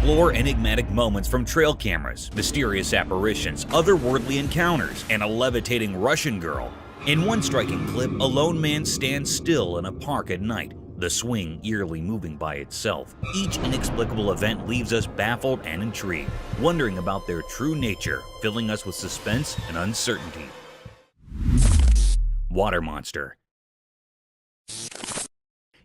explore enigmatic moments from trail cameras, mysterious apparitions, otherworldly encounters, and a levitating Russian girl. In one striking clip, a lone man stands still in a park at night, the swing eerily moving by itself. Each inexplicable event leaves us baffled and intrigued, wondering about their true nature, filling us with suspense and uncertainty. Water monster.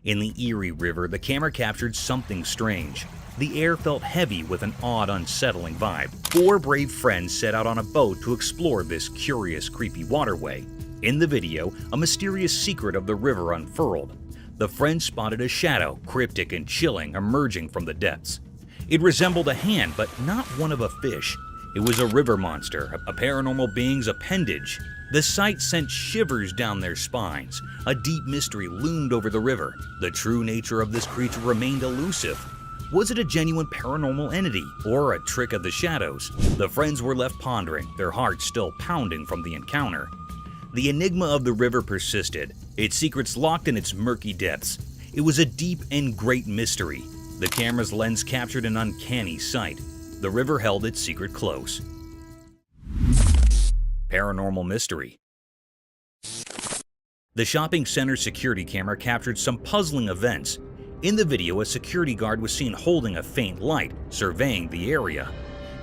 In the Erie River, the camera captured something strange. The air felt heavy with an odd, unsettling vibe. 4 brave friends set out on a boat to explore this curious, creepy waterway. In the video, a mysterious secret of the river unfurled. The friends spotted a shadow, cryptic and chilling, emerging from the depths. It resembled a hand, but not one of a fish. It was a river monster, a paranormal being's appendage. The sight sent shivers down their spines. A deep mystery loomed over the river. The true nature of this creature remained elusive. Was it a genuine paranormal entity, or a trick of the shadows? The friends were left pondering, their hearts still pounding from the encounter. The enigma of the river persisted, its secrets locked in its murky depths. It was a deep and great mystery. The camera's lens captured an uncanny sight. The river held its secret close. Paranormal mystery. The shopping center security camera captured some puzzling events. In the video, a security guard was seen holding a faint light, surveying the area.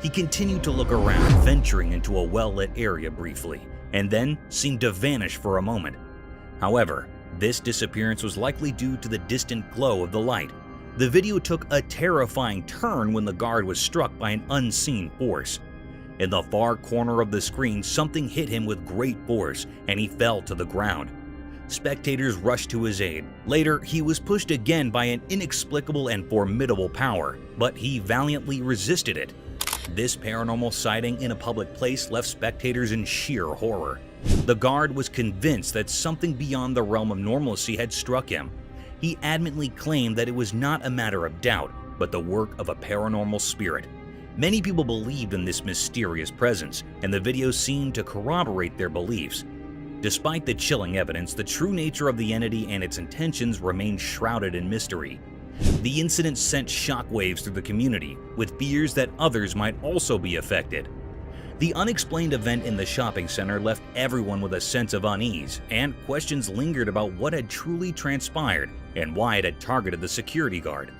He continued to look around, venturing into a well-lit area briefly, and then seemed to vanish for a moment. However, this disappearance was likely due to the distant glow of the light. The video took a terrifying turn when the guard was struck by an unseen force. In the far corner of the screen, something hit him with great force, and he fell to the ground. Spectators rushed to his aid. Later, he was pushed again by an inexplicable and formidable power, but he valiantly resisted it. This paranormal sighting in a public place left spectators in sheer horror. The guard was convinced that something beyond the realm of normalcy had struck him. He adamantly claimed that it was not a matter of doubt, but the work of a paranormal spirit. Many people believed in this mysterious presence, and the video seemed to corroborate their beliefs. Despite the chilling evidence, the true nature of the entity and its intentions remained shrouded in mystery. The incident sent shockwaves through the community, with fears that others might also be affected. The unexplained event in the shopping center left everyone with a sense of unease, and questions lingered about what had truly transpired and why it had targeted the security guard.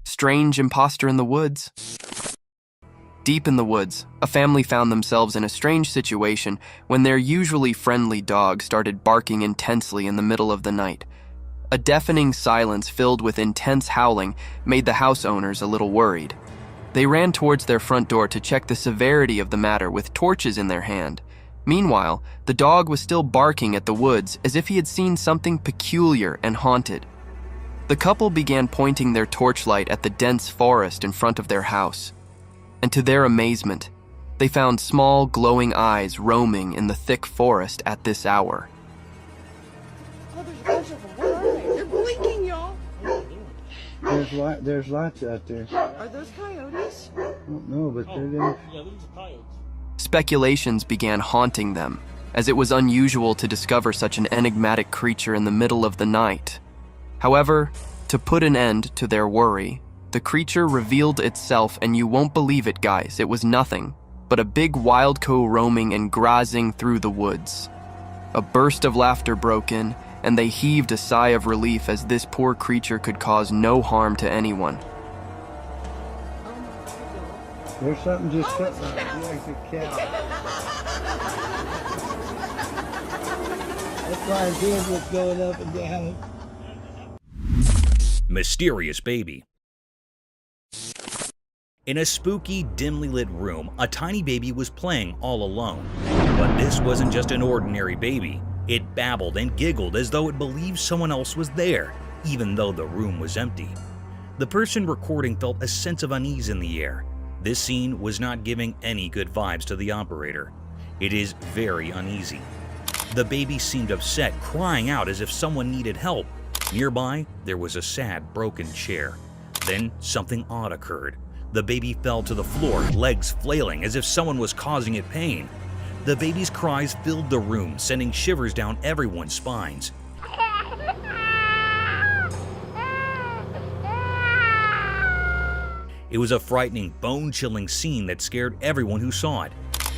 Strange imposter in the woods. Deep in the woods, a family found themselves in a strange situation when their usually friendly dog started barking intensely in the middle of the night. A deafening silence filled with intense howling made the house owners a little worried. They ran towards their front door to check the severity of the matter with torches in their hand. Meanwhile, the dog was still barking at the woods as if he had seen something peculiar and haunted. The couple began pointing their torchlight at the dense forest in front of their house. And to their amazement, they found small, glowing eyes roaming in the thick forest at this hour. Oh, there's a bunch of them. Where are they? They're blinking, y'all. There's lots out there. Are those coyotes? I don't know, but they're there. Yeah, those are coyotes. Speculations began haunting them, as it was unusual to discover such an enigmatic creature in the middle of the night. However, to put an end to their worry, the creature revealed itself, and you won't believe it, guys. It was nothing but a big wild cow roaming and grazing through the woods. A burst of laughter broke in, and they heaved a sigh of relief as this poor creature could cause no harm to anyone. There's something just sitting like a cow. That's why his head was going up and down. Mysterious baby. In a spooky, dimly lit room, a tiny baby was playing all alone. But this wasn't just an ordinary baby. It babbled and giggled as though it believed someone else was there, even though the room was empty. The person recording felt a sense of unease in the air. This scene was not giving any good vibes to the operator. It is very uneasy. The baby seemed upset, crying out as if someone needed help. Nearby, there was a sad, broken chair. Then something odd occurred. The baby fell to the floor, legs flailing as if someone was causing it pain. The baby's cries filled the room, sending shivers down everyone's spines. It was a frightening, bone-chilling scene that scared everyone who saw it.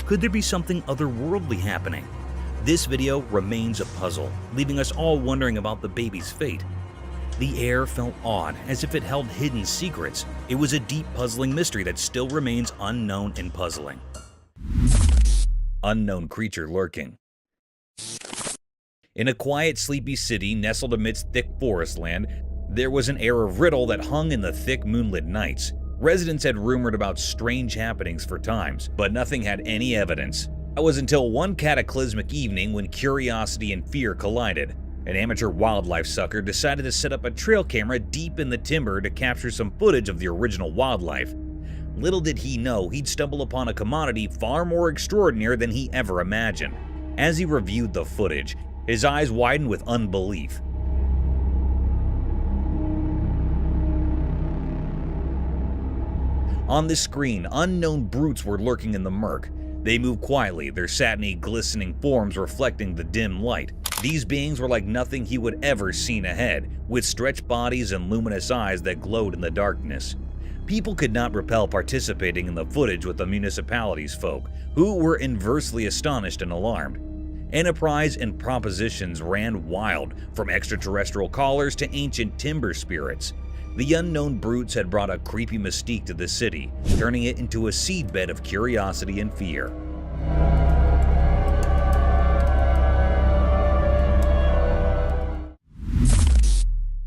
Could there be something otherworldly happening? This video remains a puzzle, leaving us all wondering about the baby's fate. The air felt odd, as if it held hidden secrets. It was a deep, puzzling mystery that still remains unknown and puzzling. Unknown creature lurking. In a quiet, sleepy city nestled amidst thick forest land, there was an air of riddle that hung in the thick moonlit nights. Residents had rumored about strange happenings for times, but nothing had any evidence. It was until one cataclysmic evening when curiosity and fear collided. An amateur wildlife sucker decided to set up a trail camera deep in the timber to capture some footage of the original wildlife. Little did he know he'd stumble upon a commodity far more extraordinary than he ever imagined. As he reviewed the footage, his eyes widened with unbelief. On the screen, unknown brutes were lurking in the murk. They moved quietly, their satiny, glistening forms reflecting the dim light. These beings were like nothing he would ever seen ahead, with stretched bodies and luminous eyes that glowed in the darkness. People could not repel participating in the footage with the municipality's folk, who were inversely astonished and alarmed. Enterprise and propositions ran wild, from extraterrestrial callers to ancient timber spirits. The unknown brutes had brought a creepy mystique to the city, turning it into a seedbed of curiosity and fear.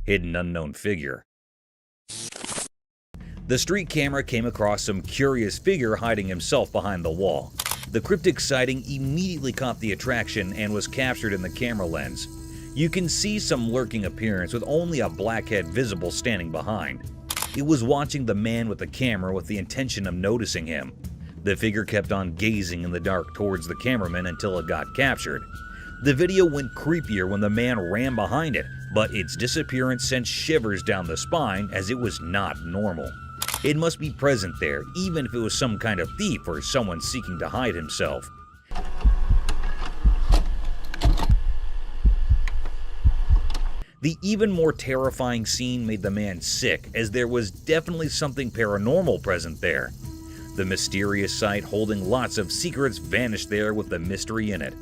Hidden unknown figure. The street camera came across some curious figure hiding himself behind the wall. The cryptic sighting immediately caught the attraction and was captured in the camera lens. You can see some lurking appearance with only a black head visible standing behind. It was watching the man with the camera with the intention of noticing him. The figure kept on gazing in the dark towards the cameraman until it got captured. The video went creepier when the man ran behind it, but its disappearance sent shivers down the spine as it was not normal. It must be present there, even if it was some kind of thief or someone seeking to hide himself. The even more terrifying scene made the man sick, as there was definitely something paranormal present there. The mysterious sight holding lots of secrets vanished there with the mystery in it.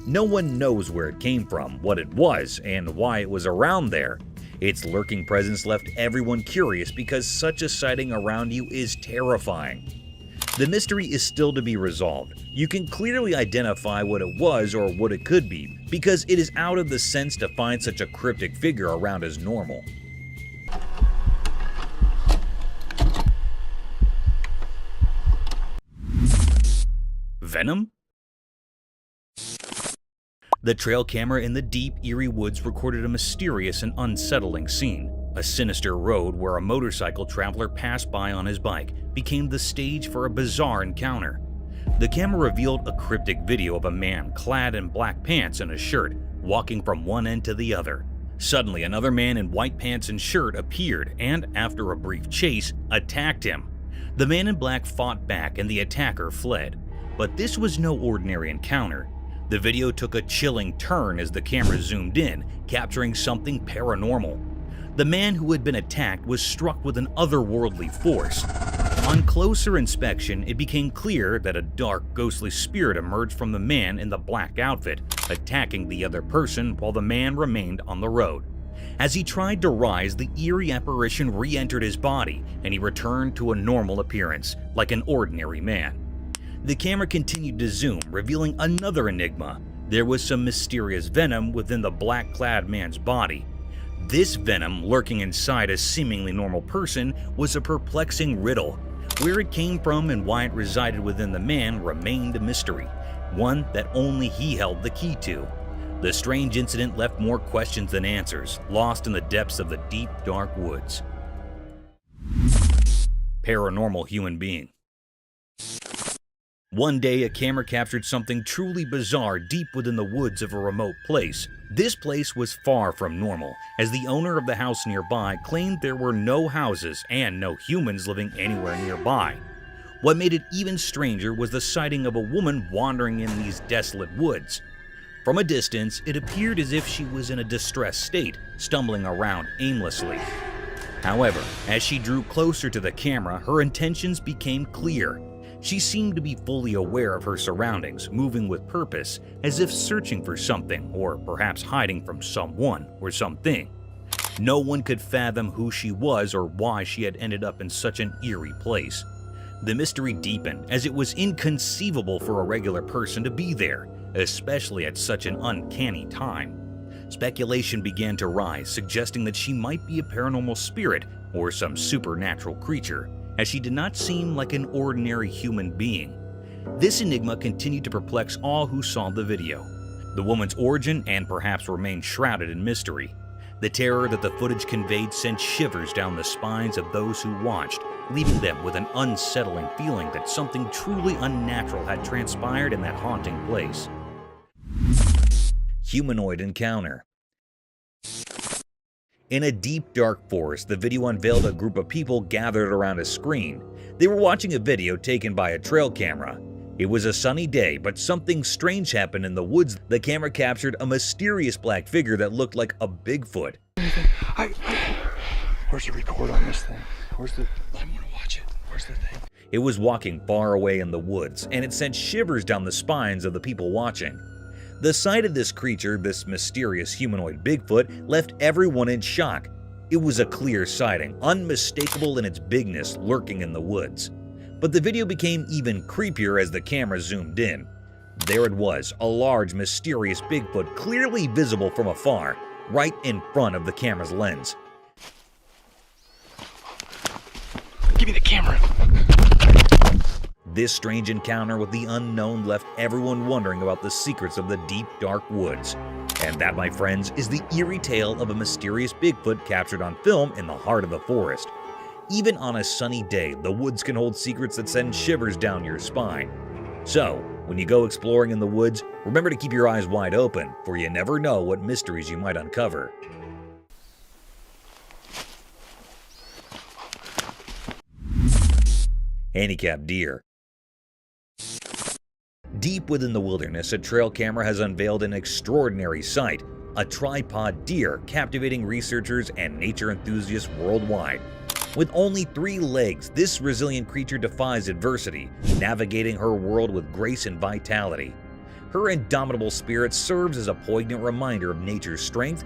No one knows where it came from, what it was, and why it was around there. Its lurking presence left everyone curious because such a sighting around you is terrifying. The mystery is still to be resolved. You can clearly identify what it was or what it could be, because it is out of the sense to find such a cryptic figure around as normal. Venom? The trail camera in the deep, eerie woods recorded a mysterious and unsettling scene. A sinister road where a motorcycle traveler passed by on his bike became the stage for a bizarre encounter. The camera revealed a cryptic video of a man clad in black pants and a shirt, walking from one end to the other. Suddenly, another man in white pants and shirt appeared and, after a brief chase, attacked him. The man in black fought back and the attacker fled. But this was no ordinary encounter. The video took a chilling turn as the camera zoomed in, capturing something paranormal. The man who had been attacked was struck with an otherworldly force. On closer inspection, it became clear that a dark, ghostly spirit emerged from the man in the black outfit, attacking the other person while the man remained on the road. As he tried to rise, the eerie apparition re-entered his body, and he returned to a normal appearance, like an ordinary man. The camera continued to zoom, revealing another enigma. There was some mysterious venom within the black-clad man's body. This venom, lurking inside a seemingly normal person, was a perplexing riddle. Where it came from and why it resided within the man remained a mystery, one that only he held the key to. The strange incident left more questions than answers, lost in the depths of the deep, dark woods. Paranormal human being. One day, a camera captured something truly bizarre deep within the woods of a remote place. This place was far from normal, as the owner of the house nearby claimed there were no houses and no humans living anywhere nearby. What made it even stranger was the sighting of a woman wandering in these desolate woods. From a distance, it appeared as if she was in a distressed state, stumbling around aimlessly. However, as she drew closer to the camera, her intentions became clear. She seemed to be fully aware of her surroundings, moving with purpose, as if searching for something, or perhaps hiding from someone or something. No one could fathom who she was or why she had ended up in such an eerie place. The mystery deepened, as it was inconceivable for a regular person to be there, especially at such an uncanny time. Speculation began to rise, suggesting that she might be a paranormal spirit or some supernatural creature, as she did not seem like an ordinary human being. This enigma continued to perplex all who saw the video. The woman's origin and perhaps remained shrouded in mystery. The terror that the footage conveyed sent shivers down the spines of those who watched, leaving them with an unsettling feeling that something truly unnatural had transpired in that haunting place. Humanoid encounter. In a deep, dark forest, the video unveiled a group of people gathered around a screen. They were watching a video taken by a trail camera. It was a sunny day, but something strange happened in the woods. The camera captured a mysterious black figure that looked like a Bigfoot. Where's the record on this thing? I want to watch it. Where's the thing? It was walking far away in the woods, and it sent shivers down the spines of the people watching. The sight of this creature, this mysterious humanoid Bigfoot, left everyone in shock. It was a clear sighting, unmistakable in its bigness, lurking in the woods. But the video became even creepier as the camera zoomed in. There it was, a large, mysterious Bigfoot clearly visible from afar, right in front of the camera's lens. Give me the camera. This strange encounter with the unknown left everyone wondering about the secrets of the deep, dark woods. And that, my friends, is the eerie tale of a mysterious Bigfoot captured on film in the heart of the forest. Even on a sunny day, the woods can hold secrets that send shivers down your spine. So, when you go exploring in the woods, remember to keep your eyes wide open, for you never know what mysteries you might uncover. Handicapped deer. Deep within the wilderness, a trail camera has unveiled an extraordinary sight, a tripod deer captivating researchers and nature enthusiasts worldwide. With only 3 legs, this resilient creature defies adversity, navigating her world with grace and vitality. Her indomitable spirit serves as a poignant reminder of nature's strength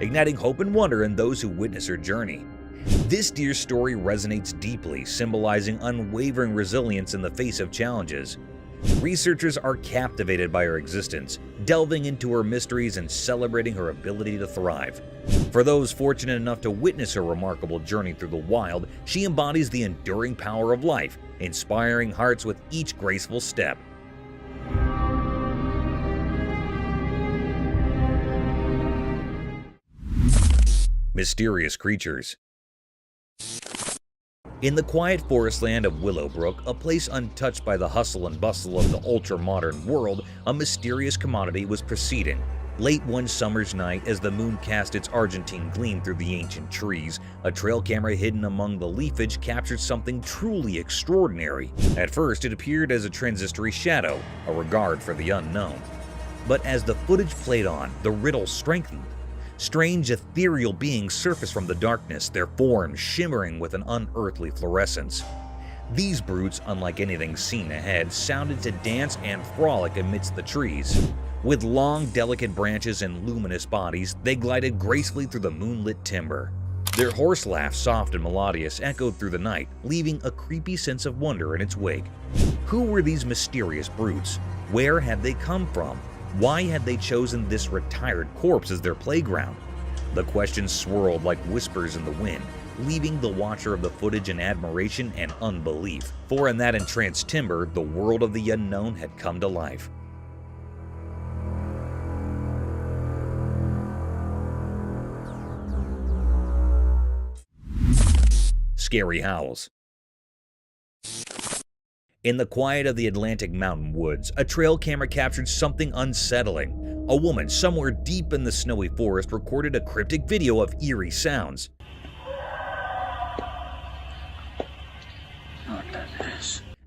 igniting hope and wonder in those who witness her journey. This deer story resonates deeply, symbolizing unwavering resilience in the face of challenges. Researchers are captivated by her existence, delving into her mysteries and celebrating her ability to thrive. For those fortunate enough to witness her remarkable journey through the wild, she embodies the enduring power of life, inspiring hearts with each graceful step. Mysterious creatures. In the quiet forest land of Willowbrook, a place untouched by the hustle and bustle of the ultra-modern world, a mysterious commodity was proceeding. Late one summer's night, as the moon cast its argentine gleam through the ancient trees, a trail camera hidden among the leafage captured something truly extraordinary. At first, it appeared as a transitory shadow, a regard for the unknown. But as the footage played on, the riddle strengthened. Strange ethereal beings surfaced from the darkness, their forms shimmering with an unearthly fluorescence. These brutes, unlike anything seen ahead, sounded to dance and frolic amidst the trees. With long, delicate branches and luminous bodies, they glided gracefully through the moonlit timber. Their hoarse laugh, soft and melodious, echoed through the night, leaving a creepy sense of wonder in its wake. Who were these mysterious brutes? Where had they come from? Why had they chosen this retired corpse as their playground? The questions swirled like whispers in the wind, leaving the watcher of the footage in admiration and unbelief. For in that entranced timber, the world of the unknown had come to life. Scary howls. In the quiet of the Atlantic mountain woods, a trail camera captured something unsettling. A woman somewhere deep in the snowy forest recorded a cryptic video of eerie sounds.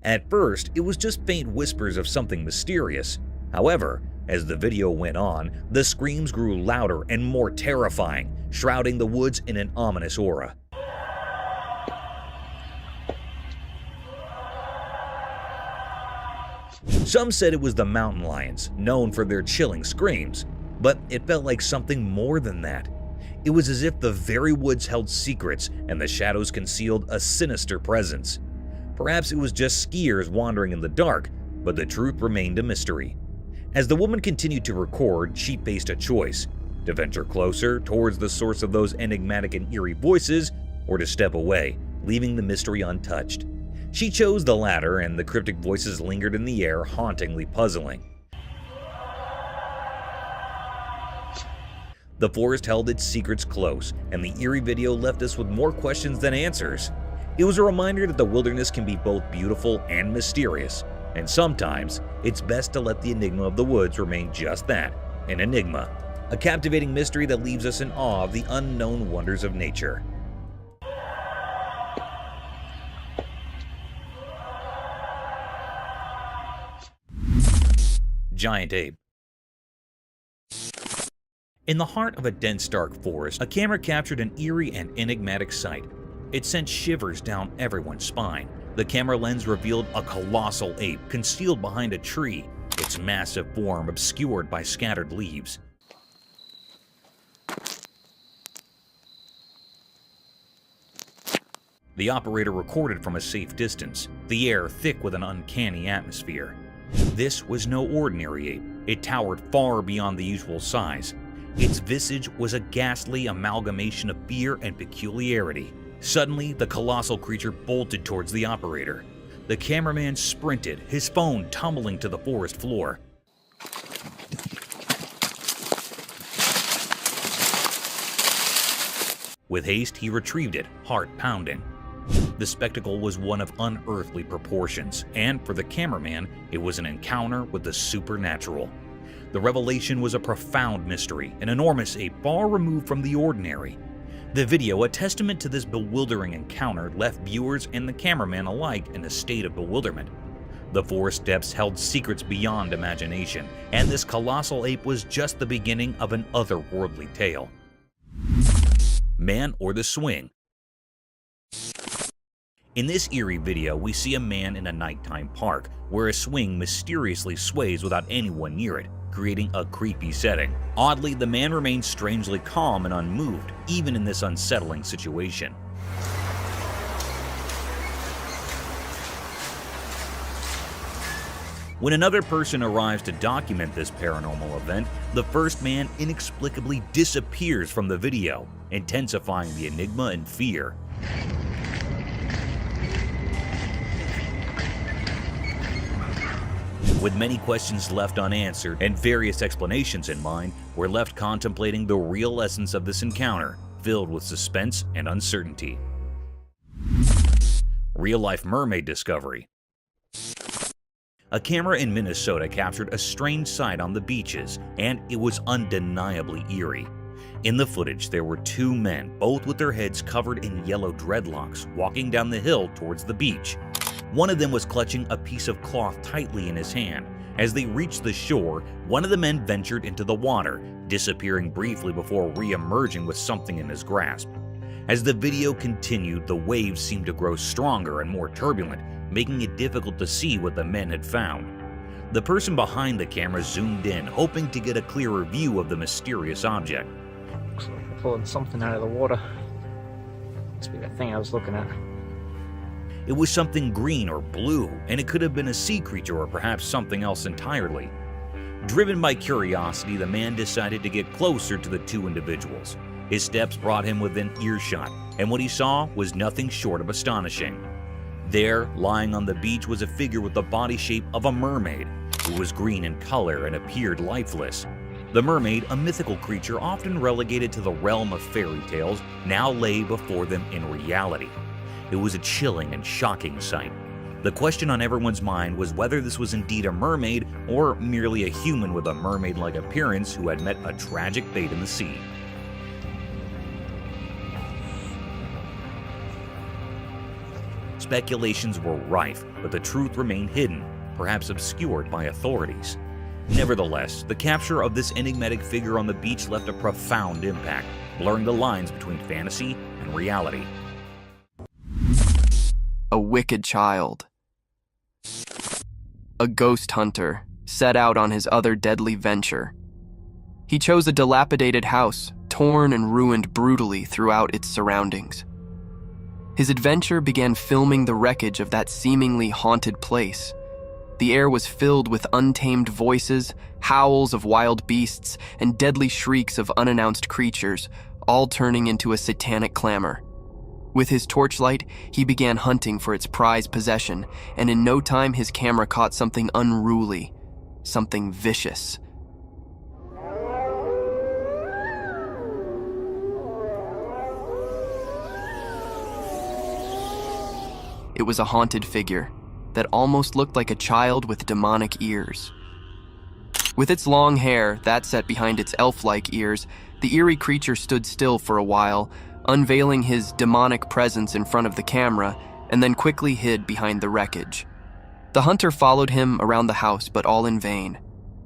At first, it was just faint whispers of something mysterious. However, As the video went on, the screams grew louder and more terrifying, shrouding the woods in an ominous aura. Some said it was the mountain lions, known for their chilling screams, but it felt like something more than that. It was as if the very woods held secrets and the shadows concealed a sinister presence. Perhaps it was just skiers wandering in the dark, but the truth remained a mystery. As the woman continued to record, she faced a choice: to venture closer towards the source of those enigmatic and eerie voices, or to step away, leaving the mystery untouched. She chose the latter, and the cryptic voices lingered in the air, hauntingly puzzling. The forest held its secrets close, and the eerie video left us with more questions than answers. It was a reminder that the wilderness can be both beautiful and mysterious, and sometimes it's best to let the enigma of the woods remain just that, an enigma, a captivating mystery that leaves us in awe of the unknown wonders of nature. Giant ape. In the heart of a dense dark forest, a camera captured an eerie and enigmatic sight. It sent shivers down everyone's spine. The camera lens revealed a colossal ape concealed behind a tree, its massive form obscured by scattered leaves. The operator recorded from a safe distance, the air thick with an uncanny atmosphere. This was no ordinary ape. It towered far beyond the usual size. Its visage was a ghastly amalgamation of fear and peculiarity. Suddenly, the colossal creature bolted towards the operator. The cameraman sprinted, his phone tumbling to the forest floor. With haste, he retrieved it, heart pounding. The spectacle was one of unearthly proportions, and for the cameraman, it was an encounter with the supernatural. The revelation was a profound mystery, an enormous ape far removed from the ordinary. The video, a testament to this bewildering encounter, left viewers and the cameraman alike in a state of bewilderment. The forest depths held secrets beyond imagination, and this colossal ape was just the beginning of an otherworldly tale. Man or the swing. In this eerie video, we see a man in a nighttime park where a swing mysteriously sways without anyone near it, creating a creepy setting. Oddly, the man remains strangely calm and unmoved, even in this unsettling situation. When another person arrives to document this paranormal event, the first man inexplicably disappears from the video, intensifying the enigma and fear. With many questions left unanswered and various explanations in mind, we're left contemplating the real essence of this encounter, filled with suspense and uncertainty. Real-life mermaid discovery. A camera in Minnesota captured a strange sight on the beaches, and it was undeniably eerie. In the footage, there were two men, both with their heads covered in yellow dreadlocks, walking down the hill towards the beach. One of them was clutching a piece of cloth tightly in his hand. As they reached the shore, one of the men ventured into the water, disappearing briefly before re-emerging with something in his grasp. As the video continued, the waves seemed to grow stronger and more turbulent, making it difficult to see what the men had found. The person behind the camera zoomed in, hoping to get a clearer view of the mysterious object. Looks like they're pulling something out of the water. Must be that thing I was looking at. It was something green or blue, and it could have been a sea creature or perhaps something else entirely. Driven by curiosity, the man decided to get closer to the two individuals. His steps brought him within earshot, and what he saw was nothing short of astonishing. There, lying on the beach, was a figure with the body shape of a mermaid, who was green in color and appeared lifeless. The mermaid, a mythical creature often relegated to the realm of fairy tales, now lay before them in reality. It was a chilling and shocking sight. The question on everyone's mind was whether this was indeed a mermaid or merely a human with a mermaid-like appearance who had met a tragic fate in the sea. Speculations were rife, but the truth remained hidden, perhaps obscured by authorities. Nevertheless, the capture of this enigmatic figure on the beach left a profound impact, blurring the lines between fantasy and reality. A wicked child. A ghost hunter set out on his other deadly venture. He chose a dilapidated house, torn and ruined brutally throughout its surroundings. His adventure began filming the wreckage of that seemingly haunted place. The air was filled with untamed voices, howls of wild beasts, and deadly shrieks of unannounced creatures, all turning into a satanic clamor. With his torchlight, he began hunting for its prized possession, and in no time his camera caught something unruly, something vicious. It was a haunted figure that almost looked like a child with demonic ears. With its long hair, that set behind its elf-like ears, the eerie creature stood still for a while, unveiling his demonic presence in front of the camera, and then quickly hid behind the wreckage. The hunter followed him around the house, but all in vain.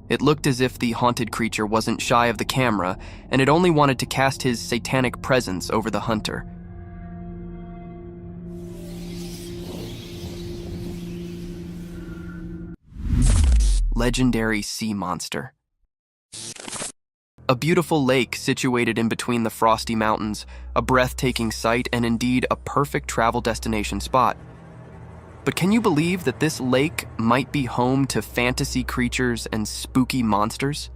It looked as if the haunted creature wasn't shy of the camera, and it only wanted to cast his satanic presence over the hunter. Legendary sea monster. A beautiful lake situated in between the frosty mountains, a breathtaking sight and indeed a perfect travel destination spot. But can you believe that this lake might be home to fantasy creatures and spooky monsters?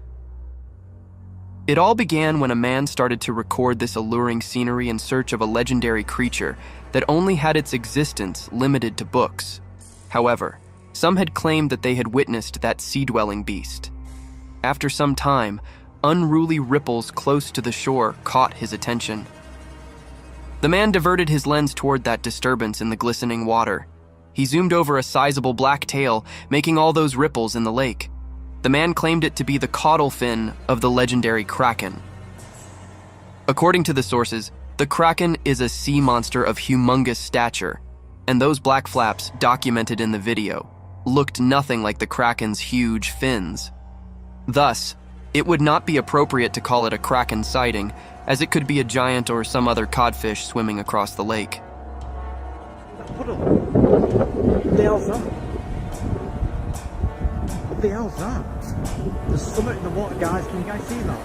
It all began when a man started to record this alluring scenery in search of a legendary creature that only had its existence limited to books. However, some had claimed that they had witnessed that sea-dwelling beast. After some time, unruly ripples close to the shore caught his attention. The man diverted his lens toward that disturbance in the glistening water. He zoomed over a sizable black tail, making all those ripples in the lake. The man claimed it to be the caudal fin of the legendary kraken. According to the sources, the kraken is a sea monster of humongous stature, and those black flaps documented in the video looked nothing like the kraken's huge fins. Thus, it would not be appropriate to call it a kraken sighting, as it could be a giant or some other codfish swimming across the lake. What the hell's that? What the hell's that? There's something in the water, guys. Can you guys see that?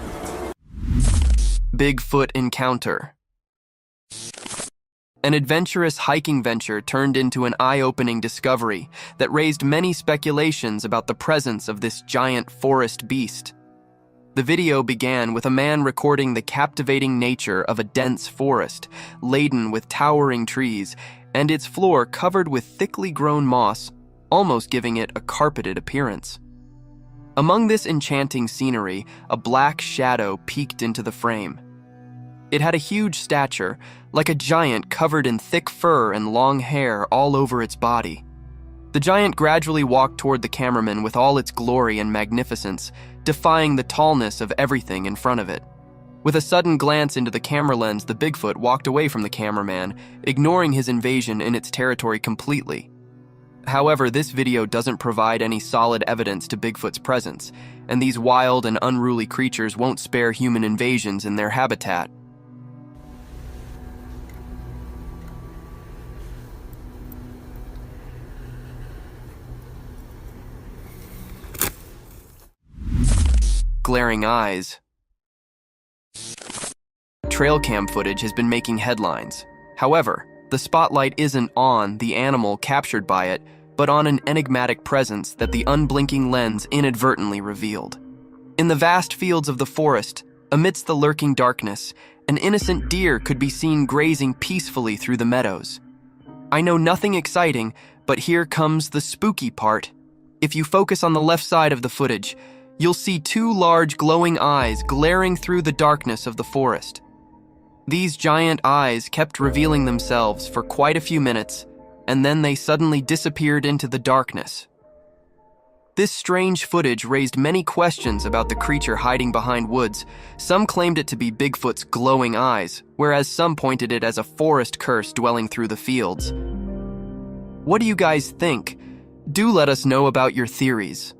Bigfoot encounter. An adventurous hiking venture turned into an eye-opening discovery that raised many speculations about the presence of this giant forest beast. The video began with a man recording the captivating nature of a dense forest, laden with towering trees, and its floor covered with thickly grown moss, almost giving it a carpeted appearance. Among this enchanting scenery, a black shadow peeked into the frame. It had a huge stature, like a giant covered in thick fur and long hair all over its body. The giant gradually walked toward the cameraman with all its glory and magnificence, defying the tallness of everything in front of it. With a sudden glance into the camera lens, the Bigfoot walked away from the cameraman, ignoring his invasion in its territory completely. However, this video doesn't provide any solid evidence to Bigfoot's presence, and these wild and unruly creatures won't spare human invasions in their habitat. Glaring eyes. Trail cam footage has been making headlines. However, the spotlight isn't on the animal captured by it, but on an enigmatic presence that the unblinking lens inadvertently revealed. In the vast fields of the forest, amidst the lurking darkness, an innocent deer could be seen grazing peacefully through the meadows. I know nothing exciting, but here comes the spooky part. If you focus on the left side of the footage, you'll see two large glowing eyes glaring through the darkness of the forest. These giant eyes kept revealing themselves for quite a few minutes, and then they suddenly disappeared into the darkness. This strange footage raised many questions about the creature hiding behind woods. Some claimed it to be Bigfoot's glowing eyes, whereas some pointed it as a forest curse dwelling through the fields. What do you guys think? Do let us know about your theories.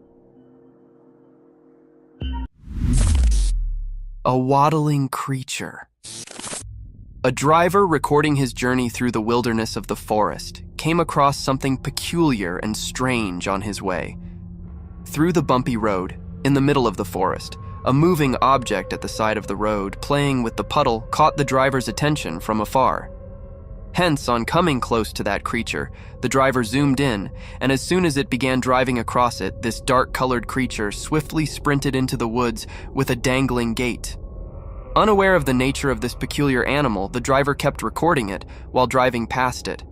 A waddling creature. A driver recording his journey through the wilderness of the forest came across something peculiar and strange on his way. Through the bumpy road, in the middle of the forest, a moving object at the side of the road playing with the puddle caught the driver's attention from afar. Hence, on coming close to that creature, the driver zoomed in, and as soon as it began driving across it, this dark-colored creature swiftly sprinted into the woods with a dangling gait. Unaware of the nature of this peculiar animal, the driver kept recording it while driving past it.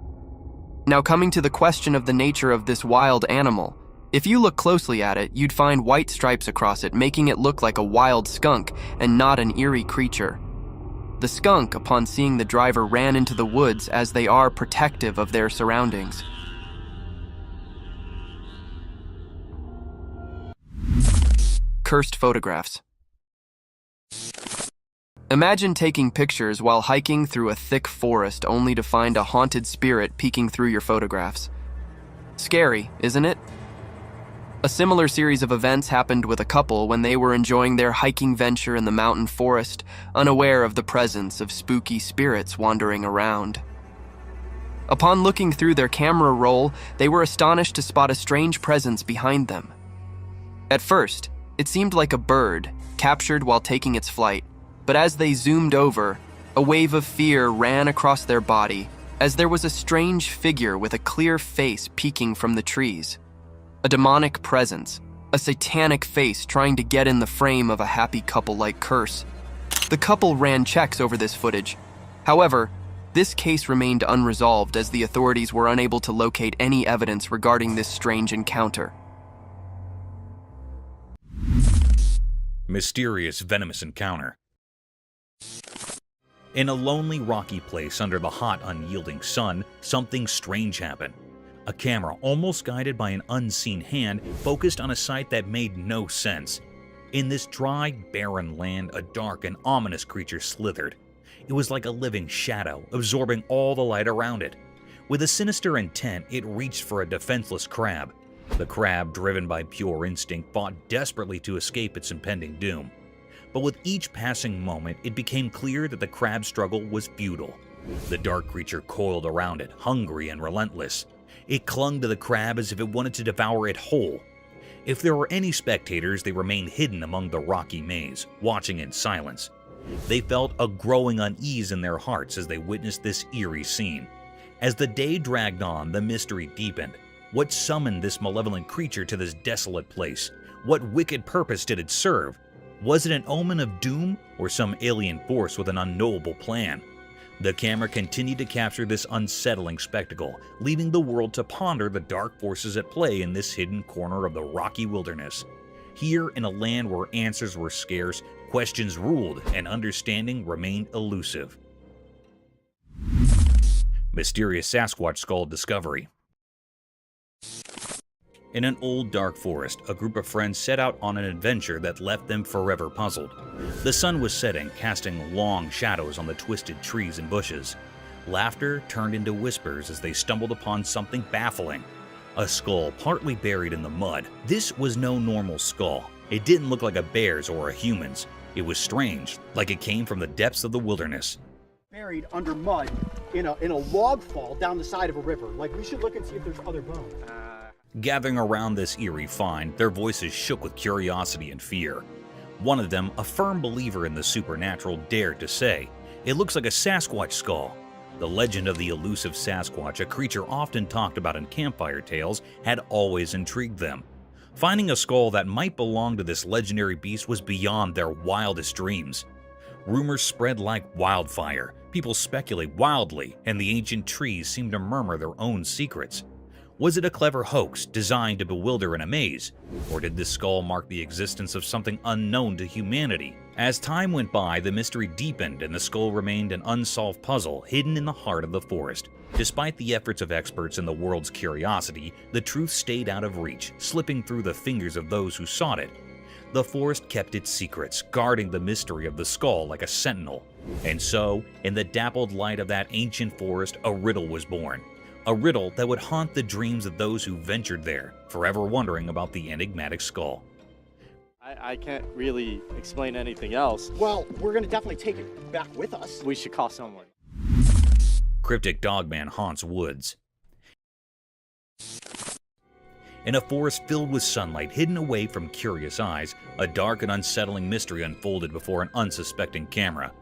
Now, coming to the question of the nature of this wild animal, if you look closely at it, you'd find white stripes across it, making it look like a wild skunk and not an eerie creature. The skunk, upon seeing the driver, ran into the woods as they are protective of their surroundings. Cursed photographs. Imagine taking pictures while hiking through a thick forest only to find a haunted spirit peeking through your photographs. Scary, isn't it? A similar series of events happened with a couple when they were enjoying their hiking venture in the mountain forest, unaware of the presence of spooky spirits wandering around. Upon looking through their camera roll, they were astonished to spot a strange presence behind them. At first, it seemed like a bird, captured while taking its flight, but as they zoomed over, a wave of fear ran across their body as there was a strange figure with a clear face peeking from the trees. A demonic presence, a satanic face trying to get in the frame of a happy couple-like curse. The couple ran checks over this footage. However, this case remained unresolved as the authorities were unable to locate any evidence regarding this strange encounter. Mysterious venomous encounter. In a lonely, rocky place under the hot, unyielding sun, something strange happened. A camera, almost guided by an unseen hand, focused on a sight that made no sense. In this dry, barren land, a dark and ominous creature slithered. It was like a living shadow, absorbing all the light around it. With a sinister intent, it reached for a defenseless crab. The crab, driven by pure instinct, fought desperately to escape its impending doom. But with each passing moment, it became clear that the crab's struggle was futile. The dark creature coiled around it, hungry and relentless. It clung to the crab as if it wanted to devour it whole. If there were any spectators, they remained hidden among the rocky maze, watching in silence. They felt a growing unease in their hearts as they witnessed this eerie scene. As the day dragged on, the mystery deepened. What summoned this malevolent creature to this desolate place? What wicked purpose did it serve? Was it an omen of doom or some alien force with an unknowable plan? The camera continued to capture this unsettling spectacle, leaving the world to ponder the dark forces at play in this hidden corner of the rocky wilderness. Here, in a land where answers were scarce, questions ruled, and understanding remained elusive. Mysterious Sasquatch skull discovery. In an old dark forest, a group of friends set out on an adventure that left them forever puzzled. The sun was setting, casting long shadows on the twisted trees and bushes. Laughter turned into whispers as they stumbled upon something baffling. A skull partly buried in the mud. This was no normal skull. It didn't look like a bear's or a human's. It was strange, like it came from the depths of the wilderness. Buried under mud in a log fall down the side of a river. Like, we should look and see if there's other bones. Gathering around this eerie find, their voices shook with curiosity and fear. One of them, a firm believer in the supernatural, dared to say, "It looks like a Sasquatch skull." The legend of the elusive Sasquatch, a creature often talked about in campfire tales, had always intrigued them. Finding a skull that might belong to this legendary beast was beyond their wildest dreams. Rumors spread like wildfire, people speculate wildly, and the ancient trees seemed to murmur their own secrets. Was it a clever hoax designed to bewilder and amaze, or did this skull mark the existence of something unknown to humanity? As time went by, the mystery deepened and the skull remained an unsolved puzzle hidden in the heart of the forest. Despite the efforts of experts and the world's curiosity, the truth stayed out of reach, slipping through the fingers of those who sought it. The forest kept its secrets, guarding the mystery of the skull like a sentinel. And so, in the dappled light of that ancient forest, a riddle was born. A riddle that would haunt the dreams of those who ventured there, forever wondering about the enigmatic skull. I can't really explain anything else. Well, we're gonna definitely take it back with us. We should call someone. Cryptic dogman haunts woods. In a forest filled with sunlight hidden away from curious eyes, a dark and unsettling mystery unfolded before an unsuspecting camera.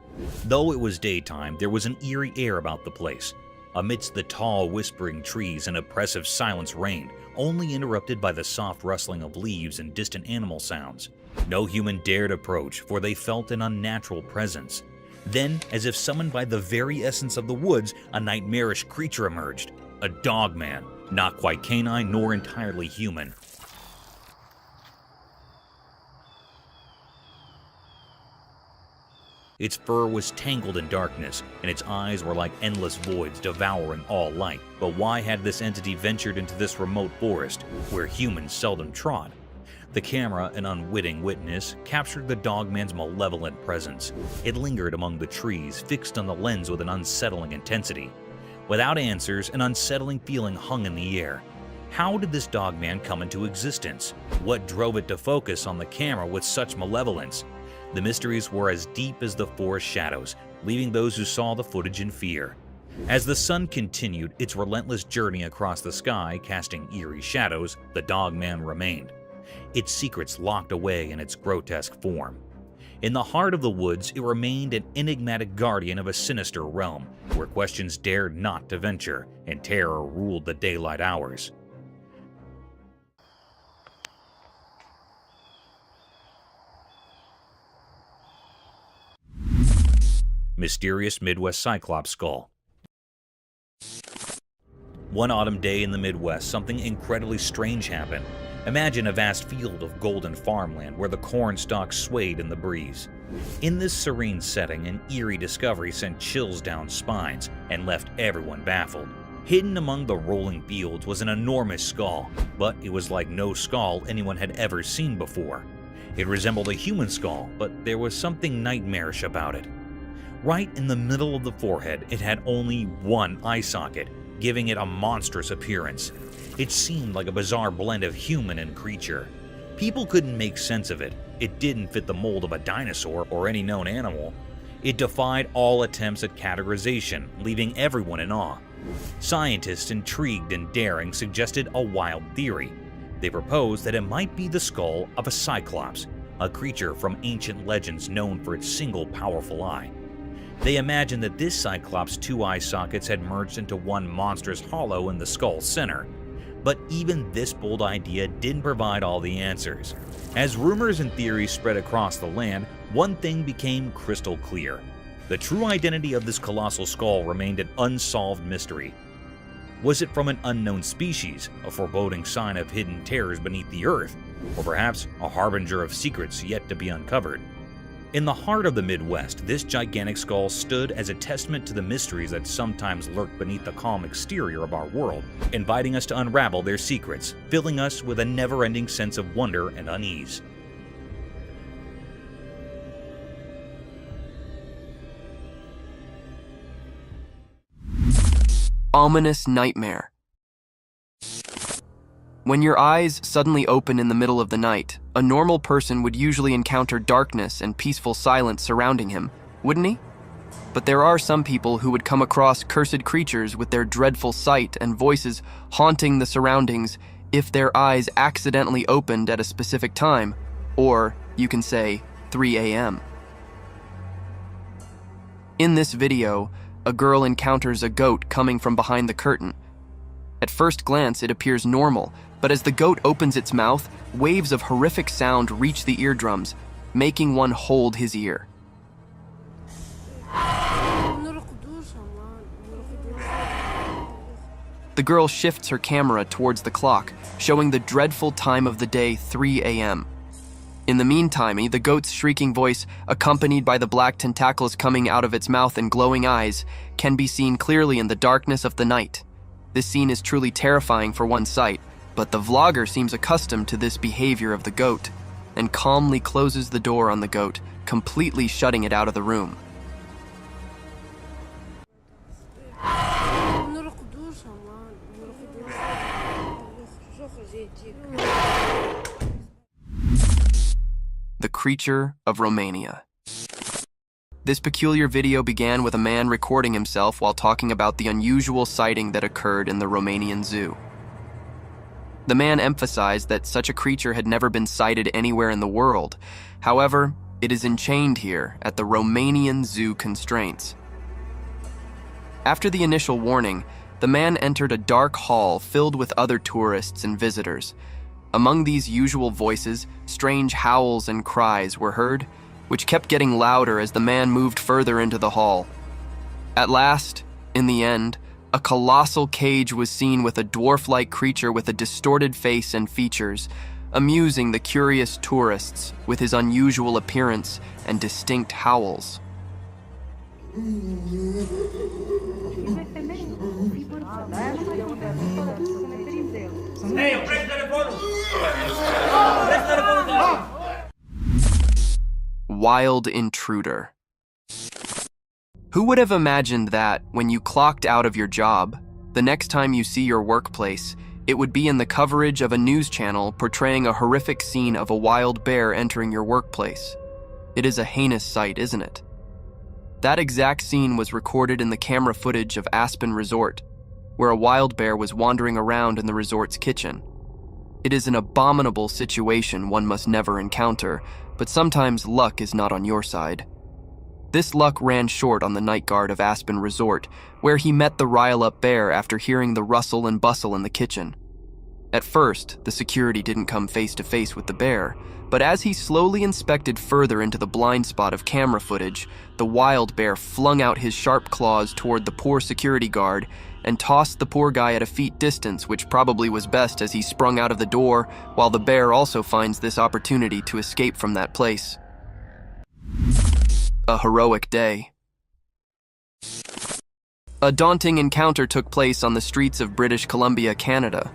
Though it was daytime, there was an eerie air about the place. Amidst the tall, whispering trees, an oppressive silence reigned, only interrupted by the soft rustling of leaves and distant animal sounds. No human dared approach, for they felt an unnatural presence. Then, as if summoned by the very essence of the woods, a nightmarish creature emerged. A dogman, not quite canine nor entirely human. Its fur was tangled in darkness, and its eyes were like endless voids devouring all light. But why had this entity ventured into this remote forest, where humans seldom trod? The camera, an unwitting witness, captured the dogman's malevolent presence. It lingered among the trees, fixed on the lens with an unsettling intensity. Without answers, an unsettling feeling hung in the air. How did this dogman come into existence? What drove it to focus on the camera with such malevolence? The mysteries were as deep as the forest shadows, leaving those who saw the footage in fear. As the sun continued its relentless journey across the sky, casting eerie shadows, the dogman remained, its secrets locked away in its grotesque form. In the heart of the woods, it remained an enigmatic guardian of a sinister realm, where questions dared not to venture, and terror ruled the daylight hours. Mysterious Midwest Cyclops Skull. One autumn day in the Midwest, something incredibly strange happened. Imagine a vast field of golden farmland where the corn stalks swayed in the breeze. In this serene setting, an eerie discovery sent chills down spines and left everyone baffled. Hidden among the rolling fields was an enormous skull, but it was like no skull anyone had ever seen before. It resembled a human skull, but there was something nightmarish about it. Right in the middle of the forehead, it had only one eye socket, giving it a monstrous appearance. It seemed like a bizarre blend of human and creature. People couldn't make sense of it. It didn't fit the mold of a dinosaur or any known animal. It defied all attempts at categorization, leaving everyone in awe. Scientists, intrigued and daring, suggested a wild theory. They proposed that it might be the skull of a cyclops, a creature from ancient legends known for its single powerful eye. They imagined that this cyclops' two eye sockets had merged into one monstrous hollow in the skull's center. But even this bold idea didn't provide all the answers. As rumors and theories spread across the land, one thing became crystal clear. The true identity of this colossal skull remained an unsolved mystery. Was it from an unknown species, a foreboding sign of hidden terrors beneath the earth, or perhaps a harbinger of secrets yet to be uncovered? In the heart of the Midwest, this gigantic skull stood as a testament to the mysteries that sometimes lurk beneath the calm exterior of our world, inviting us to unravel their secrets, filling us with a never-ending sense of wonder and unease. Ominous nightmare. When your eyes suddenly open in the middle of the night, a normal person would usually encounter darkness and peaceful silence surrounding him, wouldn't he? But there are some people who would come across cursed creatures with their dreadful sight and voices haunting the surroundings if their eyes accidentally opened at a specific time, or you can say 3 a.m. In this video, a girl encounters a goat coming from behind the curtain. At first glance, it appears normal, but as the goat opens its mouth, waves of horrific sound reach the eardrums, making one hold his ear. The girl shifts her camera towards the clock, showing the dreadful time of the day, 3 a.m. In the meantime, the goat's shrieking voice, accompanied by the black tentacles coming out of its mouth and glowing eyes, can be seen clearly in the darkness of the night. This scene is truly terrifying for one sight, but the vlogger seems accustomed to this behavior of the goat and calmly closes the door on the goat, completely shutting it out of the room. creature of Romania. This peculiar video began with a man recording himself while talking about the unusual sighting that occurred in the Romanian zoo. The man emphasized that such a creature had never been sighted anywhere in the world. However, it is enchained here at the Romanian zoo constraints. After the initial warning, the man entered a dark hall filled with other tourists and visitors. Among these usual voices, strange howls and cries were heard, which kept getting louder as the man moved further into the hall. At last, in the end, a colossal cage was seen with a dwarf-like creature with a distorted face and features, amusing the curious tourists with his unusual appearance and distinct howls. Wild intruder. Who would have imagined that, when you clocked out of your job, the next time you see your workplace, it would be in the coverage of a news channel portraying a horrific scene of a wild bear entering your workplace? It is a heinous sight, isn't it? That exact scene was recorded in the camera footage of Aspen Resort, where a wild bear was wandering around in the resort's kitchen. It is an abominable situation one must never encounter, but sometimes luck is not on your side. This luck ran short on the night guard of Aspen Resort, where he met the rile-up bear after hearing the rustle and bustle in the kitchen. At first, the security didn't come face-to-face with the bear, but as he slowly inspected further into the blind spot of camera footage, the wild bear flung out his sharp claws toward the poor security guard and tossed the poor guy at a feet distance, which probably was best as he sprung out of the door, while the bear also finds this opportunity to escape from that place. A heroic day. A daunting encounter took place on the streets of British Columbia, Canada,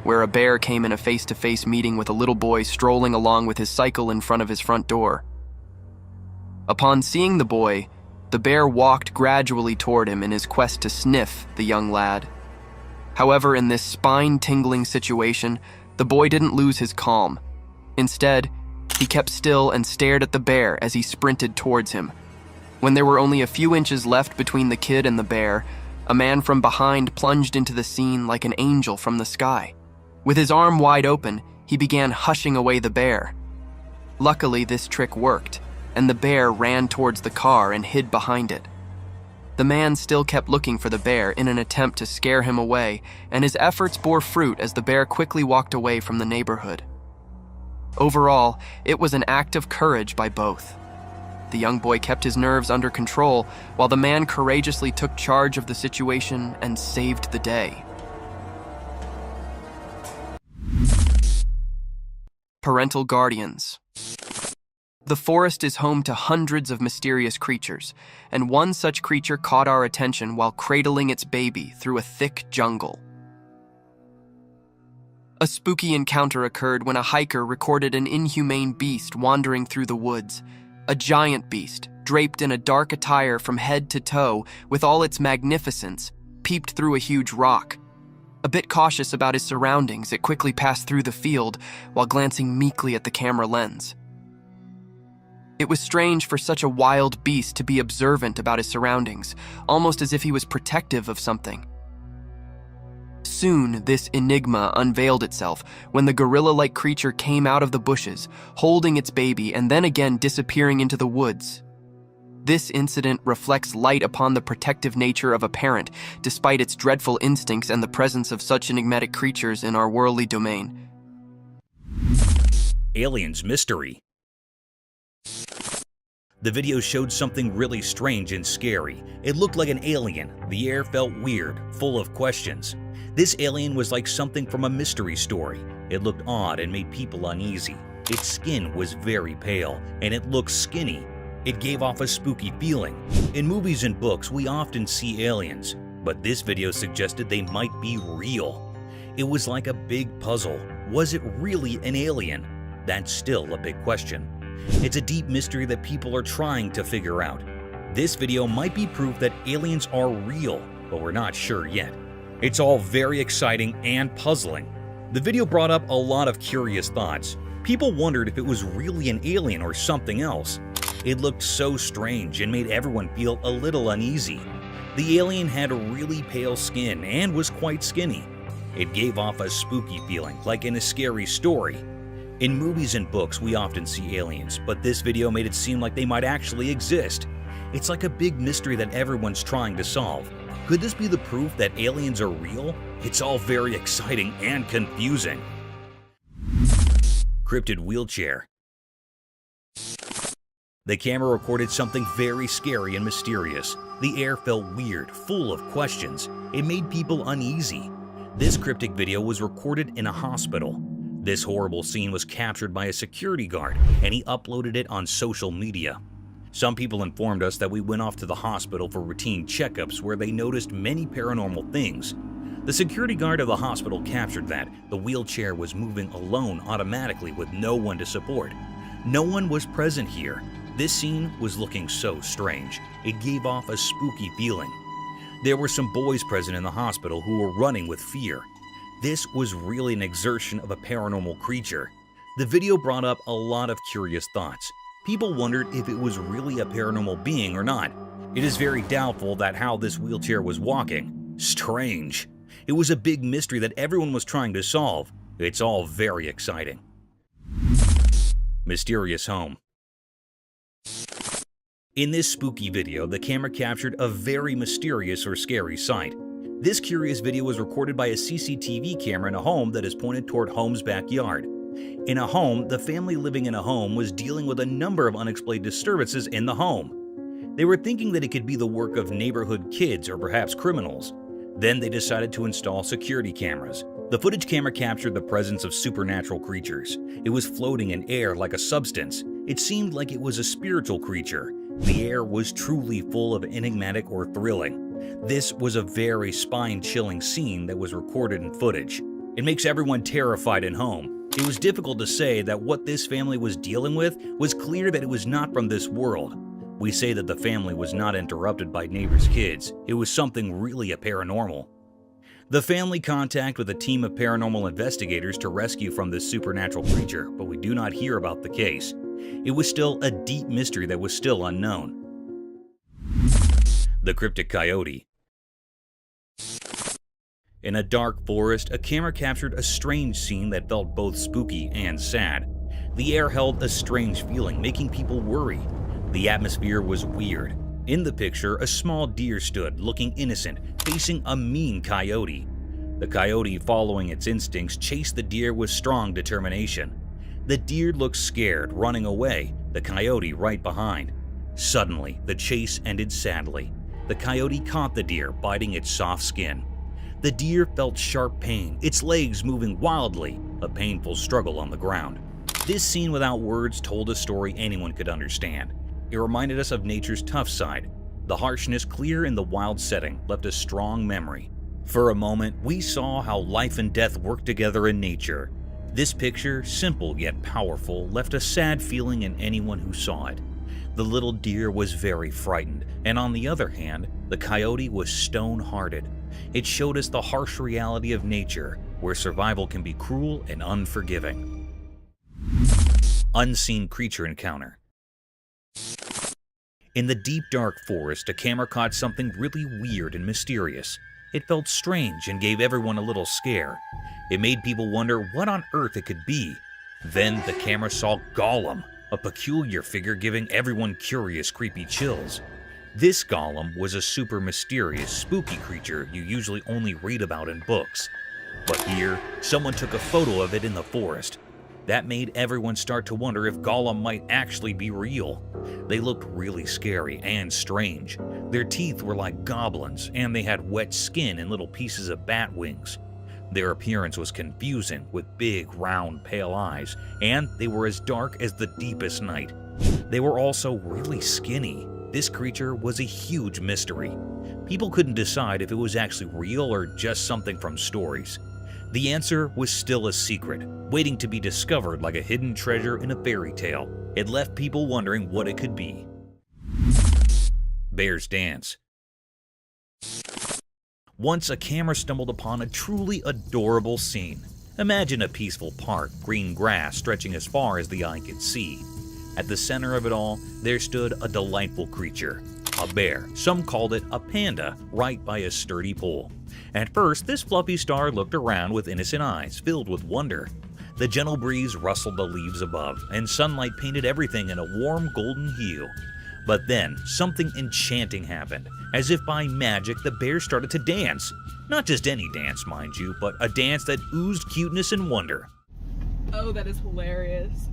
where a bear came in a face-to-face meeting with a little boy strolling along with his cycle in front of his front door. Upon seeing the boy, the bear walked gradually toward him in his quest to sniff the young lad. However, in this spine-tingling situation, the boy didn't lose his calm. Instead, he kept still and stared at the bear as he sprinted towards him. When there were only a few inches left between the kid and the bear, a man from behind plunged into the scene like an angel from the sky. With his arm wide open, he began hushing away the bear. Luckily, this trick worked, and the bear ran towards the car and hid behind it. The man still kept looking for the bear in an attempt to scare him away, and his efforts bore fruit as the bear quickly walked away from the neighborhood. Overall, it was an act of courage by both. The young boy kept his nerves under control, while the man courageously took charge of the situation and saved the day. Parental guardians. The forest is home to hundreds of mysterious creatures, and one such creature caught our attention while cradling its baby through a thick jungle. A spooky encounter occurred when a hiker recorded an inhumane beast wandering through the woods. A giant beast, draped in a dark attire from head to toe with all its magnificence, peeped through a huge rock. A bit cautious about his surroundings, it quickly passed through the field while glancing meekly at the camera lens. It was strange for such a wild beast to be observant about his surroundings, almost as if he was protective of something. Soon, this enigma unveiled itself when the gorilla-like creature came out of the bushes, holding its baby and then again disappearing into the woods. This incident reflects light upon the protective nature of a parent, despite its dreadful instincts and the presence of such enigmatic creatures in our worldly domain. Aliens mystery. The video showed something really strange and scary. It looked like an alien. The air felt weird, full of questions. This alien was like something from a mystery story. It looked odd and made people uneasy. Its skin was very pale, and it looked skinny. It gave off a spooky feeling. In movies and books, we often see aliens, but this video suggested they might be real. It was like a big puzzle. Was it really an alien? That's still a big question. It's a deep mystery that people are trying to figure out. This video might be proof that aliens are real, but we're not sure yet. It's all very exciting and puzzling. The video brought up a lot of curious thoughts. People wondered if it was really an alien or something else. It looked so strange and made everyone feel a little uneasy. The alien had really pale skin and was quite skinny. It gave off a spooky feeling, like in a scary story. In movies and books, we often see aliens, but this video made it seem like they might actually exist. It's like a big mystery that everyone's trying to solve. Could this be the proof that aliens are real? It's all very exciting and confusing. Cryptid wheelchair. The camera recorded something very scary and mysterious. The air felt weird, full of questions. It made people uneasy. This cryptic video was recorded in a hospital. This horrible scene was captured by a security guard, and he uploaded it on social media. Some people informed us that we went off to the hospital for routine checkups where they noticed many paranormal things. The security guard of the hospital captured that the wheelchair was moving alone automatically with no one to support. No one was present here. This scene was looking so strange. It gave off a spooky feeling. There were some boys present in the hospital who were running with fear. This was really an exertion of a paranormal creature. The video brought up a lot of curious thoughts. People wondered if it was really a paranormal being or not. It is very doubtful that how this wheelchair was walking. Strange. It was a big mystery that everyone was trying to solve. It's all very exciting. Mysterious home. In this spooky video, the camera captured a very mysterious or scary sight. This curious video was recorded by a CCTV camera in a home that is pointed toward home's backyard. In a home, the family living in a home was dealing with a number of unexplained disturbances in the home. They were thinking that it could be the work of neighborhood kids or perhaps criminals. Then they decided to install security cameras. The footage camera captured the presence of supernatural creatures. It was floating in air like a substance. It seemed like it was a spiritual creature. The air was truly full of enigmatic or thrilling. This was a very spine-chilling scene that was recorded in footage. It makes everyone terrified in home. It was difficult to say that what this family was dealing with was clear that it was not from this world. We say that the family was not interrupted by neighbors' kids. It was something really paranormal. The family contact with a team of paranormal investigators to rescue from this supernatural creature, but we do not hear about the case. It was still a deep mystery that was still unknown. The cryptic coyote. In a dark forest, a camera captured a strange scene that felt both spooky and sad. The air held a strange feeling, making people worry. The atmosphere was weird. In the picture, a small deer stood, looking innocent, facing a mean coyote. The coyote, following its instincts, chased the deer with strong determination. The deer looked scared, running away, the coyote right behind. Suddenly, the chase ended sadly. The coyote caught the deer, biting its soft skin. The deer felt sharp pain, its legs moving wildly, a painful struggle on the ground. This scene without words told a story anyone could understand. It reminded us of nature's tough side. The harshness, clear in the wild setting, left a strong memory. For a moment, we saw how life and death work together in nature. This picture, simple yet powerful, left a sad feeling in anyone who saw it. The little deer was very frightened, and on the other hand, the coyote was stone-hearted. It showed us the harsh reality of nature, where survival can be cruel and unforgiving. Unseen creature encounter. In the deep dark forest, a camera caught something really weird and mysterious. It felt strange and gave everyone a little scare. It made people wonder what on earth it could be. Then the camera saw Gollum, a peculiar figure giving everyone curious, creepy chills. This Gollum was a super mysterious, spooky creature you usually only read about in books. But here, someone took a photo of it in the forest. That made everyone start to wonder if Gollum might actually be real. They looked really scary and strange. Their teeth were like goblins, and they had wet skin and little pieces of bat wings. Their appearance was confusing, with big, round, pale eyes, and they were as dark as the deepest night. They were also really skinny. This creature was a huge mystery. People couldn't decide if it was actually real or just something from stories. The answer was still a secret, waiting to be discovered like a hidden treasure in a fairy tale. It left people wondering what it could be. Bears dance. Once a camera stumbled upon a truly adorable scene. Imagine a peaceful park, green grass stretching as far as the eye could see. At the center of it all, there stood a delightful creature, a bear. Some called it a panda, right by a sturdy pole. At first, this fluffy star looked around with innocent eyes filled with wonder. The gentle breeze rustled the leaves above, and sunlight painted everything in a warm golden hue. But then, something enchanting happened. As if by magic, the bear started to dance. Not just any dance, mind you, but a dance that oozed cuteness and wonder. Oh, that is hilarious.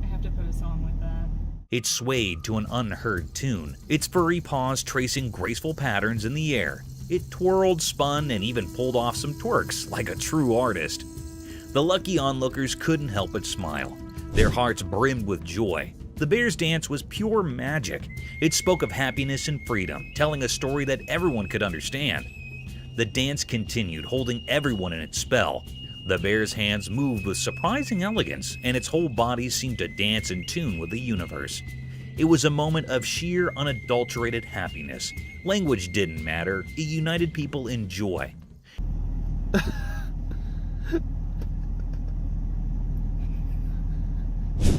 I have to put a song with that. It swayed to an unheard tune, its furry paws tracing graceful patterns in the air. It twirled, spun, and even pulled off some twerks like a true artist. The lucky onlookers couldn't help but smile. Their hearts brimmed with joy. The bear's dance was pure magic. It spoke of happiness and freedom, telling a story that everyone could understand. The dance continued, holding everyone in its spell. The bear's hands moved with surprising elegance, and its whole body seemed to dance in tune with the universe. It was a moment of sheer, unadulterated happiness. Language didn't matter, it united people in joy.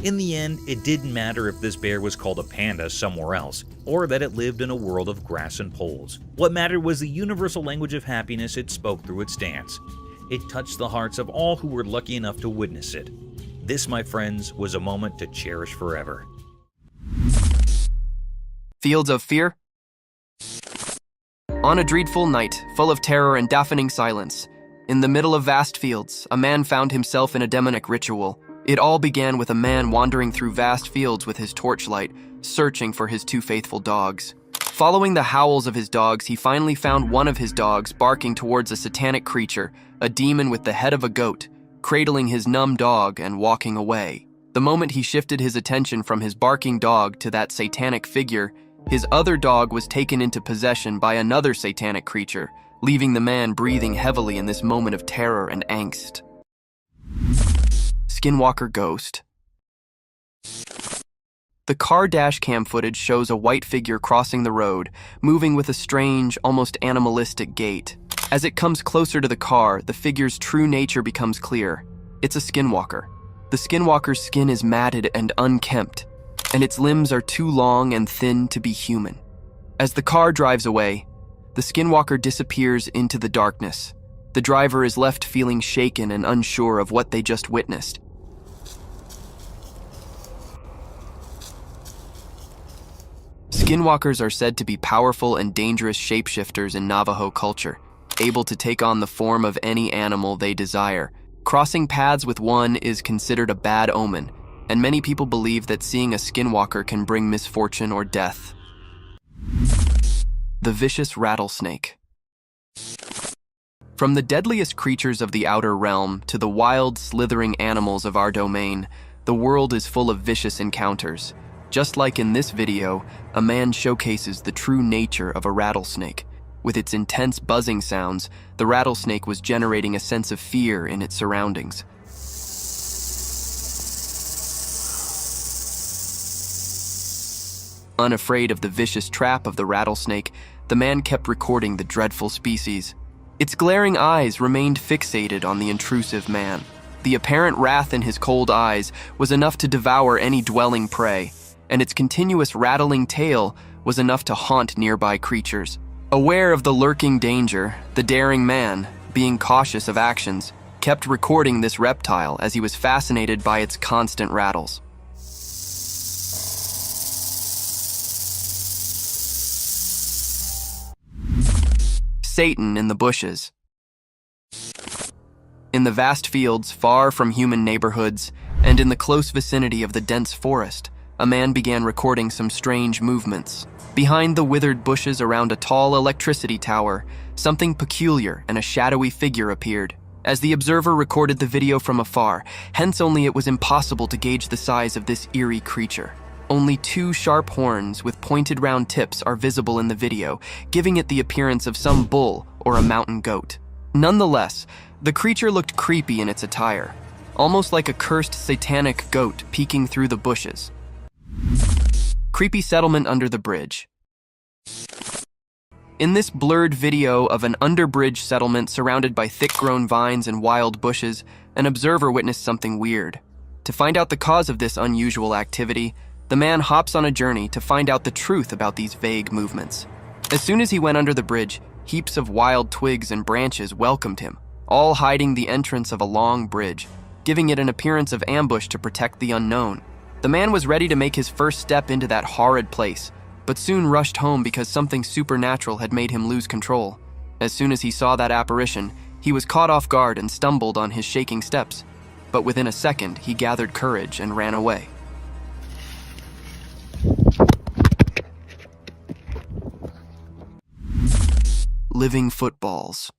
In the end, it didn't matter if this bear was called a panda somewhere else, or that it lived in a world of grass and poles. What mattered was the universal language of happiness it spoke through its dance. It touched the hearts of all who were lucky enough to witness it. This, my friends, was a moment to cherish forever. Fields of fear? On a dreadful night, full of terror and deafening silence, in the middle of vast fields, a man found himself in a demonic ritual. It all began with a man wandering through vast fields with his torchlight, searching for his two faithful dogs. Following the howls of his dogs, he finally found one of his dogs barking towards a satanic creature, a demon with the head of a goat, cradling his numb dog and walking away. The moment he shifted his attention from his barking dog to that satanic figure, his other dog was taken into possession by another satanic creature, leaving the man breathing heavily in this moment of terror and angst. Skinwalker Ghost. The car dash cam footage shows a white figure crossing the road, moving with a strange, almost animalistic gait. As it comes closer to the car, the figure's true nature becomes clear. It's a skinwalker. The skinwalker's skin is matted and unkempt, and its limbs are too long and thin to be human. As the car drives away, the skinwalker disappears into the darkness. The driver is left feeling shaken and unsure of what they just witnessed. Skinwalkers are said to be powerful and dangerous shapeshifters in Navajo culture, able to take on the form of any animal they desire. Crossing paths with one is considered a bad omen, and many people believe that seeing a skinwalker can bring misfortune or death. The vicious rattlesnake. From the deadliest creatures of the outer realm to the wild, slithering animals of our domain, the world is full of vicious encounters. Just like in this video, a man showcases the true nature of a rattlesnake. With its intense buzzing sounds, the rattlesnake was generating a sense of fear in its surroundings. Unafraid of the vicious trap of the rattlesnake, the man kept recording the dreadful species. Its glaring eyes remained fixated on the intrusive man. The apparent wrath in his cold eyes was enough to devour any dwelling prey, and its continuous rattling tail was enough to haunt nearby creatures. Aware of the lurking danger, the daring man, being cautious of actions, kept recording this reptile as he was fascinated by its constant rattles. Satan in the bushes. In the vast fields far from human neighborhoods, and in the close vicinity of the dense forest, a man began recording some strange movements. Behind the withered bushes around a tall electricity tower, something peculiar and a shadowy figure appeared. As the observer recorded the video from afar, hence only it was impossible to gauge the size of this eerie creature. Only two sharp horns with pointed round tips are visible in the video, giving it the appearance of some bull or a mountain goat. Nonetheless, the creature looked creepy in its attire, almost like a cursed satanic goat peeking through the bushes. Creepy settlement under the bridge. In this blurred video of an underbridge settlement surrounded by thick-grown vines and wild bushes, an observer witnessed something weird. To find out the cause of this unusual activity, the man hops on a journey to find out the truth about these vague movements. As soon as he went under the bridge, heaps of wild twigs and branches welcomed him, all hiding the entrance of a long bridge, giving it an appearance of ambush to protect the unknown. The man was ready to make his first step into that horrid place, but soon rushed home because something supernatural had made him lose control. As soon as he saw that apparition, he was caught off guard and stumbled on his shaking steps. But within a second, he gathered courage and ran away. Living footballs.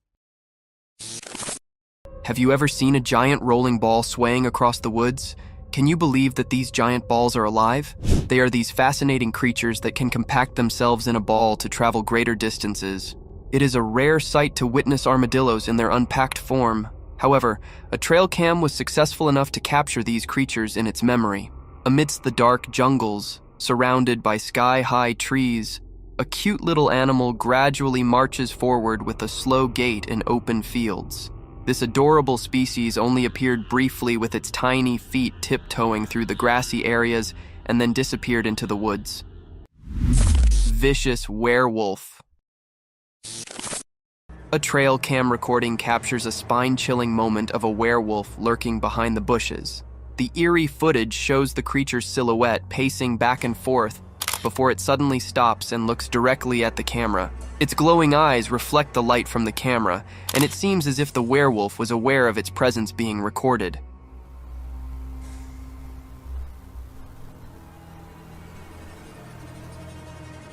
Have you ever seen a giant rolling ball swaying across the woods? Can you believe that these giant balls are alive? They are these fascinating creatures that can compact themselves in a ball to travel greater distances. It is a rare sight to witness armadillos in their unpacked form. However, a trail cam was successful enough to capture these creatures in its memory. Amidst the dark jungles, surrounded by sky-high trees, a cute little animal gradually marches forward with a slow gait in open fields. This adorable species only appeared briefly with its tiny feet tiptoeing through the grassy areas and then disappeared into the woods. Vicious werewolf. A trail cam recording captures a spine-chilling moment of a werewolf lurking behind the bushes. The eerie footage shows the creature's silhouette pacing back and forth before it suddenly stops and looks directly at the camera. Its glowing eyes reflect the light from the camera, and it seems as if the werewolf was aware of its presence being recorded.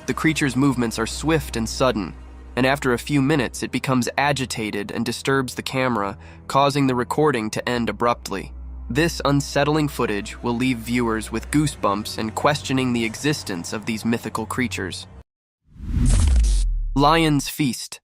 The creature's movements are swift and sudden, and after a few minutes it becomes agitated and disturbs the camera, causing the recording to end abruptly. This unsettling footage will leave viewers with goosebumps and questioning the existence of these mythical creatures. Lion's Feast.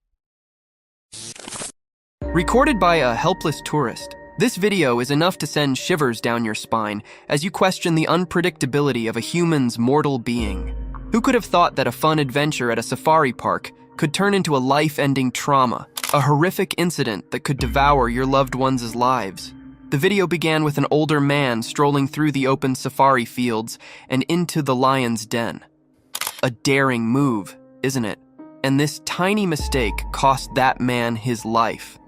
Recorded by a helpless tourist, this video is enough to send shivers down your spine as you question the unpredictability of a human's mortal being. Who could have thought that a fun adventure at a safari park could turn into a life-ending trauma, a horrific incident that could devour your loved ones' lives? The video began with an older man strolling through the open safari fields and into the lion's den. A daring move, isn't it? And this tiny mistake cost that man his life.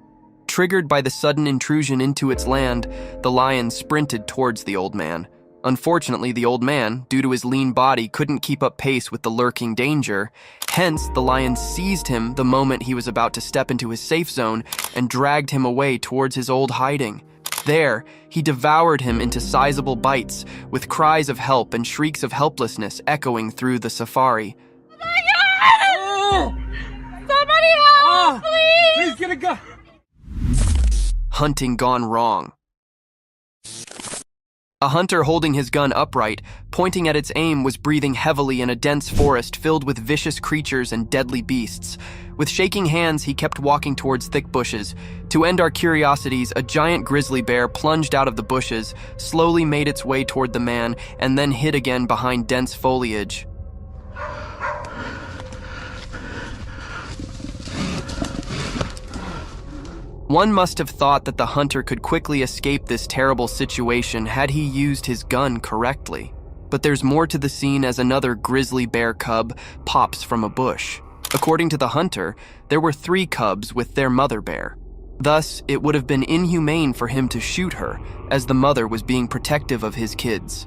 Triggered by the sudden intrusion into its land, the lion sprinted towards the old man. Unfortunately, the old man, due to his lean body, couldn't keep up pace with the lurking danger. Hence, the lion seized him the moment he was about to step into his safe zone and dragged him away towards his old hiding. There, he devoured him into sizable bites, with cries of help and shrieks of helplessness echoing through the safari. Oh my God! Somebody help, please! Please get a gun! Hunting gone wrong. A hunter holding his gun upright, pointing at its aim, was breathing heavily in a dense forest filled with vicious creatures and deadly beasts. With shaking hands, he kept walking towards thick bushes. To end our curiosities, a giant grizzly bear plunged out of the bushes, slowly made its way toward the man, and then hid again behind dense foliage. One must have thought that the hunter could quickly escape this terrible situation had he used his gun correctly. But there's more to the scene as another grizzly bear cub pops from a bush. According to the hunter, there were 3 cubs with their mother bear. Thus, it would have been inhumane for him to shoot her, as the mother was being protective of his kids.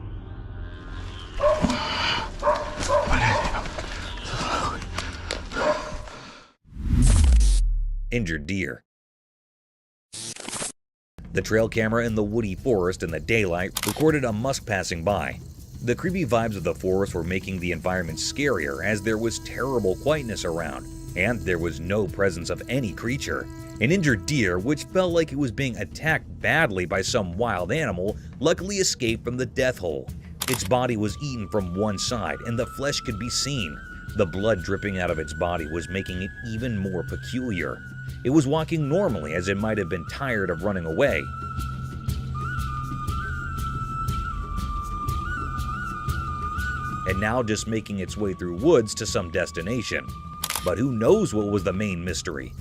Injured deer. The trail camera in the woody forest in the daylight recorded a musk passing by. The creepy vibes of the forest were making the environment scarier as there was terrible quietness around, and there was no presence of any creature. An injured deer, which felt like it was being attacked badly by some wild animal, luckily escaped from the death hole. Its body was eaten from one side and the flesh could be seen. The blood dripping out of its body was making it even more peculiar. It was walking normally, as it might have been tired of running away. And now just making its way through woods to some destination. But who knows what was the main mystery?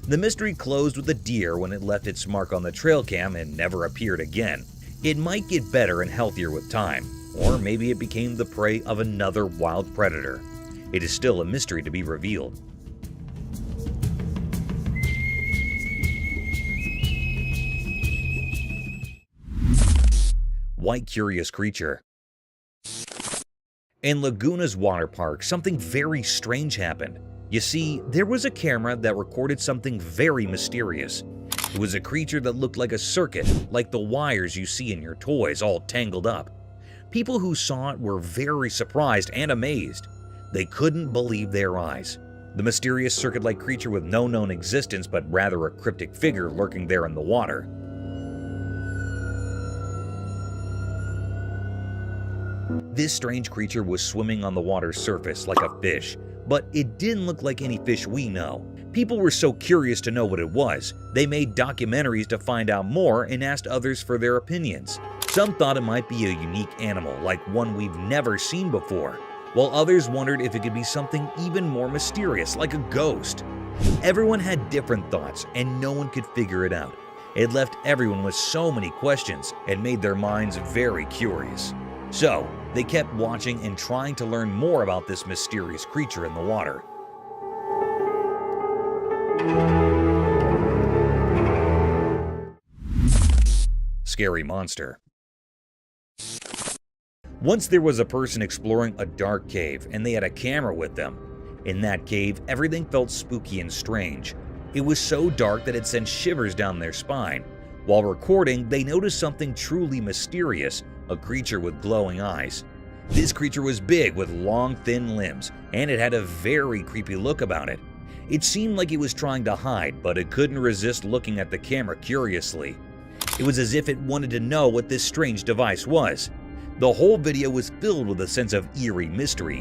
The mystery closed with a deer when it left its mark on the trail cam and never appeared again. It might get better and healthier with time, or maybe it became the prey of another wild predator. It is still a mystery to be revealed. White curious creature. In Laguna's water park, something very strange happened. You see, there was a camera that recorded something very mysterious. It was a creature that looked like a circuit, like the wires you see in your toys, all tangled up. People who saw it were very surprised and amazed. They couldn't believe their eyes. The mysterious circuit-like creature with no known existence, but rather a cryptic figure lurking there in the water. This strange creature was swimming on the water's surface like a fish, but it didn't look like any fish we know. People were so curious to know what it was, they made documentaries to find out more and asked others for their opinions. Some thought it might be a unique animal, like one we've never seen before, while others wondered if it could be something even more mysterious, like a ghost. Everyone had different thoughts, and no one could figure it out. It left everyone with so many questions and made their minds very curious. So, they kept watching and trying to learn more about this mysterious creature in the water. Scary monster. Once there was a person exploring a dark cave and they had a camera with them. In that cave, everything felt spooky and strange. It was so dark that it sent shivers down their spine. While recording, they noticed something truly mysterious, a creature with glowing eyes. This creature was big with long, thin limbs, and it had a very creepy look about it. It seemed like it was trying to hide, but it couldn't resist looking at the camera curiously. It was as if it wanted to know what this strange device was. The whole video was filled with a sense of eerie mystery.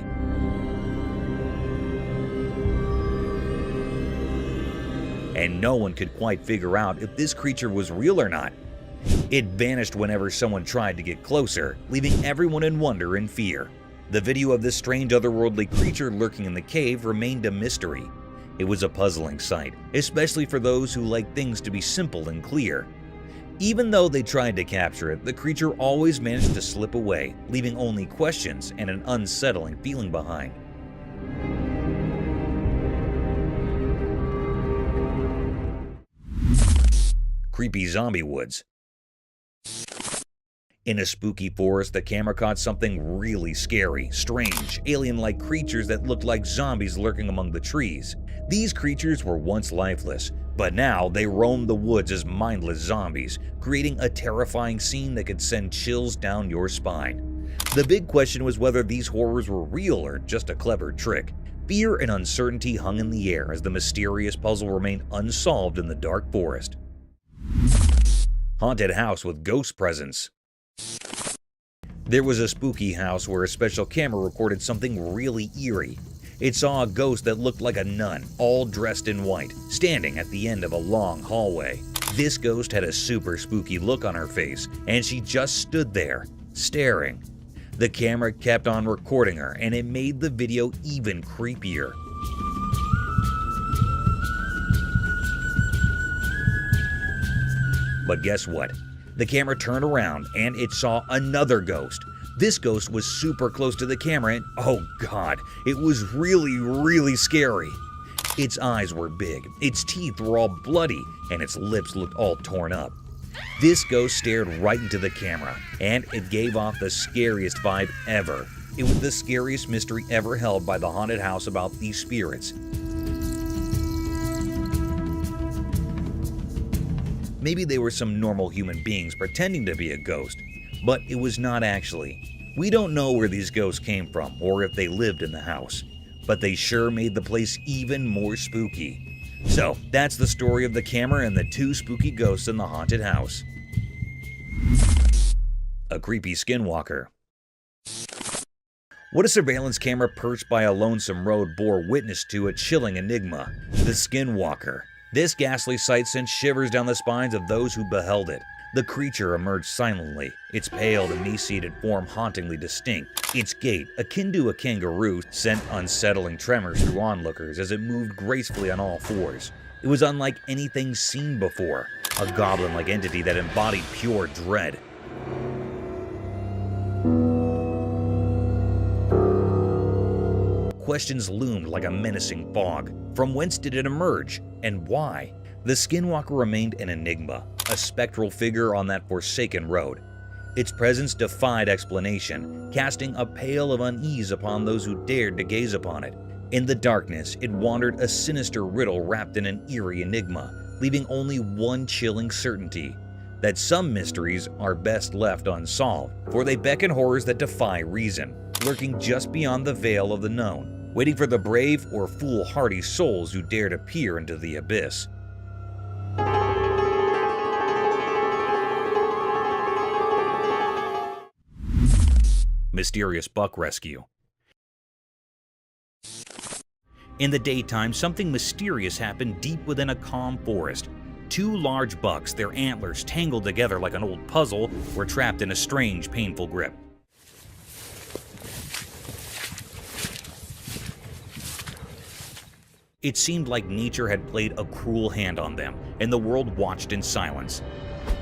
And no one could quite figure out if this creature was real or not. It vanished whenever someone tried to get closer, leaving everyone in wonder and fear. The video of this strange otherworldly creature lurking in the cave remained a mystery. It was a puzzling sight, especially for those who like things to be simple and clear. Even though they tried to capture it, the creature always managed to slip away, leaving only questions and an unsettling feeling behind. Creepy zombie woods. In a spooky forest, the camera caught something really scary, strange, alien-like creatures that looked like zombies lurking among the trees. These creatures were once lifeless, but now they roamed the woods as mindless zombies, creating a terrifying scene that could send chills down your spine. The big question was whether these horrors were real or just a clever trick. Fear and uncertainty hung in the air as the mysterious puzzle remained unsolved in the dark forest. Haunted house with ghost presence. There was a spooky house where a special camera recorded something really eerie. It saw a ghost that looked like a nun, all dressed in white, standing at the end of a long hallway. This ghost had a super spooky look on her face, and she just stood there, staring. The camera kept on recording her, and it made the video even creepier. But guess what? The camera turned around and it saw another ghost. This ghost was super close to the camera and oh god, it was really scary. Its eyes were big, its teeth were all bloody, and its lips looked all torn up. This ghost stared right into the camera, and it gave off the scariest vibe ever. It was the scariest mystery ever held by the haunted house about these spirits. Maybe they were some normal human beings pretending to be a ghost, but it was not actually. We don't know where these ghosts came from or if they lived in the house, but they sure made the place even more spooky. So that's the story of the camera and the two spooky ghosts in the haunted house. A creepy skinwalker. What a surveillance camera perched by a lonesome road bore witness to a chilling enigma, the skinwalker. This ghastly sight sent shivers down the spines of those who beheld it. The creature emerged silently, its pale, emaciated form hauntingly distinct. Its gait, akin to a kangaroo, sent unsettling tremors through onlookers as it moved gracefully on all fours. It was unlike anything seen before, a goblin-like entity that embodied pure dread. Questions loomed like a menacing fog. From whence did it emerge, and why? The skinwalker remained an enigma, a spectral figure on that forsaken road. Its presence defied explanation, casting a pall of unease upon those who dared to gaze upon it. In the darkness, it wandered a sinister riddle wrapped in an eerie enigma, leaving only one chilling certainty: that some mysteries are best left unsolved, for they beckon horrors that defy reason, lurking just beyond the veil of the known, waiting for the brave or foolhardy souls who dare to peer into the abyss. Mysterious buck rescue. In the daytime, something mysterious happened deep within a calm forest. Two large bucks, their antlers tangled together like an old puzzle, were trapped in a strange, painful grip. It seemed like nature had played a cruel hand on them, and the world watched in silence.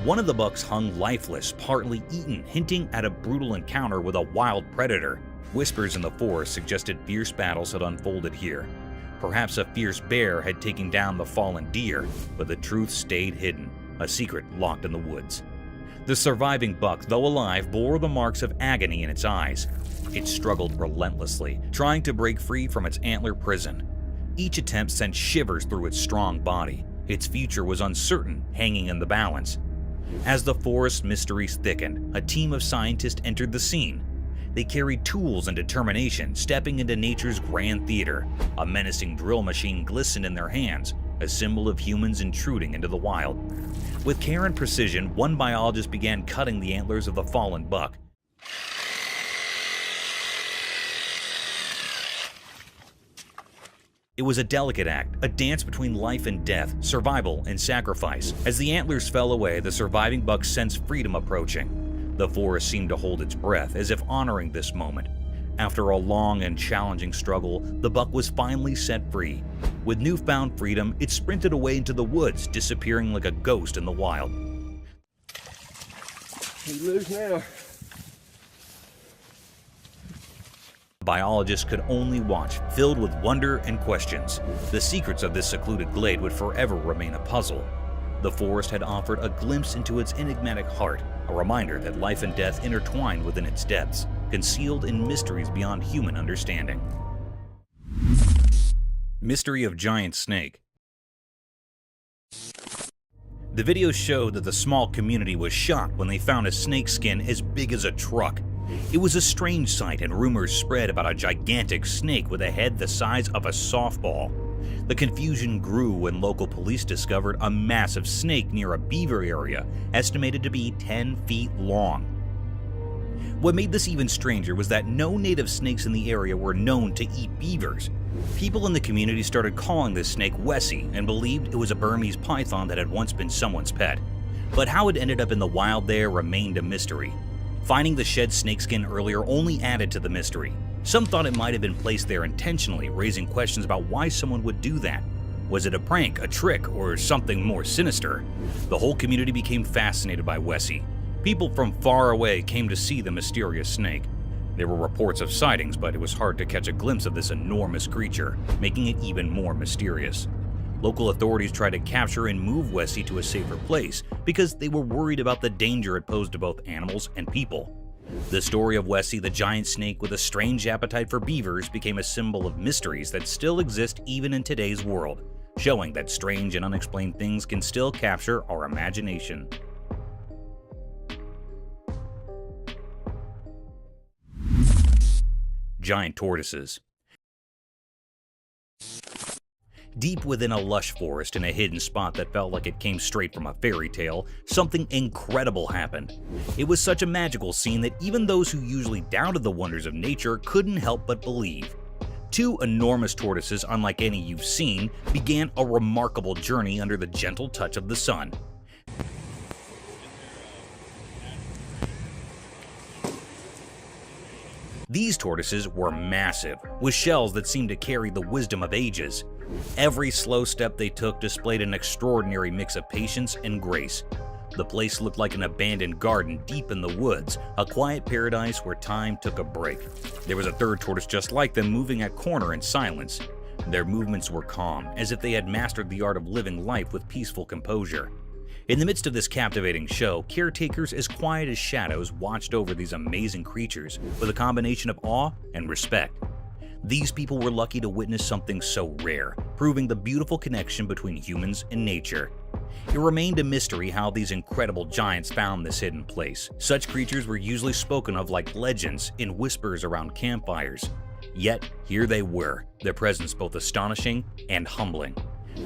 One of the bucks hung lifeless, partly eaten, hinting at a brutal encounter with a wild predator. Whispers in the forest suggested fierce battles had unfolded here. Perhaps a fierce bear had taken down the fallen deer, but the truth stayed hidden, a secret locked in the woods. The surviving buck, though alive, bore the marks of agony in its eyes. It struggled relentlessly, trying to break free from its antler prison. Each attempt sent shivers through its strong body. Its future was uncertain, hanging in the balance. As the forest mysteries thickened, a team of scientists entered the scene. They carried tools and determination, stepping into nature's grand theater. A menacing drill machine glistened in their hands, a symbol of humans intruding into the wild. With care and precision, one biologist began cutting the antlers of the fallen buck. It was a delicate act, a dance between life and death, survival and sacrifice. As the antlers fell away, the surviving buck sensed freedom approaching. The forest seemed to hold its breath, as if honoring this moment. After a long and challenging struggle, the buck was finally set free. With newfound freedom, it sprinted away into the woods, disappearing like a ghost in the wild. He's loose now. Biologists could only watch, filled with wonder and questions. The secrets of this secluded glade would forever remain a puzzle. The forest had offered a glimpse into its enigmatic heart, a reminder that life and death intertwined within its depths, concealed in mysteries beyond human understanding. Mystery of giant snake. The video showed that the small community was shocked when they found a snake skin as big as a truck. It was a strange sight, and rumors spread about a gigantic snake with a head the size of a softball. The confusion grew when local police discovered a massive snake near a beaver area, estimated to be 10 feet long. What made this even stranger was that no native snakes in the area were known to eat beavers. People in the community started calling this snake Wessie and believed it was a Burmese python that had once been someone's pet. But how it ended up in the wild there remained a mystery. Finding the shed snakeskin earlier only added to the mystery. Some thought it might have been placed there intentionally, raising questions about why someone would do that. Was it a prank, a trick, or something more sinister? The whole community became fascinated by Wessie. People from far away came to see the mysterious snake. There were reports of sightings, but it was hard to catch a glimpse of this enormous creature, making it even more mysterious. Local authorities tried to capture and move Wessie to a safer place because they were worried about the danger it posed to both animals and people. The story of Wessie, the giant snake with a strange appetite for beavers, became a symbol of mysteries that still exist even in today's world, showing that strange and unexplained things can still capture our imagination. Giant tortoises. Deep within a lush forest in a hidden spot that felt like it came straight from a fairy tale, something incredible happened. It was such a magical scene that even those who usually doubted the wonders of nature couldn't help but believe. Two enormous tortoises, unlike any you've seen, began a remarkable journey under the gentle touch of the sun. These tortoises were massive, with shells that seemed to carry the wisdom of ages. Every slow step they took displayed an extraordinary mix of patience and grace. The place looked like an abandoned garden deep in the woods, a quiet paradise where time took a break. There was a third tortoise just like them, moving at corner in silence. Their movements were calm, as if they had mastered the art of living life with peaceful composure. In the midst of this captivating show, caretakers as quiet as shadows watched over these amazing creatures with a combination of awe and respect. These people were lucky to witness something so rare, proving the beautiful connection between humans and nature. It remained a mystery how these incredible giants found this hidden place. Such creatures were usually spoken of like legends in whispers around campfires. Yet, here they were, their presence both astonishing and humbling.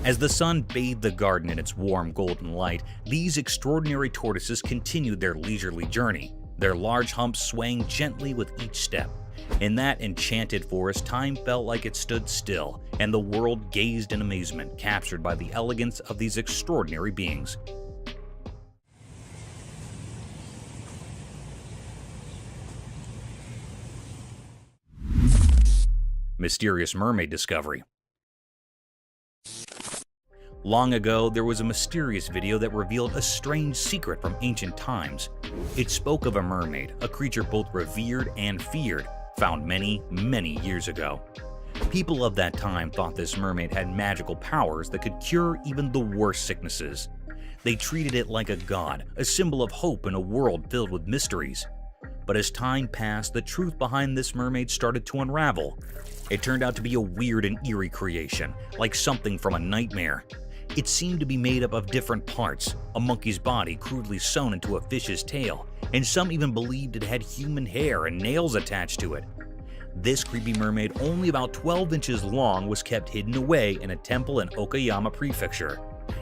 As the sun bathed the garden in its warm golden light, these extraordinary tortoises continued their leisurely journey, their large humps swaying gently with each step. In that enchanted forest, time felt like it stood still, and the world gazed in amazement, captured by the elegance of these extraordinary beings. Mysterious mermaid discovery. Long ago, there was a mysterious video that revealed a strange secret from ancient times. It spoke of a mermaid, a creature both revered and feared, found many, many years ago. People of that time thought this mermaid had magical powers that could cure even the worst sicknesses. They treated it like a god, a symbol of hope in a world filled with mysteries. But as time passed, the truth behind this mermaid started to unravel. It turned out to be a weird and eerie creation, like something from a nightmare. It seemed to be made up of different parts, a monkey's body crudely sewn into a fish's tail, and some even believed it had human hair and nails attached to it. This creepy mermaid, only about 12 inches long, was kept hidden away in a temple in Okayama Prefecture.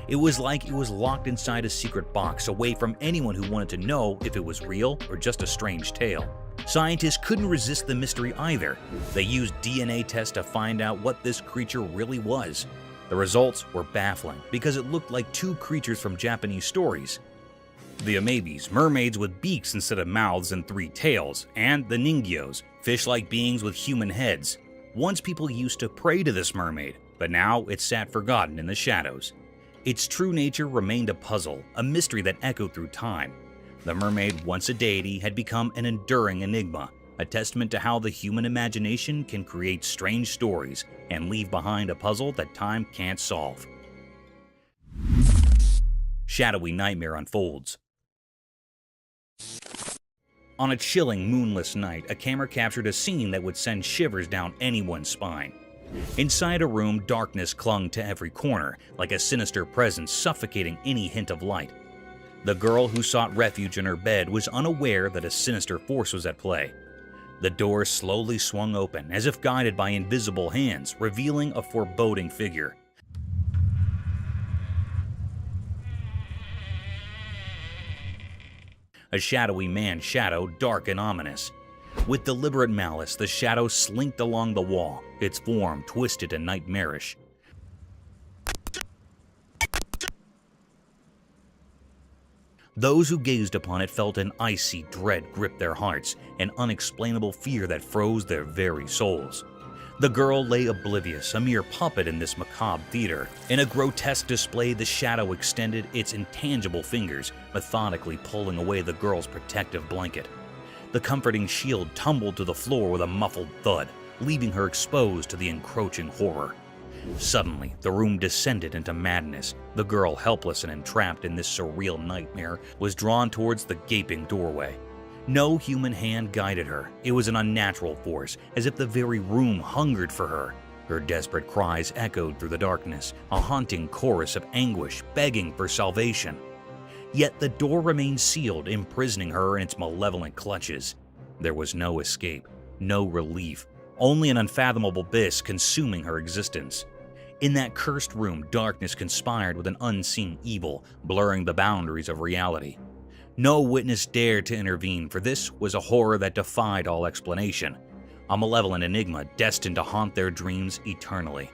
It was like it was locked inside a secret box, away from anyone who wanted to know if it was real or just a strange tale. Scientists couldn't resist the mystery either. They used DNA tests to find out what this creature really was. The results were baffling because it looked like two creatures from Japanese stories. The amebis, mermaids with beaks instead of mouths and 3 tails, and the ningyos, fish-like beings with human heads. Once people used to pray to this mermaid, but now it sat forgotten in the shadows. Its true nature remained a puzzle, a mystery that echoed through time. The mermaid, once a deity, had become an enduring enigma, a testament to how the human imagination can create strange stories and leave behind a puzzle that time can't solve. Shadowy nightmare unfolds. On a chilling, moonless night, a camera captured a scene that would send shivers down anyone's spine. Inside a room, darkness clung to every corner, like a sinister presence suffocating any hint of light. The girl who sought refuge in her bed was unaware that a sinister force was at play. The door slowly swung open, as if guided by invisible hands, revealing a foreboding figure. A shadowy man's shadow, dark and ominous. With deliberate malice, the shadow slinked along the wall, its form twisted and nightmarish. Those who gazed upon it felt an icy dread grip their hearts, an unexplainable fear that froze their very souls. The girl lay oblivious, a mere puppet in this macabre theater. In a grotesque display, the shadow extended its intangible fingers, methodically pulling away the girl's protective blanket. The comforting shield tumbled to the floor with a muffled thud, leaving her exposed to the encroaching horror. Suddenly, the room descended into madness. The girl, helpless and entrapped in this surreal nightmare, was drawn towards the gaping doorway. No human hand guided her. It was an unnatural force, as if the very room hungered for her. Her desperate cries echoed through the darkness, a haunting chorus of anguish begging for salvation. Yet the door remained sealed, imprisoning her in its malevolent clutches. There was no escape, no relief, only an unfathomable abyss consuming her existence. In that cursed room, darkness conspired with an unseen evil, blurring the boundaries of reality. No witness dared to intervene, for this was a horror that defied all explanation, a malevolent enigma destined to haunt their dreams eternally.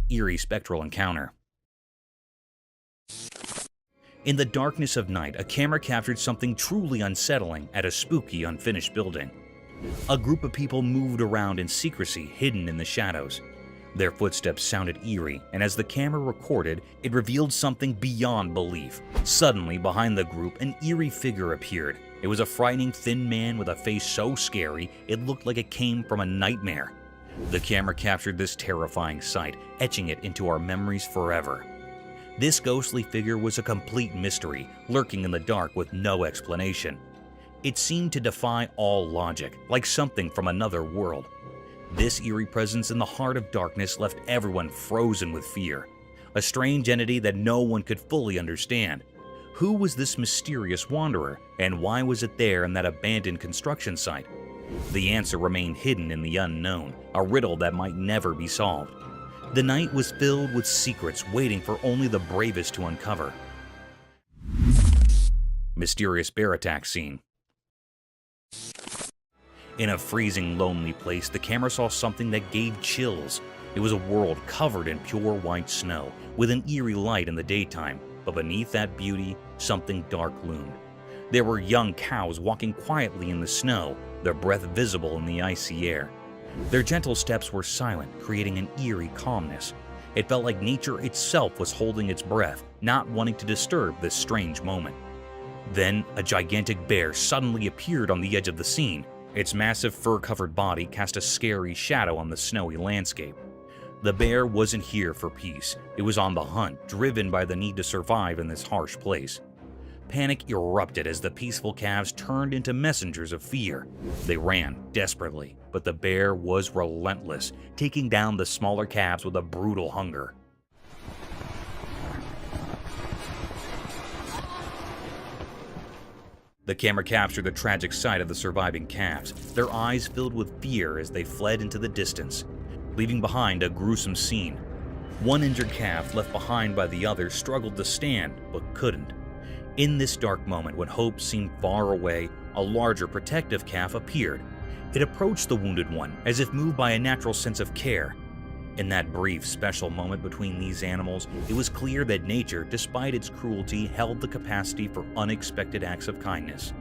Eerie spectral encounter. In the darkness of night, a camera captured something truly unsettling at a spooky, unfinished building. A group of people moved around in secrecy, hidden in the shadows. Their footsteps sounded eerie, and as the camera recorded, it revealed something beyond belief. Suddenly, behind the group, an eerie figure appeared. It was a frightening, thin man with a face so scary, it looked like it came from a nightmare. The camera captured this terrifying sight, etching it into our memories forever. This ghostly figure was a complete mystery, lurking in the dark with no explanation. It seemed to defy all logic, like something from another world. This eerie presence in the heart of darkness left everyone frozen with fear. A strange entity that no one could fully understand. Who was this mysterious wanderer, and why was it there in that abandoned construction site? The answer remained hidden in the unknown, a riddle that might never be solved. The night was filled with secrets waiting for only the bravest to uncover. Mysterious bear attack scene. In a freezing, lonely place, the camera saw something that gave chills. It was a world covered in pure white snow, with an eerie light in the daytime, but beneath that beauty, something dark loomed. There were young cows walking quietly in the snow, their breath visible in the icy air. Their gentle steps were silent, creating an eerie calmness. It felt like nature itself was holding its breath, not wanting to disturb this strange moment. Then, a gigantic bear suddenly appeared on the edge of the scene. Its massive fur-covered body cast a scary shadow on the snowy landscape. The bear wasn't here for peace. It was on the hunt, driven by the need to survive in this harsh place. Panic erupted as the peaceful calves turned into messengers of fear. They ran desperately, but the bear was relentless, taking down the smaller calves with a brutal hunger. The camera captured the tragic sight of the surviving calves, their eyes filled with fear as they fled into the distance, leaving behind a gruesome scene. One injured calf left behind by the others struggled to stand, but couldn't. In this dark moment, when hope seemed far away, a larger protective calf appeared. It approached the wounded one, as if moved by a natural sense of care. In that brief, special moment between these animals, it was clear that nature, despite its cruelty, held the capacity for unexpected acts of kindness.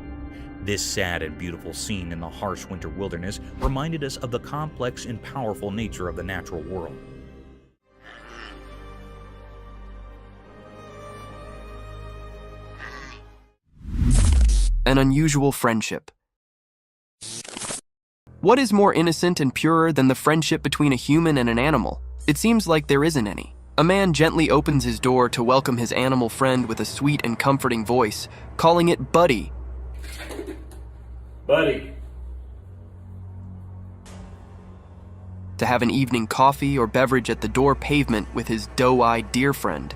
This sad and beautiful scene in the harsh winter wilderness reminded us of the complex and powerful nature of the natural world. An unusual friendship. What is more innocent and purer than the friendship between a human and an animal? It seems like there isn't any. A man gently opens his door to welcome his animal friend with a sweet and comforting voice, calling it Buddy. Buddy. To have an evening coffee or beverage at the door pavement with his doe-eyed deer friend.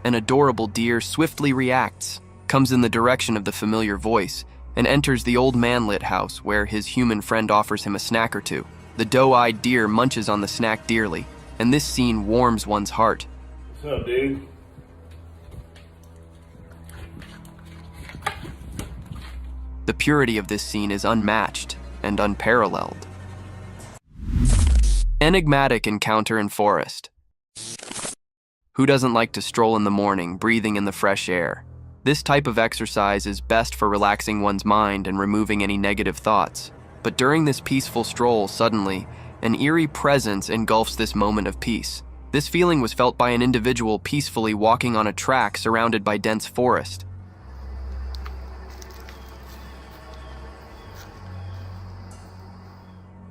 An adorable deer swiftly reacts, comes in the direction of the familiar voice, and enters the old manlit house where his human friend offers him a snack or two. The doe-eyed deer munches on the snack dearly, and this scene warms one's heart. What's up, dude? The purity of this scene is unmatched and unparalleled. Enigmatic encounter in forest. Who doesn't like to stroll in the morning, breathing in the fresh air? This type of exercise is best for relaxing one's mind and removing any negative thoughts. But during this peaceful stroll, suddenly, an eerie presence engulfs this moment of peace. This feeling was felt by an individual peacefully walking on a track surrounded by dense forest.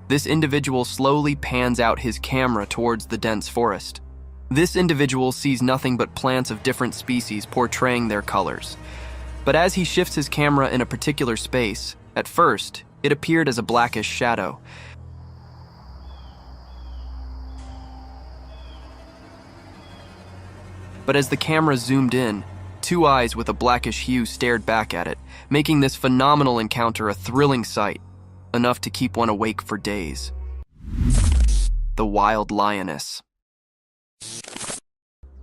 This individual slowly pans out his camera towards the dense forest. This individual sees nothing but plants of different species portraying their colors. But as he shifts his camera in a particular space, at first, it appeared as a blackish shadow. But as the camera zoomed in, two eyes with a blackish hue stared back at it, making this phenomenal encounter a thrilling sight, enough to keep one awake for days. The wild lioness.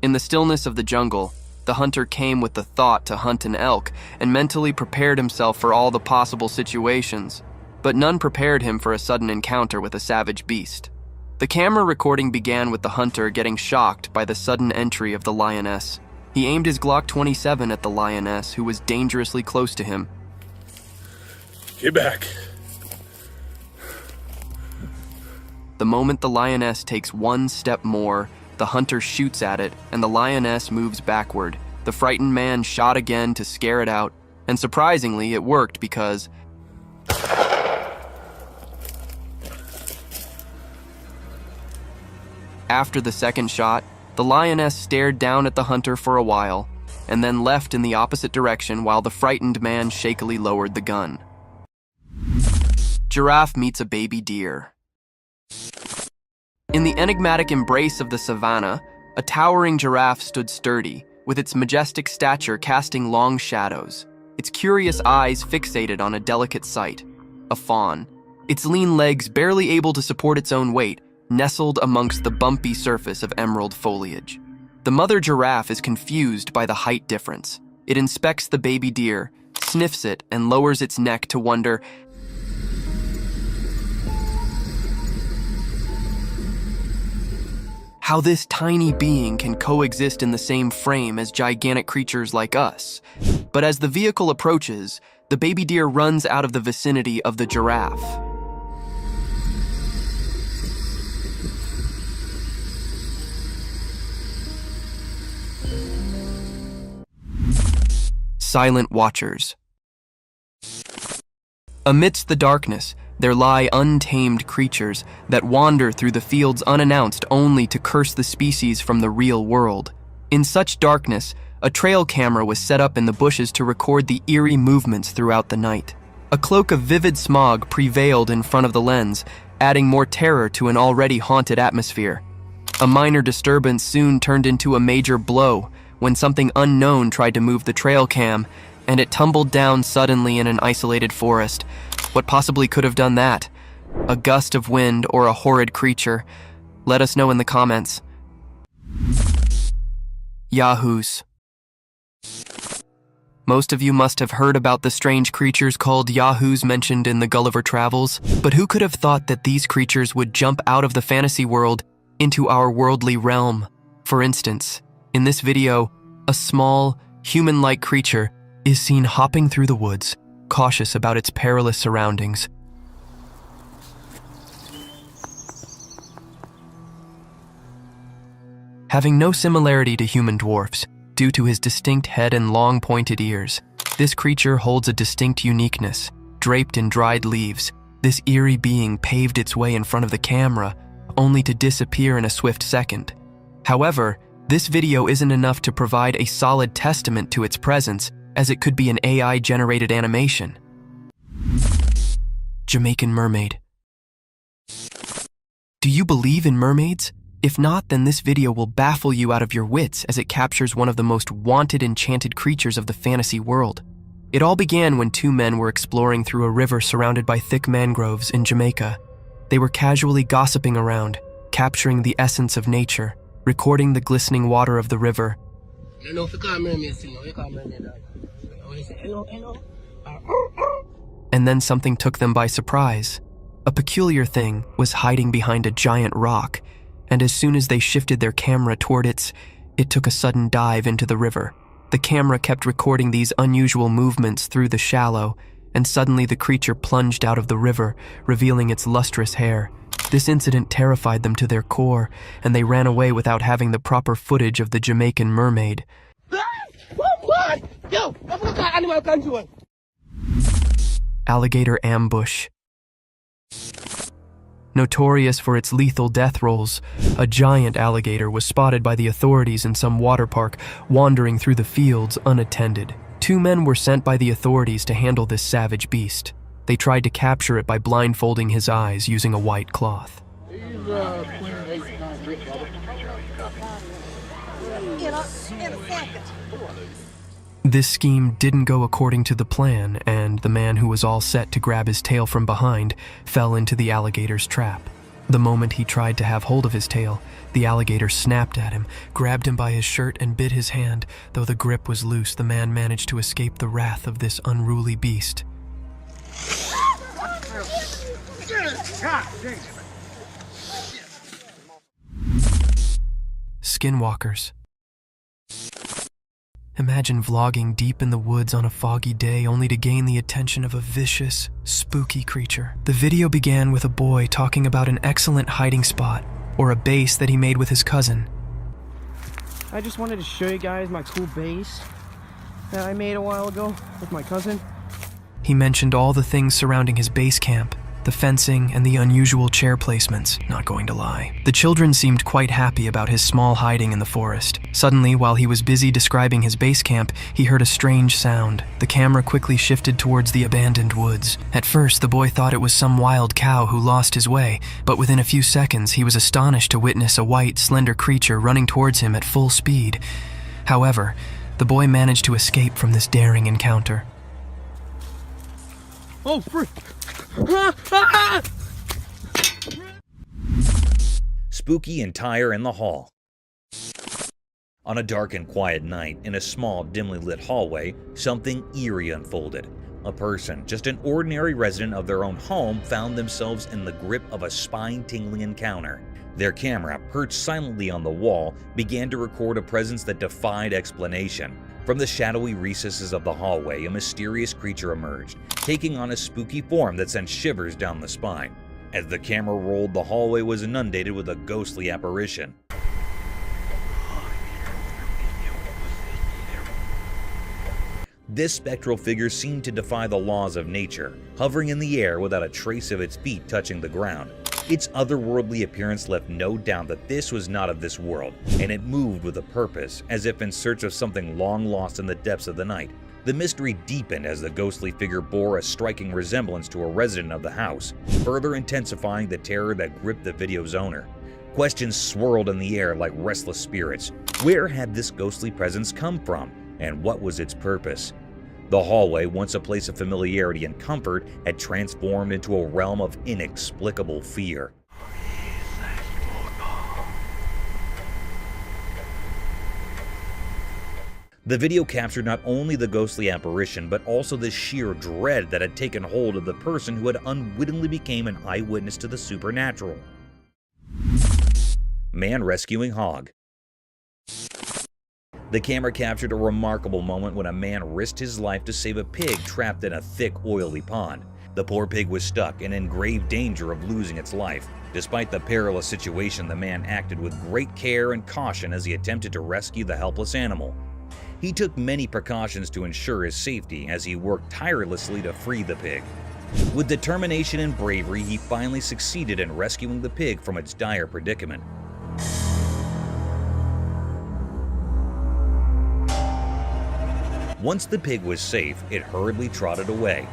In the stillness of the jungle, the hunter came with the thought to hunt an elk and mentally prepared himself for all the possible situations, but none prepared him for a sudden encounter with a savage beast. The camera recording began with the hunter getting shocked by the sudden entry of the lioness. He aimed his Glock 27 at the lioness, who was dangerously close to him. Get back. The moment the lioness takes one step more, the hunter shoots at it, and the lioness moves backward. The frightened man shot again to scare it out, and surprisingly, it worked because after the second shot, the lioness stared down at the hunter for a while, and then left in the opposite direction while the frightened man shakily lowered the gun. Giraffe meets a baby deer. In the enigmatic embrace of the savannah, a towering giraffe stood sturdy, with its majestic stature casting long shadows, its curious eyes fixated on a delicate sight, a fawn, its lean legs barely able to support its own weight, nestled amongst the bumpy surface of emerald foliage. The mother giraffe is confused by the height difference. It inspects the baby deer, sniffs it, and lowers its neck to wonder how this tiny being can coexist in the same frame as gigantic creatures like us. But as the vehicle approaches, the baby deer runs out of the vicinity of the giraffe. Silent watchers. Amidst the darkness, there lie untamed creatures that wander through the fields unannounced only to curse the species from the real world. In such darkness, a trail camera was set up in the bushes to record the eerie movements throughout the night. A cloak of vivid smog prevailed in front of the lens, adding more terror to an already haunted atmosphere. A minor disturbance soon turned into a major blow when something unknown tried to move the trail cam, and it tumbled down suddenly in an isolated forest. What possibly could have done that? A gust of wind or a horrid creature? Let us know in the comments. Yahoos. Most of you must have heard about the strange creatures called yahoos mentioned in the Gulliver Travels, but who could have thought that these creatures would jump out of the fantasy world into our worldly realm? For instance, in this video, a small, human-like creature is seen hopping through the woods, cautious about its perilous surroundings. Having no similarity to human dwarfs, due to his distinct head and long pointed ears, this creature holds a distinct uniqueness. Draped in dried leaves, this eerie being paved its way in front of the camera, only to disappear in a swift second. However, this video isn't enough to provide a solid testament to its presence, as it could be an AI-generated animation. Jamaican mermaid. Do you believe in mermaids? If not, then this video will baffle you out of your wits, as it captures one of the most wanted enchanted creatures of the fantasy world. It all began when two men were exploring through a river surrounded by thick mangroves in Jamaica. They were casually gossiping around, capturing the essence of nature, recording the glistening water of the river. And then something took them by surprise. A peculiar thing was hiding behind a giant rock, and as soon as they shifted their camera toward it took a sudden dive into the river. The camera kept recording these unusual movements through the shallow, and suddenly the creature plunged out of the river, revealing its lustrous hair. This incident terrified them to their core, and they ran away without having the proper footage of the Jamaican mermaid. Alligator ambush. Notorious for its lethal death rolls, a giant alligator was spotted by the authorities in some water park, wandering through the fields unattended. Two men were sent by the authorities to handle this savage beast. They tried to capture it by blindfolding his eyes using a white cloth. This scheme didn't go according to the plan, and the man who was all set to grab his tail from behind fell into the alligator's trap. The moment he tried to have hold of his tail, the alligator snapped at him, grabbed him by his shirt, and bit his hand. Though the grip was loose, the man managed to escape the wrath of this unruly beast. Skinwalkers. Imagine vlogging deep in the woods on a foggy day only to gain the attention of a vicious, spooky creature. The video began with a boy talking about an excellent hiding spot, or a base that he made with his cousin. I just wanted to show you guys my cool base that I made a while ago with my cousin. He mentioned all the things surrounding his base camp, the fencing and the unusual chair placements, not going to lie. The children seemed quite happy about his small hiding in the forest. Suddenly, while he was busy describing his base camp, he heard a strange sound. The camera quickly shifted towards the abandoned woods. At first, the boy thought it was some wild cow who lost his way, but within a few seconds, he was astonished to witness a white, slender creature running towards him at full speed. However, the boy managed to escape from this daring encounter. Oh, frick! Spooky entire in the hall. On a dark and quiet night, in a small, dimly lit hallway, something eerie unfolded. A person, just an ordinary resident of their own home, found themselves in the grip of a spine-tingling encounter. Their camera, perched silently on the wall, began to record a presence that defied explanation. From the shadowy recesses of the hallway, a mysterious creature emerged, taking on a spooky form that sent shivers down the spine. As the camera rolled, the hallway was inundated with a ghostly apparition. This spectral figure seemed to defy the laws of nature, hovering in the air without a trace of its feet touching the ground. Its otherworldly appearance left no doubt that this was not of this world, and it moved with a purpose, as if in search of something long lost in the depths of the night. The mystery deepened as the ghostly figure bore a striking resemblance to a resident of the house, further intensifying the terror that gripped the video's owner. Questions swirled in the air like restless spirits. Where had this ghostly presence come from, and what was its purpose? The hallway, once a place of familiarity and comfort, had transformed into a realm of inexplicable fear. The video captured not only the ghostly apparition, but also the sheer dread that had taken hold of the person who had unwittingly become an eyewitness to the supernatural. Man rescuing hog. The camera captured a remarkable moment when a man risked his life to save a pig trapped in a thick, oily pond. The poor pig was stuck and in grave danger of losing its life. Despite the perilous situation, the man acted with great care and caution as he attempted to rescue the helpless animal. He took many precautions to ensure his safety as he worked tirelessly to free the pig. With determination and bravery, he finally succeeded in rescuing the pig from its dire predicament. Once the pig was safe, it hurriedly trotted away.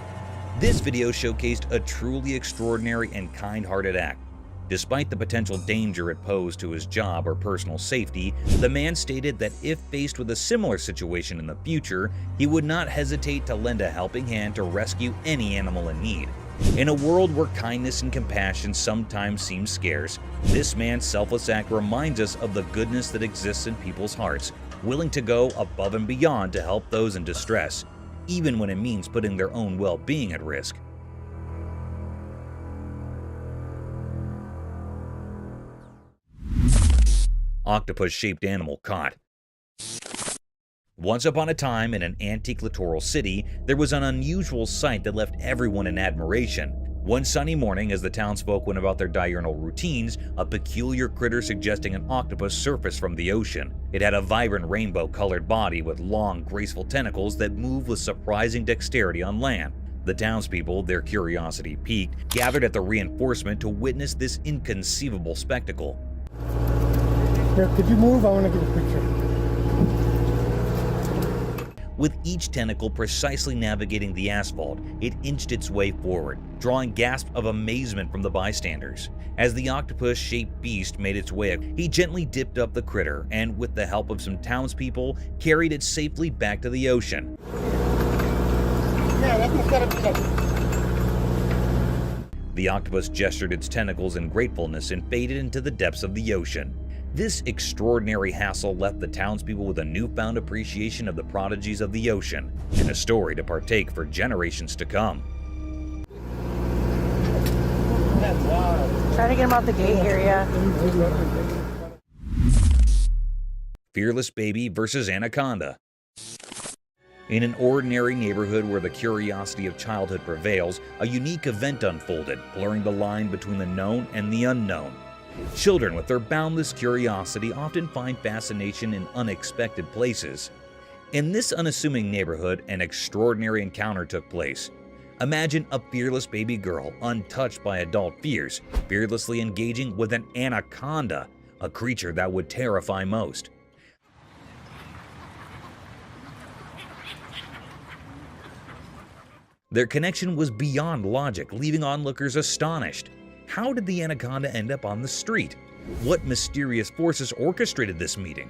This video showcased a truly extraordinary and kind-hearted act. Despite the potential danger it posed to his job or personal safety, the man stated that if faced with a similar situation in the future, he would not hesitate to lend a helping hand to rescue any animal in need. In a world where kindness and compassion sometimes seem scarce, this man's selfless act reminds us of the goodness that exists in people's hearts, willing to go above and beyond to help those in distress, even when it means putting their own well-being at risk. Octopus-shaped animal caught. Once upon a time in an antique littoral city, there was an unusual sight that left everyone in admiration. One sunny morning, as the townsfolk went about their diurnal routines, a peculiar critter suggesting an octopus surfaced from the ocean. It had a vibrant rainbow-colored body with long, graceful tentacles that moved with surprising dexterity on land. The townspeople, their curiosity piqued, gathered at the reinforcement to witness this inconceivable spectacle. Here, could you move? I want to get a picture. With each tentacle precisely navigating the asphalt, it inched its way forward, drawing gasps of amazement from the bystanders. As the octopus-shaped beast made its way, he gently dipped up the critter and, with the help of some townspeople, carried it safely back to the ocean. Yeah, that's what's gotta be done. The octopus gestured its tentacles in gratefulness and faded into the depths of the ocean. This extraordinary hassle left the townspeople with a newfound appreciation of the prodigies of the ocean and a story to partake for generations to come. That's wild. Trying to get him out the gate area. Fearless baby versus anaconda. In an ordinary neighborhood where the curiosity of childhood prevails, a unique event unfolded, blurring the line between the known and the unknown. Children with their boundless curiosity often find fascination in unexpected places. In this unassuming neighborhood, an extraordinary encounter took place. Imagine a fearless baby girl, untouched by adult fears, fearlessly engaging with an anaconda, a creature that would terrify most. Their connection was beyond logic, leaving onlookers astonished. How did the anaconda end up on the street? What mysterious forces orchestrated this meeting?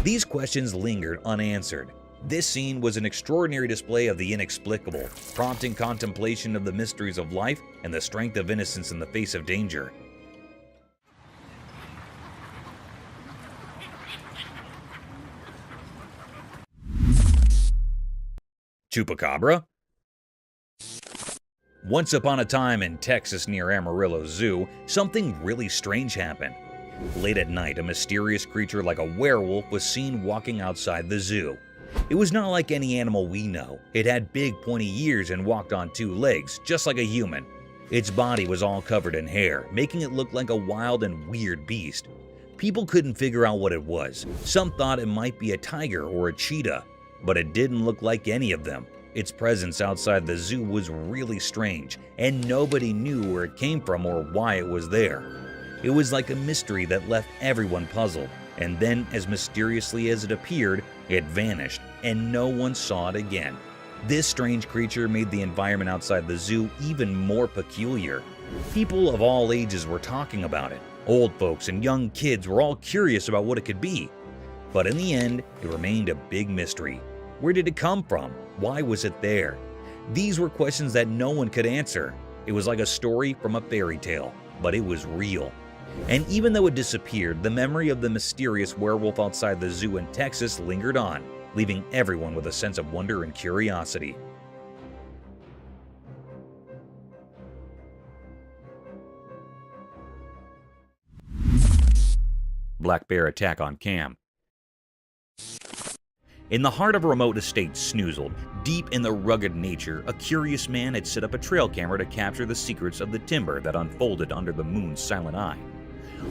These questions lingered unanswered. This scene was an extraordinary display of the inexplicable, prompting contemplation of the mysteries of life and the strength of innocence in the face of danger. Chupacabra? Once upon a time in Texas near Amarillo Zoo, something really strange happened. Late at night, a mysterious creature like a werewolf was seen walking outside the zoo. It was not like any animal we know. It had big pointy ears and walked on two legs, just like a human. Its body was all covered in hair, making it look like a wild and weird beast. People couldn't figure out what it was. Some thought it might be a tiger or a cheetah, but it didn't look like any of them. Its presence outside the zoo was really strange, and nobody knew where it came from or why it was there. It was like a mystery that left everyone puzzled, and then, as mysteriously as it appeared, it vanished, and no one saw it again. This strange creature made the environment outside the zoo even more peculiar. People of all ages were talking about it. Old folks and young kids were all curious about what it could be. But in the end, it remained a big mystery. Where did it come from? Why was it there? These were questions that no one could answer. It was like a story from a fairy tale, but it was real. And even though it disappeared, the memory of the mysterious werewolf outside the zoo in Texas lingered on, leaving everyone with a sense of wonder and curiosity. Black bear attack on cam. In the heart of a remote estate Snoozled, deep in the rugged nature, a curious man had set up a trail camera to capture the secrets of the timber that unfolded under the moon's silent eye.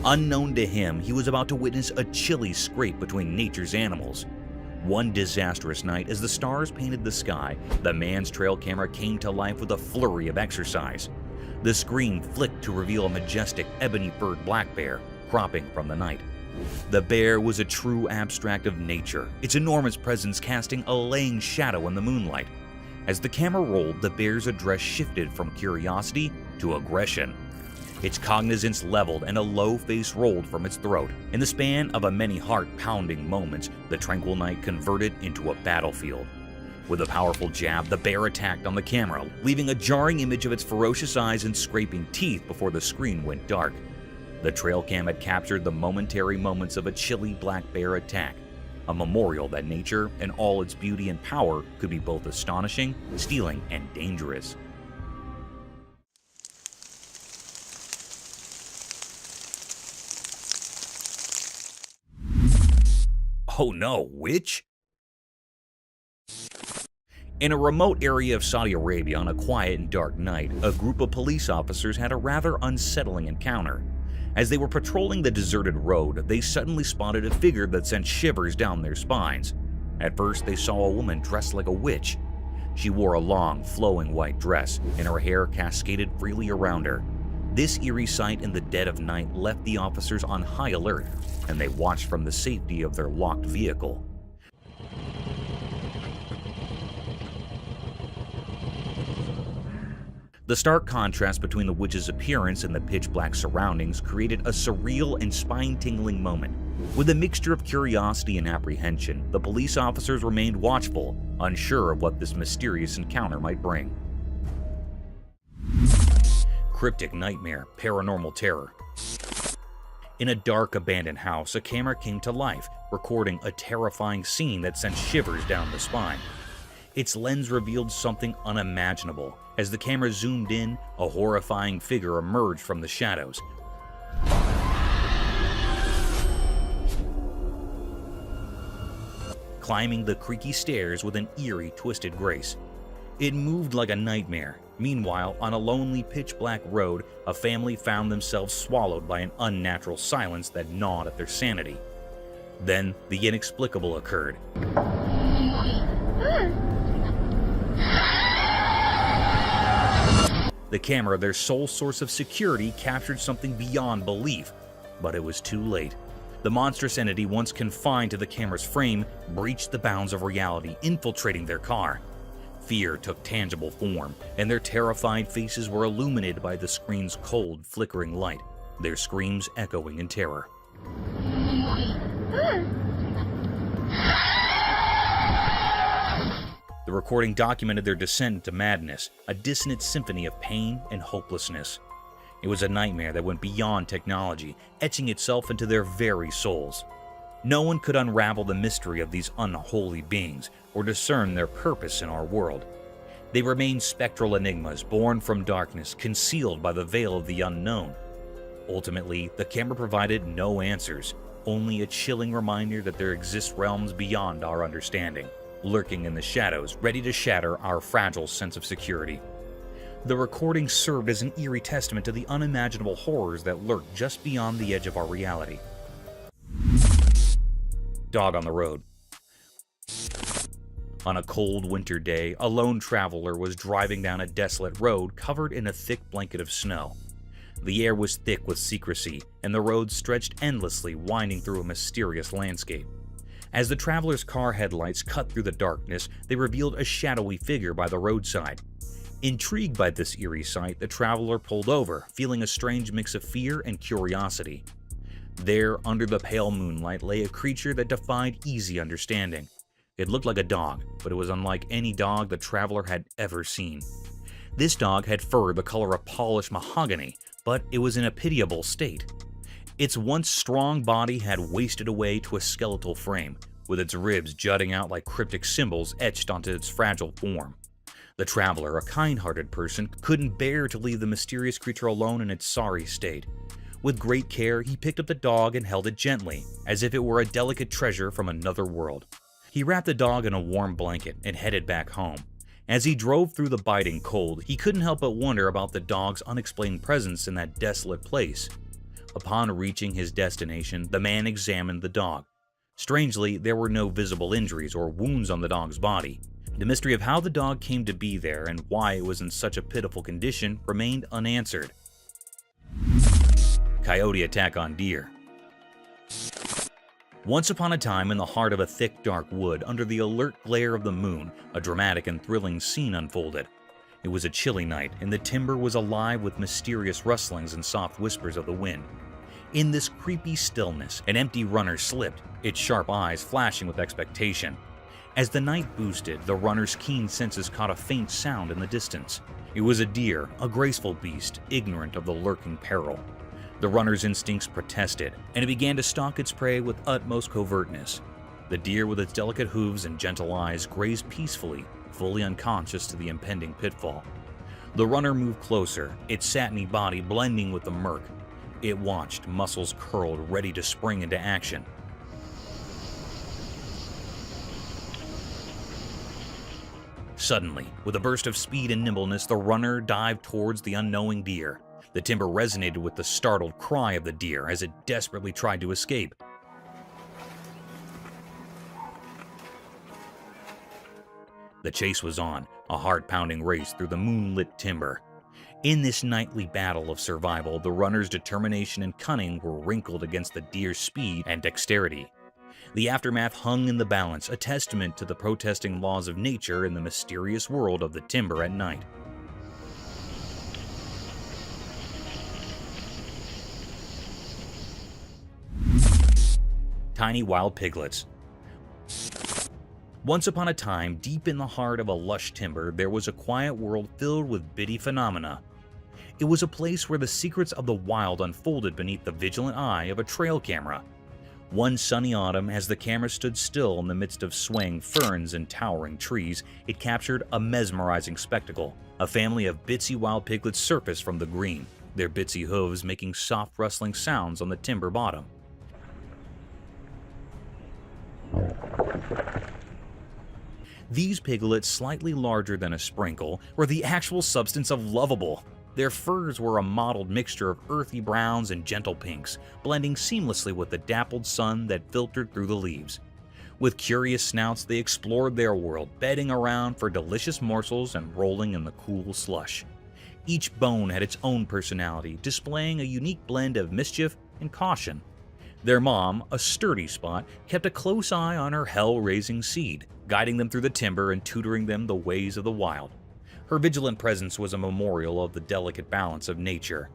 Unknown to him, he was about to witness a chilly scrape between nature's animals. One disastrous night, as the stars painted the sky, the man's trail camera came to life with a flurry of exercise. The screen flicked to reveal a majestic ebony-furred black bear cropping from the night. The bear was a true abstract of nature, its enormous presence casting a laying shadow in the moonlight. As the camera rolled, the bear's address shifted from curiosity to aggression. Its cognizance leveled and a low face rolled from its throat. In the span of a many heart-pounding moments, the tranquil night converted into a battlefield. With a powerful jab, the bear attacked on the camera, leaving a jarring image of its ferocious eyes and scraping teeth before the screen went dark. The trail cam had captured the momentary moments of a chilly black bear attack, a memorial that nature, in all its beauty and power, could be both astonishing, stealing, and dangerous. Oh no, witch? In a remote area of Saudi Arabia on a quiet and dark night, a group of police officers had a rather unsettling encounter. As they were patrolling the deserted road, they suddenly spotted a figure that sent shivers down their spines. At first, they saw a woman dressed like a witch. She wore a long, flowing white dress, and her hair cascaded freely around her. This eerie sight in the dead of night left the officers on high alert, and they watched from the safety of their locked vehicle. The stark contrast between the witch's appearance and the pitch-black surroundings created a surreal and spine-tingling moment. With a mixture of curiosity and apprehension, the police officers remained watchful, unsure of what this mysterious encounter might bring. Cryptic nightmare, paranormal terror. In a dark, abandoned house, a camera came to life, recording a terrifying scene that sent shivers down the spine. Its lens revealed something unimaginable. As the camera zoomed in, a horrifying figure emerged from the shadows. climbing the creaky stairs with an eerie, twisted grace. It moved like a nightmare. Meanwhile, on a lonely, pitch-black road, a family found themselves swallowed by an unnatural silence that gnawed at their sanity. Then, the inexplicable occurred. The camera, their sole source of security, captured something beyond belief, but it was too late. The monstrous entity, once confined to the camera's frame, breached the bounds of reality, infiltrating their car. Fear took tangible form, and their terrified faces were illuminated by the screen's cold, flickering light, their screams echoing in terror. The recording documented their descent into madness, a dissonant symphony of pain and hopelessness. It was a nightmare that went beyond technology, etching itself into their very souls. No one could unravel the mystery of these unholy beings or discern their purpose in our world. They remained spectral enigmas born from darkness, concealed by the veil of the unknown. Ultimately, the camera provided no answers, only a chilling reminder that there exist realms beyond our understanding, lurking in the shadows, ready to shatter our fragile sense of security. The recording served as an eerie testament to the unimaginable horrors that lurk just beyond the edge of our reality. Dog on the road. On a cold winter day, a lone traveler was driving down a desolate road covered in a thick blanket of snow. The air was thick with secrecy, and the road stretched endlessly, winding through a mysterious landscape. As the traveler's car headlights cut through the darkness, they revealed a shadowy figure by the roadside. Intrigued by this eerie sight, the traveler pulled over, feeling a strange mix of fear and curiosity. There, under the pale moonlight, lay a creature that defied easy understanding. It looked like a dog, but it was unlike any dog the traveler had ever seen. This dog had fur the color of polished mahogany, but it was in a pitiable state. Its once strong body had wasted away to a skeletal frame, with its ribs jutting out like cryptic symbols etched onto its fragile form. The traveler, a kind-hearted person, couldn't bear to leave the mysterious creature alone in its sorry state. With great care, he picked up the dog and held it gently, as if it were a delicate treasure from another world. He wrapped the dog in a warm blanket and headed back home. As he drove through the biting cold, he couldn't help but wonder about the dog's unexplained presence in that desolate place. Upon reaching his destination, the man examined the dog. Strangely, there were no visible injuries or wounds on the dog's body. The mystery of how the dog came to be there and why it was in such a pitiful condition remained unanswered. Coyote attack on deer. Once upon a time, in the heart of a thick, dark wood, under the alert glare of the moon, a dramatic and thrilling scene unfolded. It was a chilly night, and the timber was alive with mysterious rustlings and soft whispers of the wind. In this creepy stillness, an empty runner slipped, its sharp eyes flashing with expectation. As the night boosted, the runner's keen senses caught a faint sound in the distance. It was a deer, a graceful beast, ignorant of the lurking peril. The runner's instincts protested, and it began to stalk its prey with utmost covertness. The deer, with its delicate hooves and gentle eyes, grazed peacefully, fully unconscious to the impending pitfall. The runner moved closer, its satiny body blending with the murk. It watched, muscles curled, ready to spring into action. Suddenly, with a burst of speed and nimbleness, the runner dived towards the unknowing deer. The timber resonated with the startled cry of the deer as it desperately tried to escape. The chase was on, a heart-pounding race through the moonlit timber. In this nightly battle of survival, the runner's determination and cunning were wrinkled against the deer's speed and dexterity. The aftermath hung in the balance, a testament to the protesting laws of nature in the mysterious world of the timber at night. Tiny wild piglets. Once upon a time, deep in the heart of a lush timber, there was a quiet world filled with bitty phenomena. It was a place where the secrets of the wild unfolded beneath the vigilant eye of a trail camera. One sunny autumn, as the camera stood still in the midst of swaying ferns and towering trees, it captured a mesmerizing spectacle. A family of bitsy wild piglets surfaced from the green, their bitsy hooves making soft rustling sounds on the timber bottom. These piglets, slightly larger than a sprinkle, were the actual substance of lovable. Their furs were a mottled mixture of earthy browns and gentle pinks, blending seamlessly with the dappled sun that filtered through the leaves. With curious snouts, they explored their world, bedding around for delicious morsels and rolling in the cool slush. Each bone had its own personality, displaying a unique blend of mischief and caution. Their mom, a sturdy Spot, kept a close eye on her hell-raising seed, guiding them through the timber and tutoring them the ways of the wild. Her vigilant presence was a memorial of the delicate balance of nature.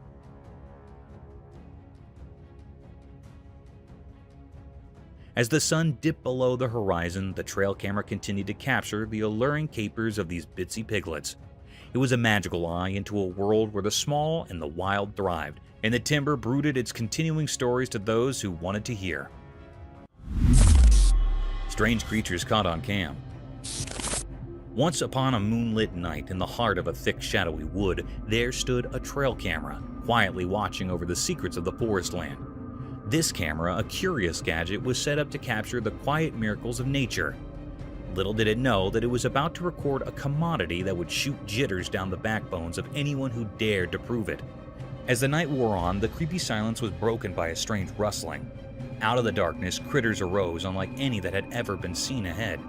As the sun dipped below the horizon, the trail camera continued to capture the alluring capers of these bitsy piglets. It was a magical eye into a world where the small and the wild thrived, and the timber brooded its continuing stories to those who wanted to hear. Strange creatures caught on cam. Once upon a moonlit night in the heart of a thick, shadowy wood, there stood a trail camera, quietly watching over the secrets of the forest land. This camera, a curious gadget, was set up to capture the quiet miracles of nature. Little did it know that it was about to record a commodity that would shoot jitters down the backbones of anyone who dared to prove it. As the night wore on, the creepy silence was broken by a strange rustling. Out of the darkness, critters arose unlike any that had ever been seen ahead.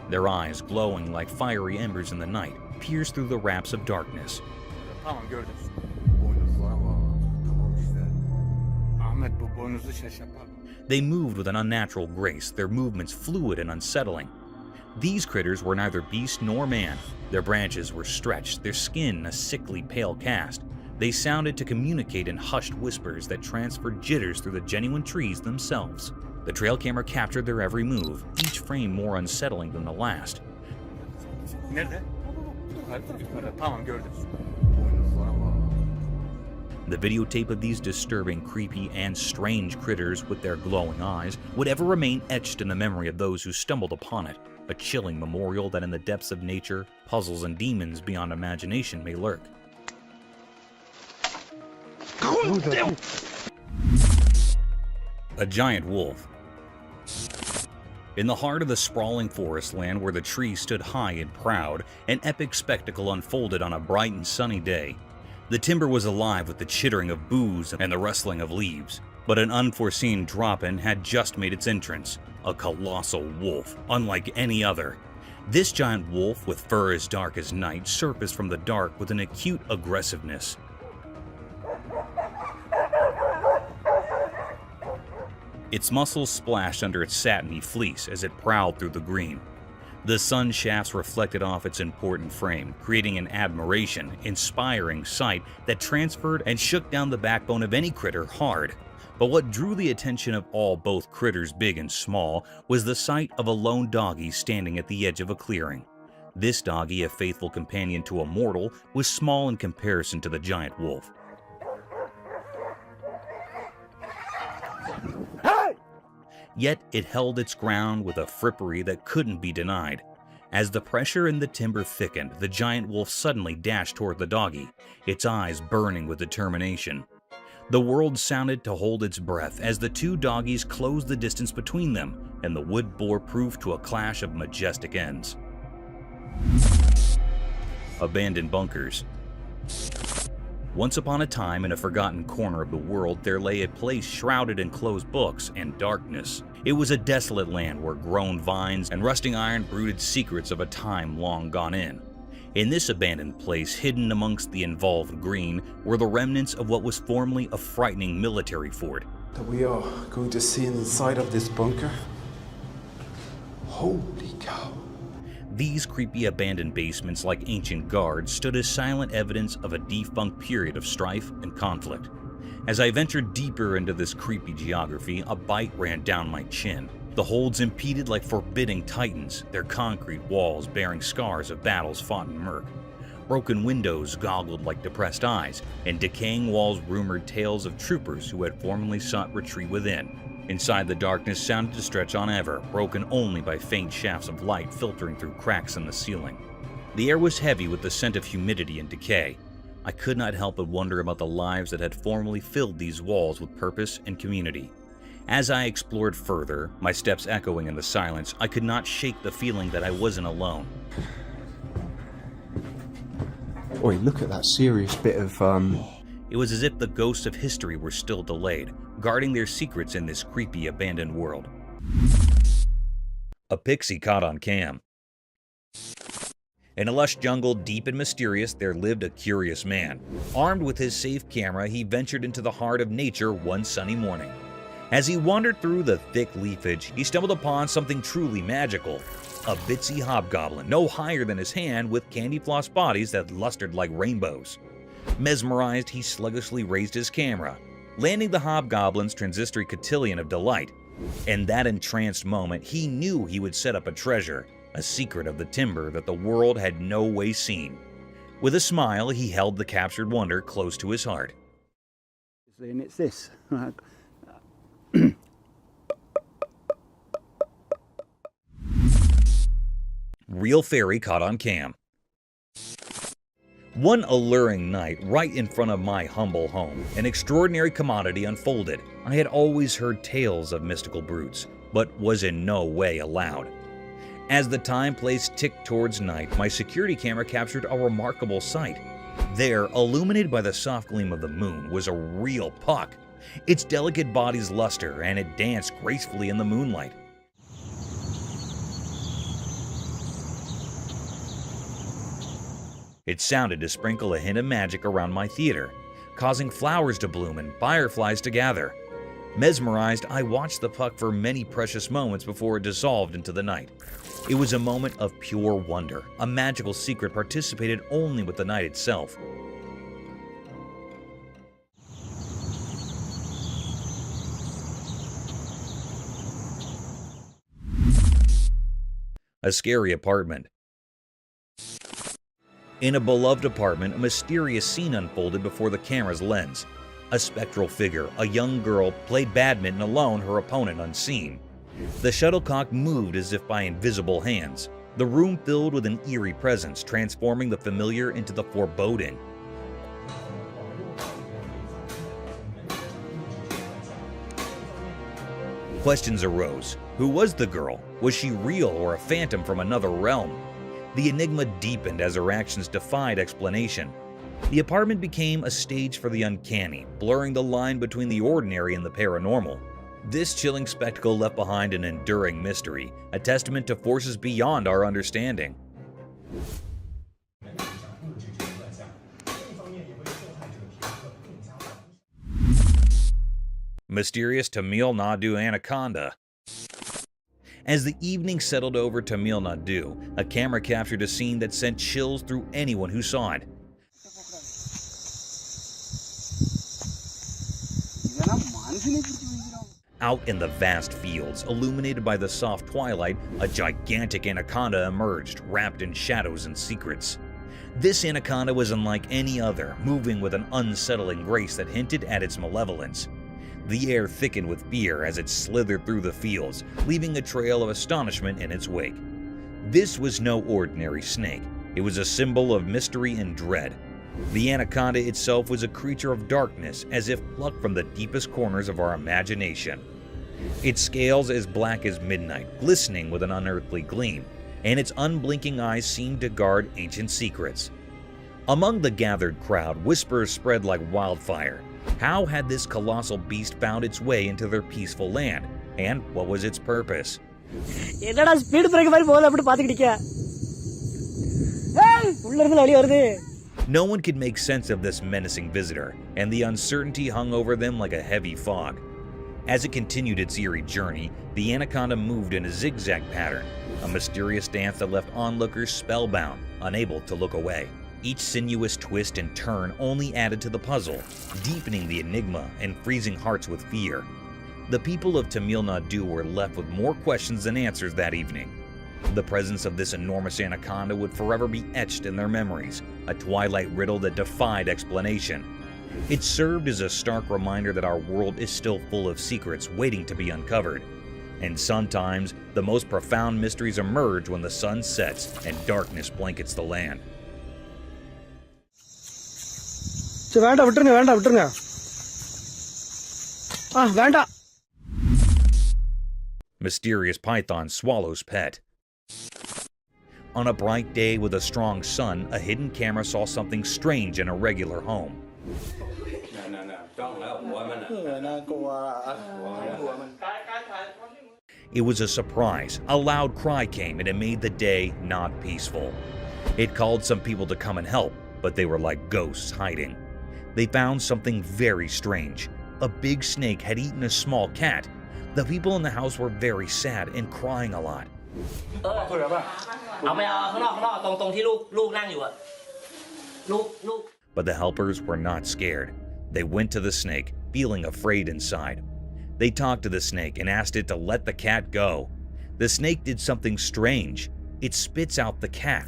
Their eyes, glowing like fiery embers in the night, pierced through the wraps of darkness. They moved with an unnatural grace, their movements fluid and unsettling. These critters were neither beast nor man. Their branches were stretched, their skin a sickly pale cast. They sounded to communicate in hushed whispers that transferred jitters through the genuine trees themselves. The trail camera captured their every move, each frame more unsettling than the last. The videotape of these disturbing, creepy, and strange critters with their glowing eyes would ever remain etched in the memory of those who stumbled upon it, a chilling memorial that in the depths of nature, puzzles and demons beyond imagination may lurk. A giant wolf. In the heart of the sprawling forest land where the trees stood high and proud, an epic spectacle unfolded on a bright and sunny day. The timber was alive with the chittering of booze and the rustling of leaves, but an unforeseen drop-in had just made its entrance, a colossal wolf, unlike any other. This giant wolf, with fur as dark as night, surfaced from the dark with an acute aggressiveness. Its muscles splashed under its satiny fleece as it prowled through the green. The sun shafts reflected off its important frame, creating an admiration, inspiring sight that transferred and shook down the backbone of any critter hard. But what drew the attention of all, both critters big and small, was the sight of a lone doggy standing at the edge of a clearing. This doggy, a faithful companion to a mortal, was small in comparison to the giant wolf. Yet it held its ground with a frippery that couldn't be denied. As the pressure in the timber thickened, the giant wolf suddenly dashed toward the doggy, its eyes burning with determination. The world sounded to hold its breath as the two doggies closed the distance between them, and the wood bore proof to a clash of majestic ends. Abandoned bunkers. Once upon a time, in a forgotten corner of the world, there lay a place shrouded in closed books and darkness. It was a desolate land where grown vines and rusting iron brooded secrets of a time long gone in. In this abandoned place, hidden amongst the involved green, were the remnants of what was formerly a frightening military fort. We are going to see inside of this bunker? Holy cow. These creepy abandoned basements, like ancient guards, stood as silent evidence of a defunct period of strife and conflict. As I ventured deeper into this creepy geography, a bite ran down my chin. The holds impeded like forbidding titans, their concrete walls bearing scars of battles fought in murk. Broken windows goggled like depressed eyes, and decaying walls rumored tales of troopers who had formerly sought retreat within. Inside, the darkness sounded to stretch on ever, broken only by faint shafts of light filtering through cracks in the ceiling. The air was heavy with the scent of humidity and decay. I could not help but wonder about the lives that had formerly filled these walls with purpose and community. As I explored further, my steps echoing in the silence, I could not shake the feeling that I wasn't alone. Oi, look at that serious bit of, It was as if the ghosts of history were still delayed, guarding their secrets in this creepy abandoned world. A pixie caught on cam. In a lush jungle deep and mysterious, there lived a curious man. Armed with his safe camera, he ventured into the heart of nature one sunny morning. As he wandered through the thick leafage, he stumbled upon something truly magical. A bitsy hobgoblin, no higher than his hand, with candy floss bodies that lustered like rainbows. Mesmerized, he sluggishly raised his camera, landing the hobgoblin's transistor cotillion of delight. In that entranced moment, he knew he would set up a treasure, a secret of the timber that the world had no way seen. With a smile, he held the captured wonder close to his heart. And it's this. Real fairy caught on cam. One alluring night, right in front of my humble home, an extraordinary commodity unfolded. I had always heard tales of mystical brutes, but was in no way allowed. As the time place ticked towards night, my security camera captured a remarkable sight. There, illuminated by the soft gleam of the moon, was a real puck. Its delicate body's luster, and it danced gracefully in the moonlight. It sounded to sprinkle a hint of magic around my theater, causing flowers to bloom and fireflies to gather. Mesmerized, I watched the puck for many precious moments before it dissolved into the night. It was a moment of pure wonder, a magical secret participated only with the night itself. A scary apartment. In a beloved apartment, a mysterious scene unfolded before the camera's lens. A spectral figure, a young girl, played badminton alone, her opponent unseen. The shuttlecock moved as if by invisible hands. The room filled with an eerie presence, transforming the familiar into the foreboding. Questions arose. Who was the girl? Was she real or a phantom from another realm? The enigma deepened as her actions defied explanation. The apartment became a stage for the uncanny, blurring the line between the ordinary and the paranormal. This chilling spectacle left behind an enduring mystery, a testament to forces beyond our understanding. Mysterious Tamil Nadu anaconda. As the evening settled over Tamil Nadu, a camera captured a scene that sent chills through anyone who saw it. Out in the vast fields, illuminated by the soft twilight, a gigantic anaconda emerged, wrapped in shadows and secrets. This anaconda was unlike any other, moving with an unsettling grace that hinted at its malevolence. The air thickened with fear as it slithered through the fields, leaving a trail of astonishment in its wake. This was no ordinary snake. It was a symbol of mystery and dread. The anaconda itself was a creature of darkness, as if plucked from the deepest corners of our imagination. Its scales as black as midnight, glistening with an unearthly gleam, and its unblinking eyes seemed to guard ancient secrets. Among the gathered crowd, whispers spread like wildfire. How had this colossal beast found its way into their peaceful land, and what was its purpose? No one could make sense of this menacing visitor, and the uncertainty hung over them like a heavy fog. As it continued its eerie journey, the anaconda moved in a zigzag pattern, a mysterious dance that left onlookers spellbound, unable to look away. Each sinuous twist and turn only added to the puzzle, deepening the enigma and freezing hearts with fear. The people of Tamil Nadu were left with more questions than answers that evening. The presence of this enormous anaconda would forever be etched in their memories, a twilight riddle that defied explanation. It served as a stark reminder that our world is still full of secrets waiting to be uncovered. And sometimes, the most profound mysteries emerge when the sun sets and darkness blankets the land. வேண்டாம் விட்டுருங்க வேண்டாம் Mysterious python swallows pet. On a bright day with a strong sun, a hidden camera saw something strange in a regular home. It was a surprise. A loud cry came and it made the day not peaceful. It called some people to come and help, but they were like ghosts hiding. They found something very strange. A big snake had eaten a small cat. The people in the house were very sad and crying a lot. But the helpers were not scared. They went to the snake, feeling afraid inside. They talked to the snake and asked it to let the cat go. The snake did something strange. It spits out the cat.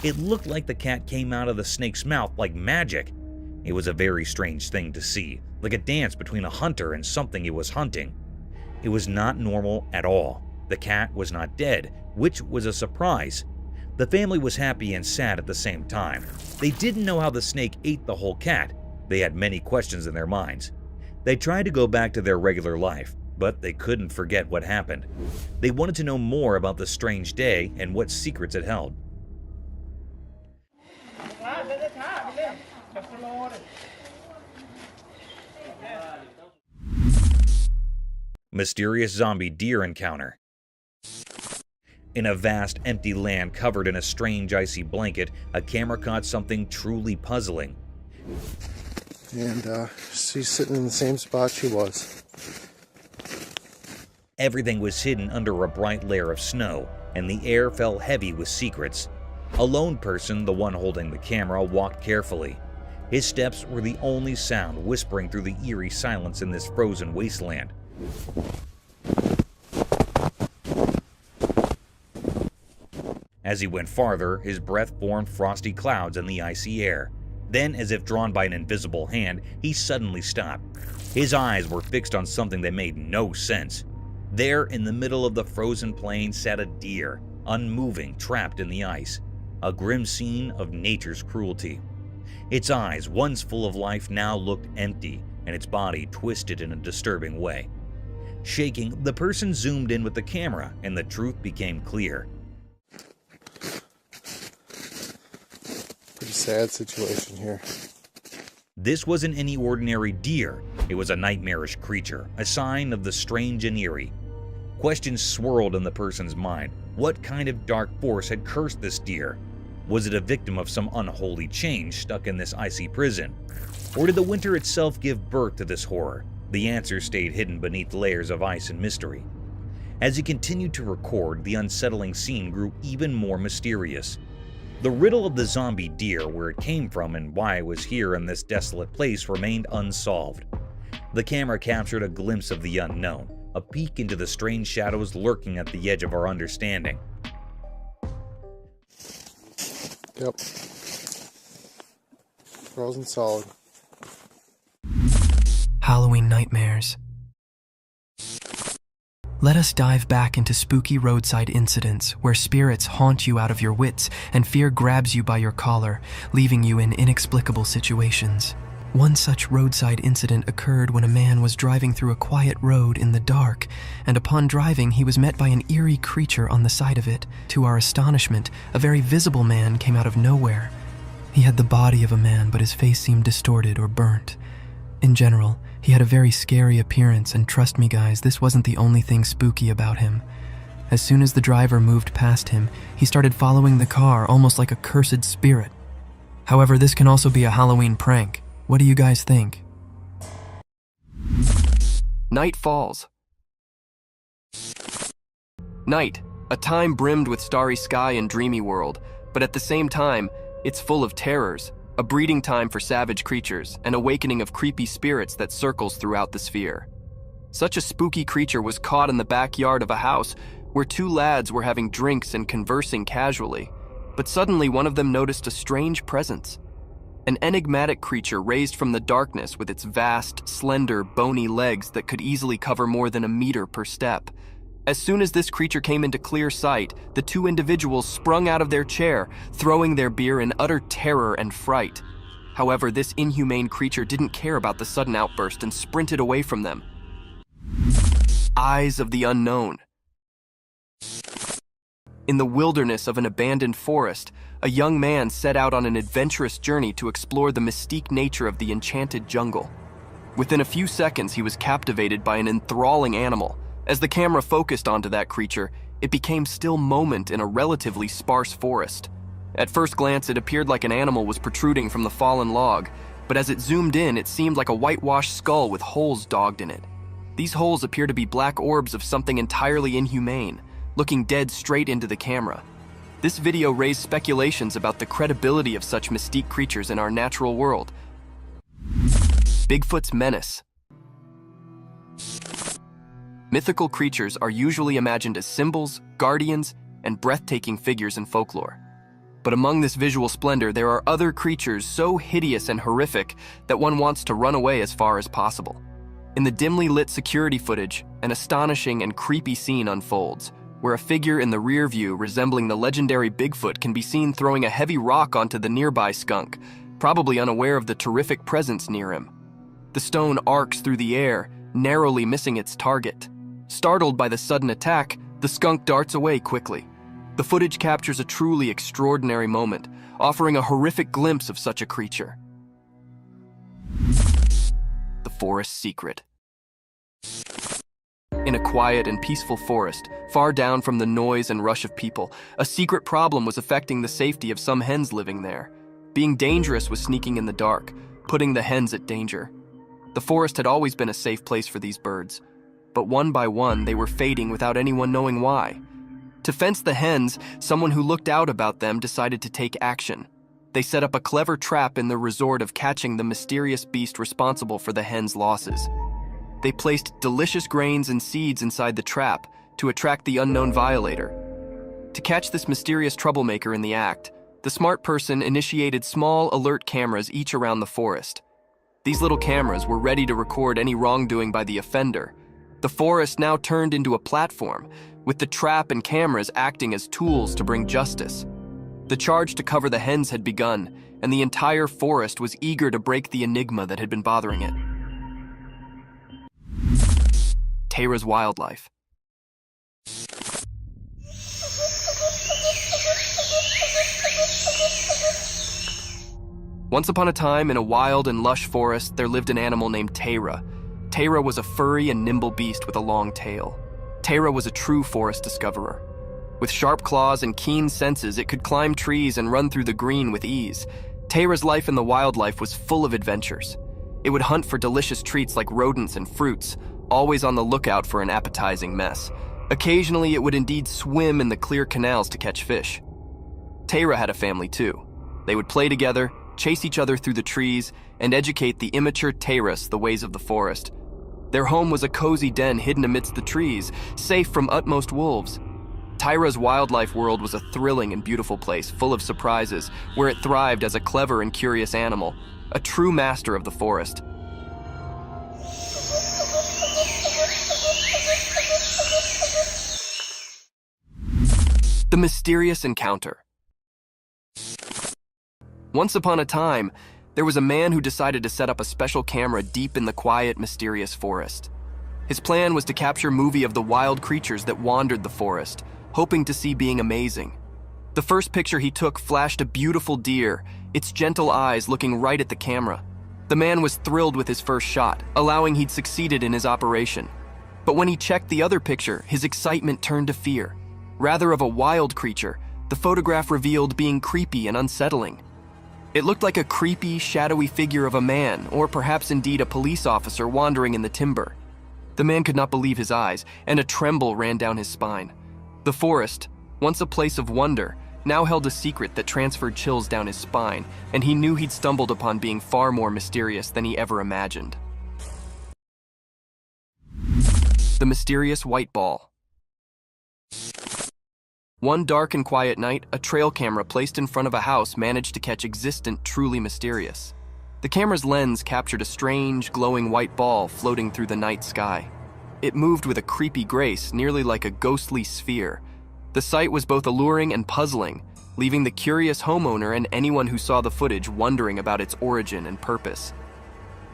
It looked like the cat came out of the snake's mouth like magic. It was a very strange thing to see, like a dance between a hunter and something it was hunting. It was not normal at all. The cat was not dead, which was a surprise. The family was happy and sad at the same time. They didn't know how the snake ate the whole cat. They had many questions in their minds. They tried to go back to their regular life, but they couldn't forget what happened. They wanted to know more about the strange day and what secrets it held. Mysterious zombie deer encounter. In a vast, empty land covered in a strange icy blanket, a camera caught something truly puzzling. And she's sitting in the same spot she was. Everything was hidden under a bright layer of snow, and the air felt heavy with secrets. A lone person, the one holding the camera, walked carefully. His steps were the only sound whispering through the eerie silence in this frozen wasteland. As he went farther, his breath formed frosty clouds in the icy air. Then, as if drawn by an invisible hand, he suddenly stopped. His eyes were fixed on something that made no sense. There, in the middle of the frozen plain, sat a deer, unmoving, trapped in the ice. A grim scene of nature's cruelty. Its eyes, once full of life, now looked empty, and its body twisted in a disturbing way. Shaking, the person zoomed in with the camera, and the truth became clear. Pretty sad situation here. This wasn't any ordinary deer. It was a nightmarish creature, a sign of the strange and eerie. Questions swirled in the person's mind. What kind of dark force had cursed this deer? Was it a victim of some unholy change stuck in this icy prison? Or did the winter itself give birth to this horror? The answer stayed hidden beneath layers of ice and mystery. As he continued to record, the unsettling scene grew even more mysterious. The riddle of the zombie deer, where it came from and why it was here in this desolate place, remained unsolved. The camera captured a glimpse of the unknown, a peek into the strange shadows lurking at the edge of our understanding. Yep. Frozen solid. Halloween nightmares. Let us dive back into spooky roadside incidents where spirits haunt you out of your wits and fear grabs you by your collar, leaving you in inexplicable situations. One such roadside incident occurred when a man was driving through a quiet road in the dark, and upon driving he was met by an eerie creature on the side of it. To our astonishment, a very visible man came out of nowhere. He had the body of a man, but his face seemed distorted or burnt. In general, he had a very scary appearance, and trust me guys, this wasn't the only thing spooky about him. As soon as the driver moved past him, he started following the car almost like a cursed spirit. However, this can also be a Halloween prank. What do you guys think? Night falls. Night, a time brimmed with starry sky and dreamy world, but at the same time, it's full of terrors, a breeding time for savage creatures, an awakening of creepy spirits that circles throughout the sphere. Such a spooky creature was caught in the backyard of a house where two lads were having drinks and conversing casually, but suddenly one of them noticed a strange presence. An enigmatic creature raised from the darkness with its vast, slender, bony legs that could easily cover more than a meter per step. As soon as this creature came into clear sight, the two individuals sprung out of their chair, throwing their beer in utter terror and fright. However, this inhumane creature didn't care about the sudden outburst and sprinted away from them. Eyes of the unknown. In the wilderness of an abandoned forest, a young man set out on an adventurous journey to explore the mystique nature of the enchanted jungle. Within a few seconds, he was captivated by an enthralling animal. As the camera focused onto that creature, it became still moment in a relatively sparse forest. At first glance, it appeared like an animal was protruding from the fallen log, but as it zoomed in, it seemed like a whitewashed skull with holes dogged in it. These holes appear to be black orbs of something entirely inhumane, looking dead straight into the camera. This video raised speculations about the credibility of such mystique creatures in our natural world. Bigfoot's menace. Mythical creatures are usually imagined as symbols, guardians, and breathtaking figures in folklore. But among this visual splendor, there are other creatures so hideous and horrific that one wants to run away as far as possible. In the dimly lit security footage, an astonishing and creepy scene unfolds, where a figure in the rear view resembling the legendary Bigfoot can be seen throwing a heavy rock onto the nearby skunk, probably unaware of the terrific presence near him. The stone arcs through the air, narrowly missing its target. Startled by the sudden attack, the skunk darts away quickly. The footage captures a truly extraordinary moment, offering a horrific glimpse of such a creature. The forest secret. In a quiet and peaceful forest, far down from the noise and rush of people, a secret problem was affecting the safety of some hens living there. Being dangerous was sneaking in the dark, putting the hens at danger. The forest had always been a safe place for these birds, but one by one they were fading without anyone knowing why. To fence the hens, someone who looked out about them decided to take action. They set up a clever trap in the resort of catching the mysterious beast responsible for the hens' losses. They placed delicious grains and seeds inside the trap to attract the unknown violator. To catch this mysterious troublemaker in the act, the smart person initiated small alert cameras each around the forest. These little cameras were ready to record any wrongdoing by the offender. The forest now turned into a platform, with the trap and cameras acting as tools to bring justice. The charge to cover the hens had begun, and the entire forest was eager to break the enigma that had been bothering it. Tara's wildlife. Once upon a time, in a wild and lush forest, there lived an animal named Tara. Tara was a furry and nimble beast with a long tail. Tara was a true forest discoverer. With sharp claws and keen senses, it could climb trees and run through the green with ease. Tara's life in the wildlife was full of adventures. It would hunt for delicious treats like rodents and fruits, always on the lookout for an appetizing mess. Occasionally, it would indeed swim in the clear canals to catch fish. Tara had a family too. They would play together, chase each other through the trees, and educate the immature Taras the ways of the forest. Their home was a cozy den hidden amidst the trees, safe from utmost wolves. Tara's wildlife world was a thrilling and beautiful place, full of surprises, where it thrived as a clever and curious animal, a true master of the forest. The mysterious encounter. Once upon a time, there was a man who decided to set up a special camera deep in the quiet, mysterious forest. His plan was to capture movie of the wild creatures that wandered the forest, hoping to see being amazing. The first picture he took flashed a beautiful deer, its gentle eyes looking right at the camera. The man was thrilled with his first shot, allowing he'd succeeded in his operation. But when he checked the other picture, his excitement turned to fear. Rather of a wild creature, the photograph revealed being creepy and unsettling. It looked like a creepy, shadowy figure of a man, or perhaps indeed a police officer wandering in the timber. The man could not believe his eyes, and a tremble ran down his spine. The forest, once a place of wonder, now held a secret that transferred chills down his spine, and he knew he'd stumbled upon being far more mysterious than he ever imagined. The mysterious white ball. One dark and quiet night, a trail camera placed in front of a house managed to catch existent, truly mysterious. The camera's lens captured a strange, glowing white ball floating through the night sky. It moved with a creepy grace, nearly like a ghostly sphere. The sight was both alluring and puzzling, leaving the curious homeowner and anyone who saw the footage wondering about its origin and purpose.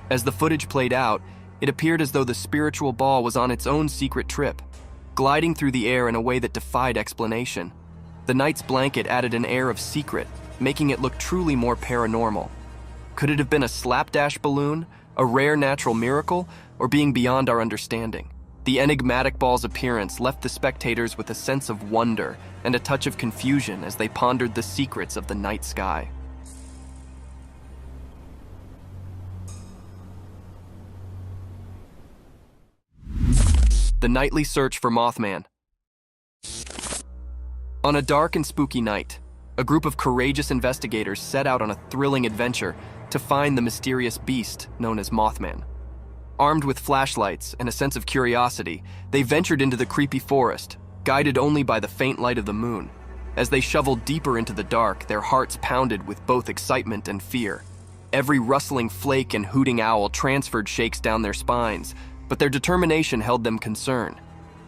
As the footage played out, it appeared as though the spiritual ball was on its own secret trip, gliding through the air in a way that defied explanation. The night's blanket added an air of secret, making it look truly more paranormal. Could it have been a slapdash balloon, a rare natural miracle, or being beyond our understanding? The enigmatic ball's appearance left the spectators with a sense of wonder and a touch of confusion as they pondered the secrets of the night sky. The nightly search for Mothman. On a dark and spooky night, a group of courageous investigators set out on a thrilling adventure to find the mysterious beast known as Mothman. Armed with flashlights and a sense of curiosity, they ventured into the creepy forest, guided only by the faint light of the moon. As they shoveled deeper into the dark, their hearts pounded with both excitement and fear. Every rustling flake and hooting owl transferred shakes down their spines, but their determination held them concerned.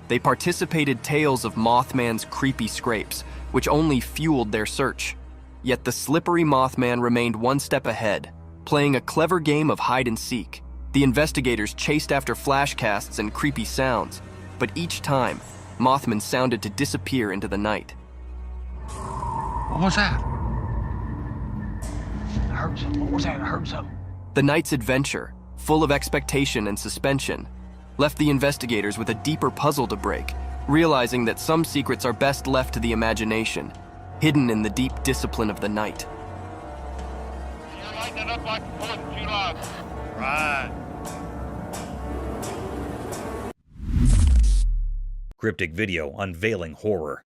They participated tales of Mothman's creepy scrapes, which only fueled their search. Yet the slippery Mothman remained one step ahead, playing a clever game of hide and seek. The investigators chased after flashcasts and creepy sounds, but each time, Mothman sounded to disappear into the night. What was that? I heard something. What was that? I heard something. The night's adventure, full of expectation and suspension, left the investigators with a deeper puzzle to break, realizing that some secrets are best left to the imagination, hidden in the deep discipline of the night. You're lighting it up like the 4th of July. Right. Cryptic video unveiling horror.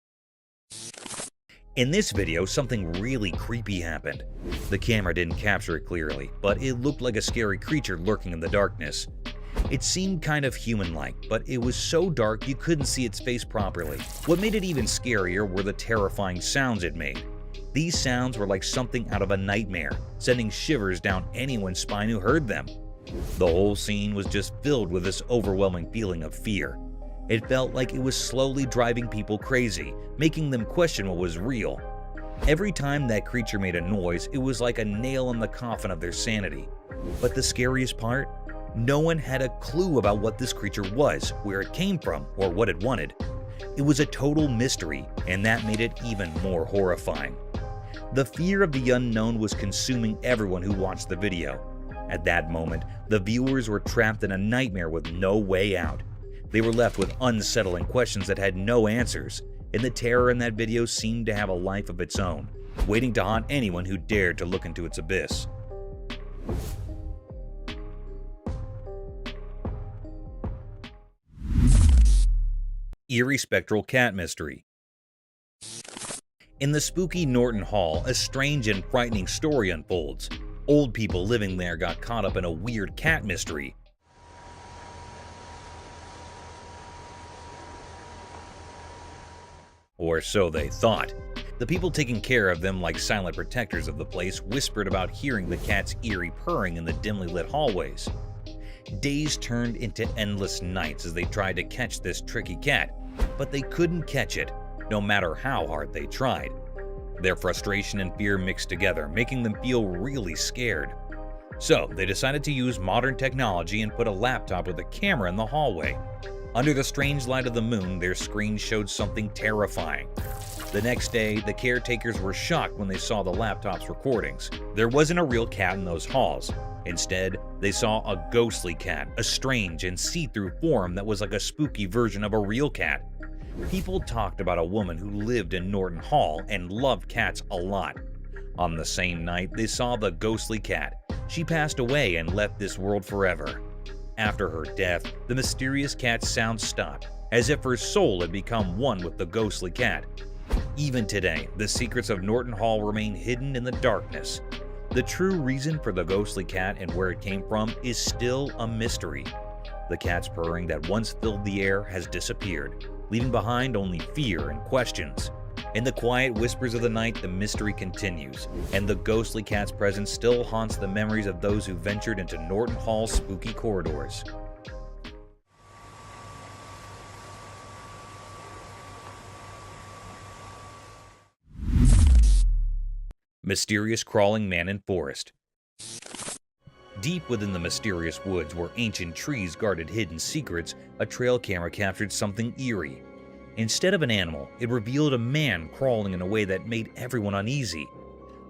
In this video, something really creepy happened. The camera didn't capture it clearly, but it looked like a scary creature lurking in the darkness. It seemed kind of human-like, but it was so dark you couldn't see its face properly. What made it even scarier were the terrifying sounds it made. These sounds were like something out of a nightmare, sending shivers down anyone's spine who heard them. The whole scene was just filled with this overwhelming feeling of fear. It felt like it was slowly driving people crazy, making them question what was real. Every time that creature made a noise, it was like a nail in the coffin of their sanity. But the scariest part? No one had a clue about what this creature was, where it came from, or what it wanted. It was a total mystery, and that made it even more horrifying. The fear of the unknown was consuming everyone who watched the video. At that moment, the viewers were trapped in a nightmare with no way out. They were left with unsettling questions that had no answers, and the terror in that video seemed to have a life of its own, waiting to haunt anyone who dared to look into its abyss. Eerie spectral cat mystery. In the spooky Norton Hall, a strange and frightening story unfolds. Old people living there got caught up in a weird cat mystery. Or so they thought. The people taking care of them like silent protectors of the place whispered about hearing the cat's eerie purring in the dimly lit hallways. Days turned into endless nights as they tried to catch this tricky cat, but they couldn't catch it, no matter how hard they tried. Their frustration and fear mixed together, making them feel really scared. So they decided to use modern technology and put a laptop with a camera in the hallway. Under the strange light of the moon, their screen showed something terrifying. The next day, the caretakers were shocked when they saw the laptop's recordings. There wasn't a real cat in those halls. Instead, they saw a ghostly cat, a strange and see-through form that was like a spooky version of a real cat. People talked about a woman who lived in Norton Hall and loved cats a lot. On the same night, they saw the ghostly cat. She passed away and left this world forever. After her death, the mysterious cat's sound stopped, as if her soul had become one with the ghostly cat. Even today, the secrets of Norton Hall remain hidden in the darkness. The true reason for the ghostly cat and where it came from is still a mystery. The cat's purring that once filled the air has disappeared, leaving behind only fear and questions. In the quiet whispers of the night, the mystery continues, and the ghostly cat's presence still haunts the memories of those who ventured into Norton Hall's spooky corridors. Mysterious crawling man in forest. Deep within the mysterious woods where ancient trees guarded hidden secrets, a trail camera captured something eerie. Instead of an animal, it revealed a man crawling in a way that made everyone uneasy.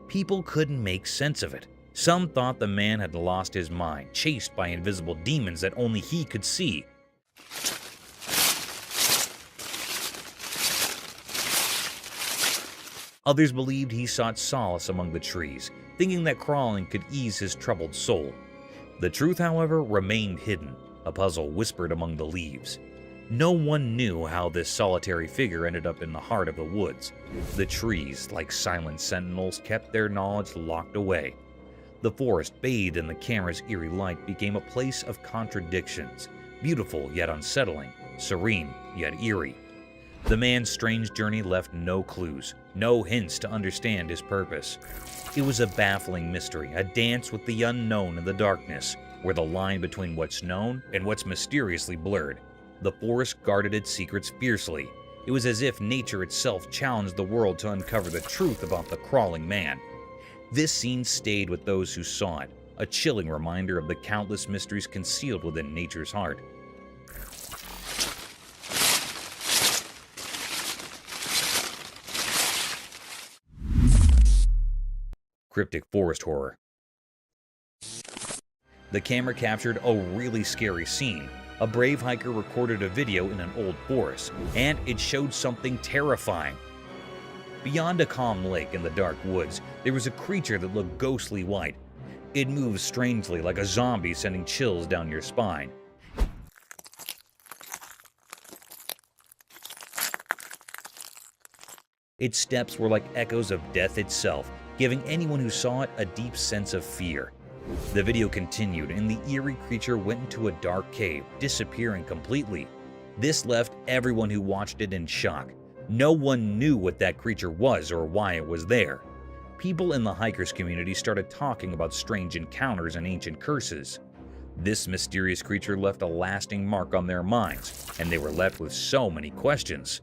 People couldn't make sense of it. Some thought the man had lost his mind, chased by invisible demons that only he could see. Others believed he sought solace among the trees, thinking that crawling could ease his troubled soul. The truth, however, remained hidden, a puzzle whispered among the leaves. No one knew how this solitary figure ended up in the heart of the woods. The trees, like silent sentinels, kept their knowledge locked away. The forest, bathed in the camera's eerie light, became a place of contradictions, beautiful yet unsettling, serene yet eerie. The man's strange journey left no clues, no hints to understand his purpose. It was a baffling mystery, a dance with the unknown in the darkness, where the line between what's known and what's mysteriously blurred. The forest guarded its secrets fiercely. It was as if nature itself challenged the world to uncover the truth about the crawling man. This scene stayed with those who saw it, a chilling reminder of the countless mysteries concealed within nature's heart. Cryptic forest horror. The camera captured a really scary scene. A brave hiker recorded a video in an old forest, and it showed something terrifying. Beyond a calm lake in the dark woods, there was a creature that looked ghostly white. It moved strangely like a zombie, sending chills down your spine. Its steps were like echoes of death itself, giving anyone who saw it a deep sense of fear. The video continued, and the eerie creature went into a dark cave, disappearing completely. This left everyone who watched it in shock. No one knew what that creature was or why it was there. People in the hikers community started talking about strange encounters and ancient curses. This mysterious creature left a lasting mark on their minds, and they were left with so many questions.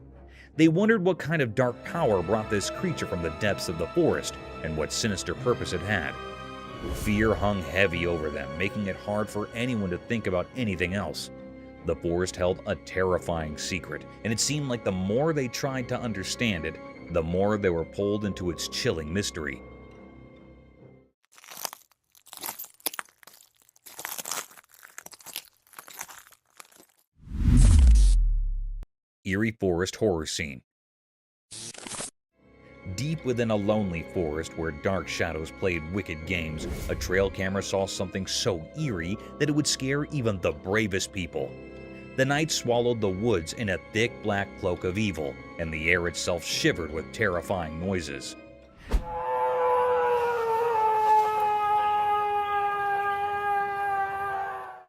They wondered what kind of dark power brought this creature from the depths of the forest, and what sinister purpose it had. Fear hung heavy over them, making it hard for anyone to think about anything else. The forest held a terrifying secret, and it seemed like the more they tried to understand it, the more they were pulled into its chilling mystery. Eerie forest horror scene. Deep within a lonely forest where dark shadows played wicked games, a trail camera saw something so eerie that it would scare even the bravest people. The night swallowed the woods in a thick black cloak of evil, and the air itself shivered with terrifying noises.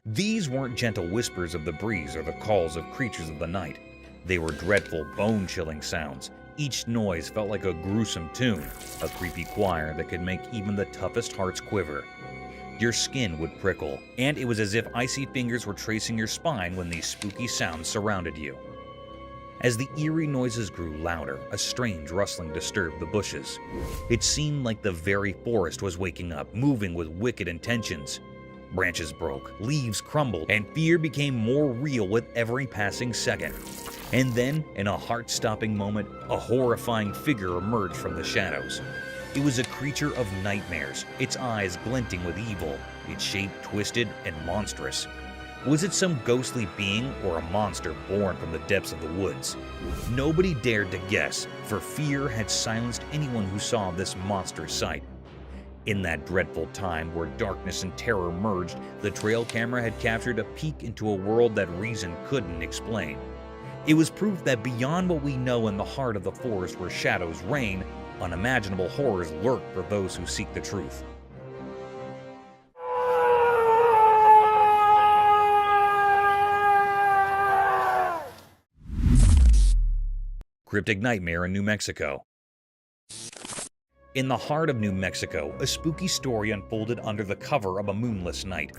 These weren't gentle whispers of the breeze or the calls of creatures of the night. They were dreadful, bone-chilling sounds. Each noise felt like a gruesome tune, a creepy choir that could make even the toughest hearts quiver. Your skin would prickle, and it was as if icy fingers were tracing your spine when these spooky sounds surrounded you. As the eerie noises grew louder, a strange rustling disturbed the bushes. It seemed like the very forest was waking up, moving with wicked intentions. Branches broke, leaves crumbled, and fear became more real with every passing second. And then, in a heart-stopping moment, a horrifying figure emerged from the shadows. It was a creature of nightmares, its eyes glinting with evil, its shape twisted and monstrous. Was it some ghostly being or a monster born from the depths of the woods? Nobody dared to guess, for fear had silenced anyone who saw this monstrous sight. In that dreadful time where darkness and terror merged, the trail camera had captured a peek into a world that reason couldn't explain. It was proof that beyond what we know in the heart of the forest where shadows reign, unimaginable horrors lurk for those who seek the truth. Cryptic nightmare in New Mexico. In the heart of New Mexico, a spooky story unfolded under the cover of a moonless night.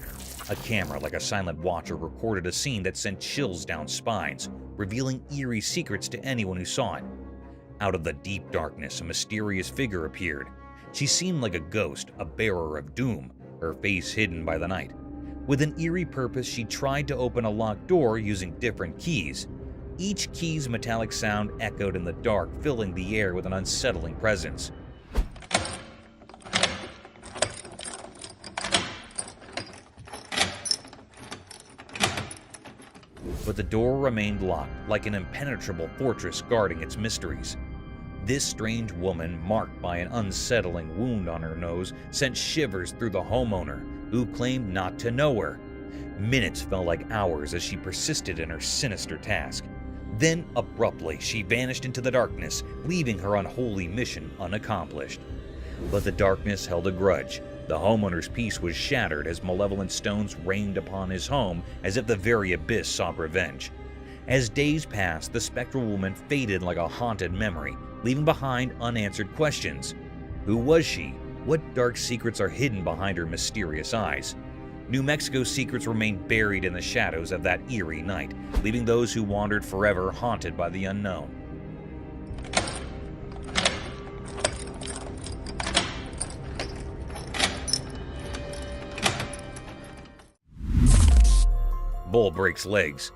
A camera, like a silent watcher, recorded a scene that sent chills down spines, revealing eerie secrets to anyone who saw it. Out of the deep darkness, a mysterious figure appeared. She seemed like a ghost, a bearer of doom, her face hidden by the night. With an eerie purpose, she tried to open a locked door using different keys. Each key's metallic sound echoed in the dark, filling the air with an unsettling presence. But the door remained locked, like an impenetrable fortress guarding its mysteries. This strange woman, marked by an unsettling wound on her nose, sent shivers through the homeowner, who claimed not to know her. Minutes felt like hours as she persisted in her sinister task. Then, abruptly, she vanished into the darkness, leaving her unholy mission unaccomplished. But the darkness held a grudge. The homeowner's peace was shattered as malevolent stones rained upon his home, as if the very abyss sought revenge. As days passed, the spectral woman faded like a haunted memory, leaving behind unanswered questions. Who was she? What dark secrets are hidden behind her mysterious eyes? New Mexico's secrets remained buried in the shadows of that eerie night, leaving those who wandered forever haunted by the unknown. Bull breaks legs.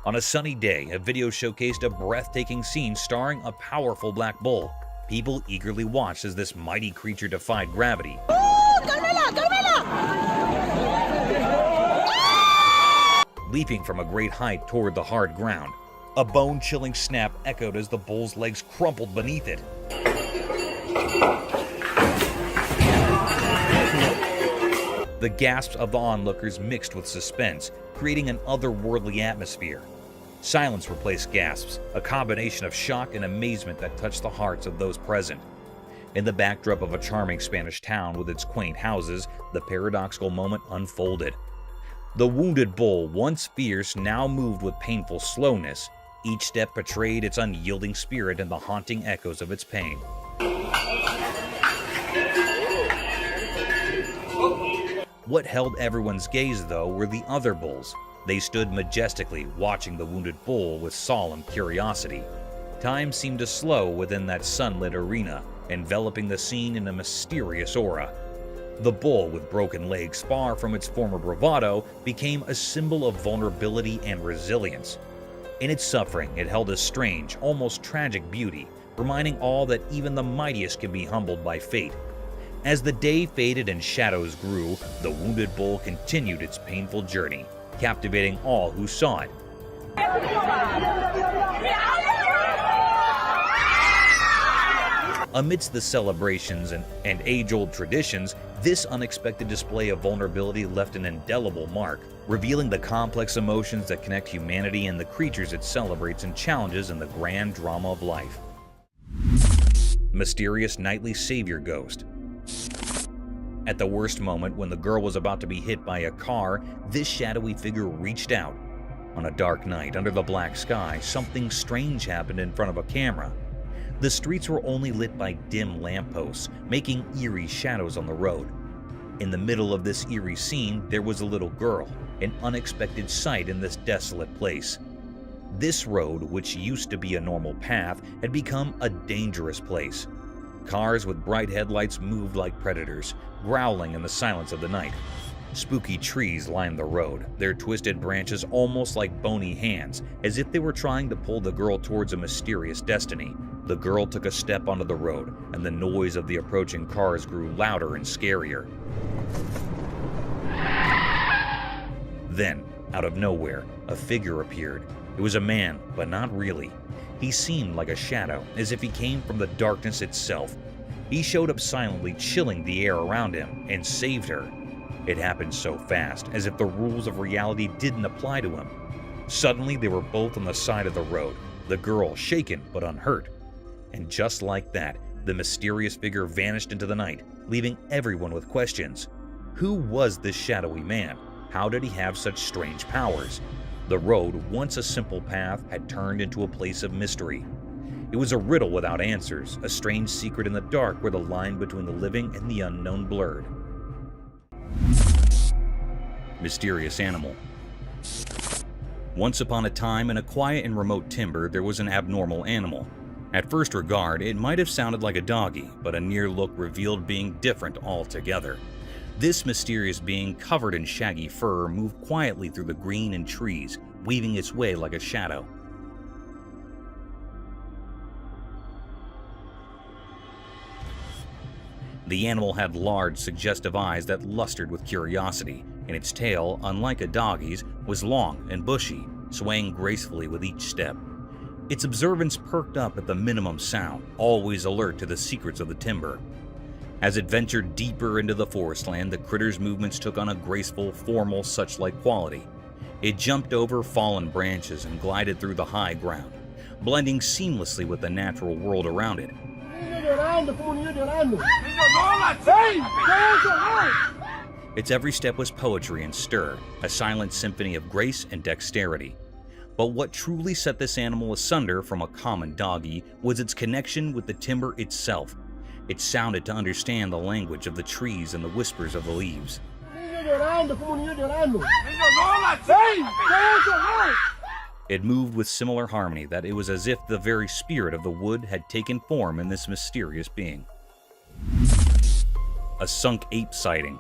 On a sunny day, a video showcased a breathtaking scene starring a powerful black bull. People eagerly watched as this mighty creature defied gravity. Leaping from a great height toward the hard ground. A bone-chilling snap echoed as the bull's legs crumpled beneath it. The gasps of the onlookers mixed with suspense, creating an otherworldly atmosphere. Silence replaced gasps, a combination of shock and amazement that touched the hearts of those present. In the backdrop of a charming Spanish town with its quaint houses, the paradoxical moment unfolded. The wounded bull, once fierce, now moved with painful slowness. Each step betrayed its unyielding spirit and the haunting echoes of its pain. What held everyone's gaze, though, were the other bulls. They stood majestically, watching the wounded bull with solemn curiosity. Time seemed to slow within that sunlit arena, enveloping the scene in a mysterious aura. The bull, with broken legs far from its former bravado, became a symbol of vulnerability and resilience. In its suffering, it held a strange, almost tragic beauty, reminding all that even the mightiest can be humbled by fate. As the day faded and shadows grew, the wounded bull continued its painful journey, captivating all who saw it. Amidst the celebrations and age-old traditions, this unexpected display of vulnerability left an indelible mark, revealing the complex emotions that connect humanity and the creatures it celebrates and challenges in the grand drama of life. Mysterious nightly savior ghost. At the worst moment, when the girl was about to be hit by a car, this shadowy figure reached out. On a dark night, under the black sky, something strange happened in front of a camera. The streets were only lit by dim lampposts, making eerie shadows on the road. In the middle of this eerie scene, there was a little girl, an unexpected sight in this desolate place. This road, which used to be a normal path, had become a dangerous place. Cars with bright headlights moved like predators, growling in the silence of the night. Spooky trees lined the road, their twisted branches almost like bony hands, as if they were trying to pull the girl towards a mysterious destiny. The girl took a step onto the road, and the noise of the approaching cars grew louder and scarier. Then, out of nowhere, a figure appeared. It was a man, but not really. He seemed like a shadow, as if he came from the darkness itself. He showed up silently, chilling the air around him, and saved her. It happened so fast, as if the rules of reality didn't apply to him. Suddenly, they were both on the side of the road, the girl shaken but unhurt. And just like that, the mysterious figure vanished into the night, leaving everyone with questions. Who was this shadowy man? How did he have such strange powers? The road, once a simple path, had turned into a place of mystery. It was a riddle without answers, a strange secret in the dark where the line between the living and the unknown blurred. Mysterious animal. Once upon a time, in a quiet and remote timber, there was an abnormal animal. At first regard, it might have sounded like a doggy, but a near look revealed being different altogether. This mysterious being, covered in shaggy fur, moved quietly through the green and trees, weaving its way like a shadow. The animal had large, suggestive eyes that lustered with curiosity, and its tail, unlike a doggy's, was long and bushy, swaying gracefully with each step. Its observance perked up at the minimum sound, always alert to the secrets of the timber. As it ventured deeper into the forestland, the critter's movements took on a graceful, formal, such-like quality. It jumped over fallen branches and glided through the high ground, blending seamlessly with the natural world around it. Its every step was poetry and stir, a silent symphony of grace and dexterity. But what truly set this animal asunder from a common doggy was its connection with the timber itself. It sounded to understand the language of the trees and the whispers of the leaves. It moved with similar harmony that it was as if the very spirit of the wood had taken form in this mysterious being. A sunk ape sighting.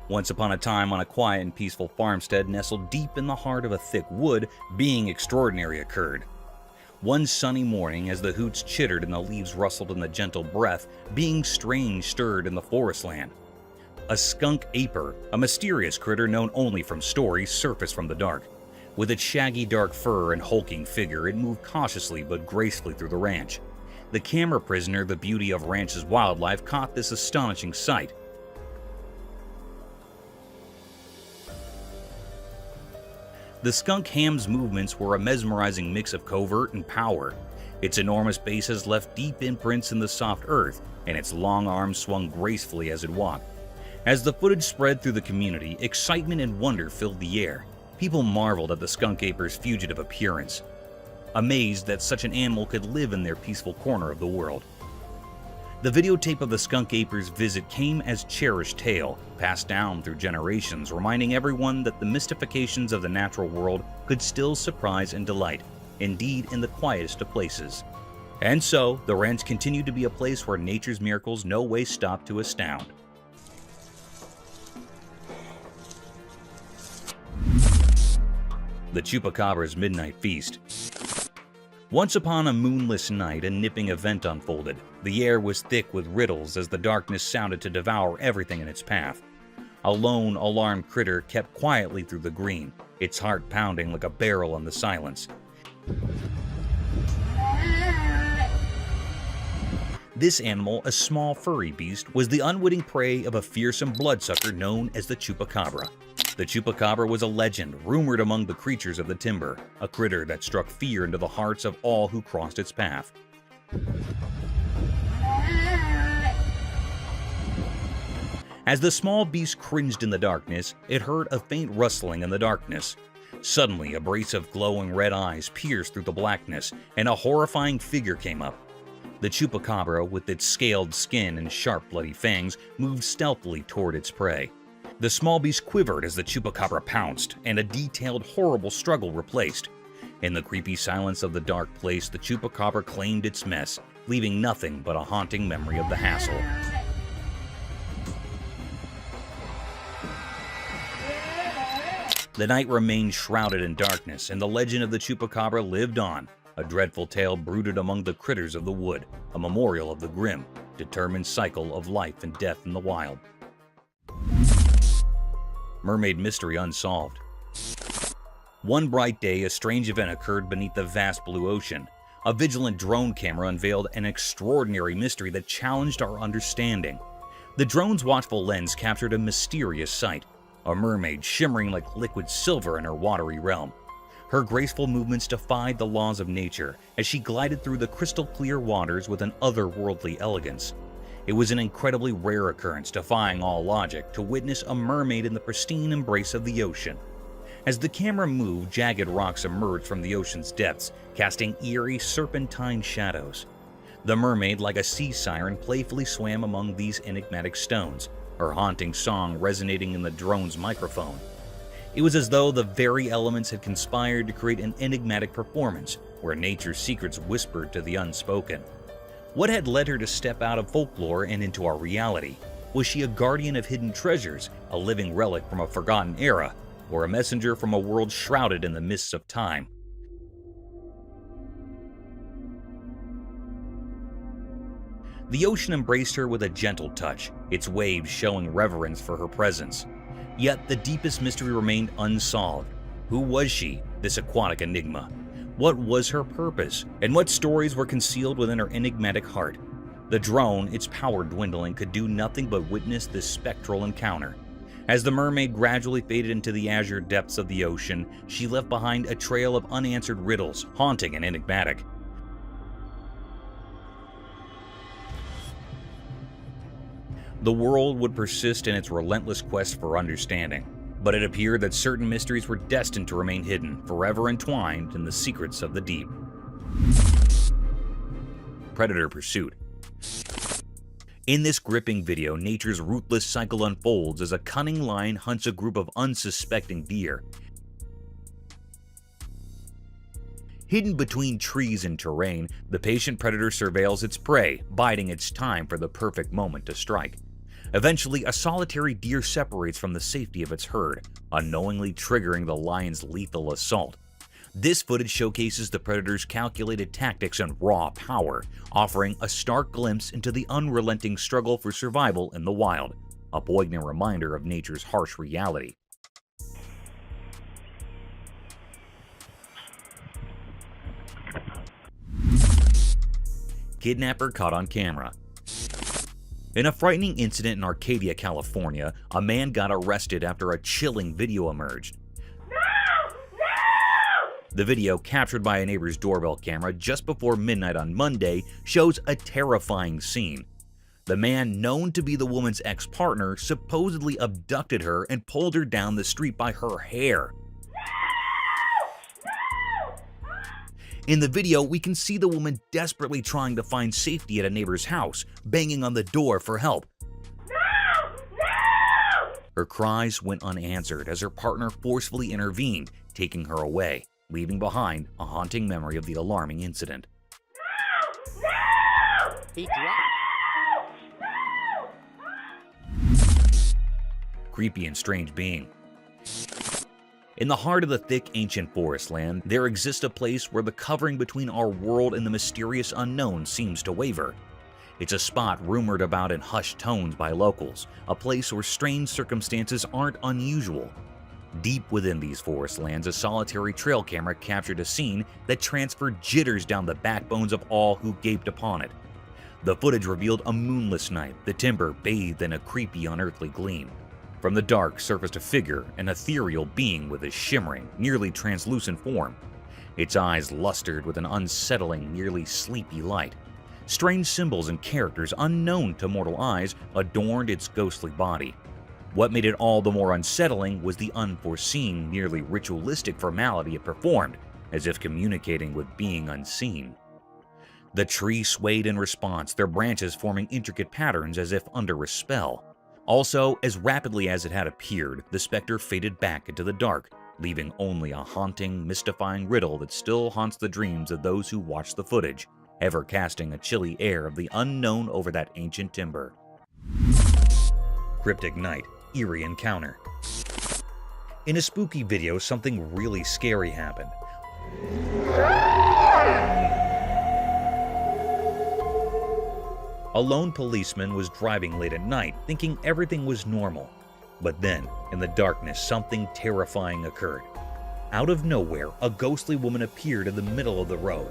Once upon a time, on a quiet and peaceful farmstead nestled deep in the heart of a thick wood, being extraordinary occurred. One sunny morning, as the hoots chittered and the leaves rustled in the gentle breath, being strange stirred in the forestland. A skunk aper, a mysterious critter known only from stories, surfaced from the dark. With its shaggy dark fur and hulking figure, it moved cautiously but gracefully through the ranch. The camera prisoner, the beauty of ranch's wildlife, caught this astonishing sight. The skunk ham's movements were a mesmerizing mix of covert and power. Its enormous bases left deep imprints in the soft earth, and its long arms swung gracefully as it walked. As the footage spread through the community, excitement and wonder filled the air. People marveled at the skunk aper's fugitive appearance, amazed that such an animal could live in their peaceful corner of the world. The videotape of the skunk aper's visit came as cherished tale, passed down through generations, reminding everyone that the mystifications of the natural world could still surprise and delight, indeed in the quietest of places. And so, the ranch continued to be a place where nature's miracles no way stopped to astound. The Chupacabra's Midnight Feast. Once upon a moonless night, a nipping event unfolded. The air was thick with riddles as the darkness sounded to devour everything in its path. A lone, alarmed critter kept quietly through the green, its heart pounding like a barrel in the silence. This animal, a small furry beast, was the unwitting prey of a fearsome bloodsucker known as the Chupacabra. The Chupacabra was a legend, rumored among the creatures of the timber, a critter that struck fear into the hearts of all who crossed its path. As the small beast cringed in the darkness, it heard a faint rustling in the darkness. Suddenly, a brace of glowing red eyes pierced through the blackness, and a horrifying figure came up. The Chupacabra, with its scaled skin and sharp, bloody fangs, moved stealthily toward its prey. The small beast quivered as the Chupacabra pounced, and a detailed, horrible struggle replaced. In the creepy silence of the dark place, the Chupacabra claimed its mess, leaving nothing but a haunting memory of the hassle. The night remained shrouded in darkness, and the legend of the Chupacabra lived on, a dreadful tale brooded among the critters of the wood, a memorial of the grim, determined cycle of life and death in the wild. Mermaid mystery unsolved. One bright day, a strange event occurred beneath the vast blue ocean. A vigilant drone camera unveiled an extraordinary mystery that challenged our understanding. The drone's watchful lens captured a mysterious sight, a mermaid shimmering like liquid silver in her watery realm. Her graceful movements defied the laws of nature as she glided through the crystal-clear waters with an otherworldly elegance. It was an incredibly rare occurrence, defying all logic, to witness a mermaid in the pristine embrace of the ocean. As the camera moved, jagged rocks emerged from the ocean's depths, casting eerie, serpentine shadows. The mermaid, like a sea siren, playfully swam among these enigmatic stones, her haunting song resonating in the drone's microphone. It was as though the very elements had conspired to create an enigmatic performance, where nature's secrets whispered to the unspoken. What had led her to step out of folklore and into our reality? Was she a guardian of hidden treasures, a living relic from a forgotten era? or a messenger from a world shrouded in the mists of time. The ocean embraced her with a gentle touch, its waves showing reverence for her presence. Yet the deepest mystery remained unsolved. Who was she, this aquatic enigma? What was her purpose? And what stories were concealed within her enigmatic heart? The drone, its power dwindling, could do nothing but witness this spectral encounter. As the mermaid gradually faded into the azure depths of the ocean, she left behind a trail of unanswered riddles, haunting and enigmatic. The world would persist in its relentless quest for understanding, but it appeared that certain mysteries were destined to remain hidden, forever entwined in the secrets of the deep. Predator pursuit. In this gripping video, nature's ruthless cycle unfolds as a cunning lion hunts a group of unsuspecting deer. Hidden between trees and terrain, the patient predator surveils its prey, biding its time for the perfect moment to strike. Eventually, a solitary deer separates from the safety of its herd, unknowingly triggering the lion's lethal assault. This footage showcases the predator's calculated tactics and raw power, offering a stark glimpse into the unrelenting struggle for survival in the wild, a poignant reminder of nature's harsh reality. Kidnapper caught on camera. In a frightening incident in Arcadia, California, a man got arrested after a chilling video emerged. The video, captured by a neighbor's doorbell camera just before midnight on Monday, shows a terrifying scene. The man, known to be the woman's ex-partner, supposedly abducted her and pulled her down the street by her hair. In the video, we can see the woman desperately trying to find safety at a neighbor's house, banging on the door for help. Her cries went unanswered as her partner forcefully intervened, taking her away, leaving behind a haunting memory of the alarming incident. Creepy and strange being. In the heart of the thick, ancient forest land, there exists a place where the covering between our world and the mysterious unknown seems to waver. It's a spot rumored about in hushed tones by locals, a place where strange circumstances aren't unusual. Deep within these forest lands, a solitary trail camera captured a scene that transferred jitters down the backbones of all who gaped upon it. The footage revealed a moonless night, the timber bathed in a creepy, unearthly gleam. From the dark surfaced a figure, an ethereal being with a shimmering, nearly translucent form. Its eyes lustered with an unsettling, nearly sleepy light. Strange symbols and characters unknown to mortal eyes adorned its ghostly body. What made it all the more unsettling was the unforeseen, nearly ritualistic formality it performed, as if communicating with being unseen. The tree swayed in response, their branches forming intricate patterns as if under a spell. Also, as rapidly as it had appeared, the specter faded back into the dark, leaving only a haunting, mystifying riddle that still haunts the dreams of those who watch the footage, ever casting a chilly air of the unknown over that ancient timber. Cryptic night, eerie encounter. In a spooky video, something really scary happened. A lone policeman was driving late at night, thinking everything was normal. But then, in the darkness, something terrifying occurred. Out of nowhere, a ghostly woman appeared in the middle of the road.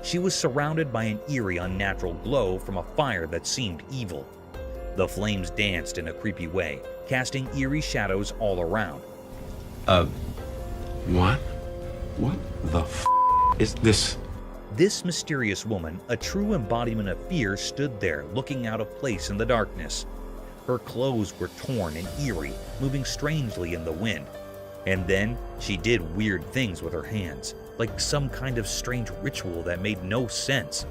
She was surrounded by an eerie, unnatural glow from a fire that seemed evil. The flames danced in a creepy way, casting eerie shadows all around. What? What the f is this? This mysterious woman, a true embodiment of fear, stood there, looking out of place in the darkness. Her clothes were torn and eerie, moving strangely in the wind. And then, she did weird things with her hands, like some kind of strange ritual that made no sense.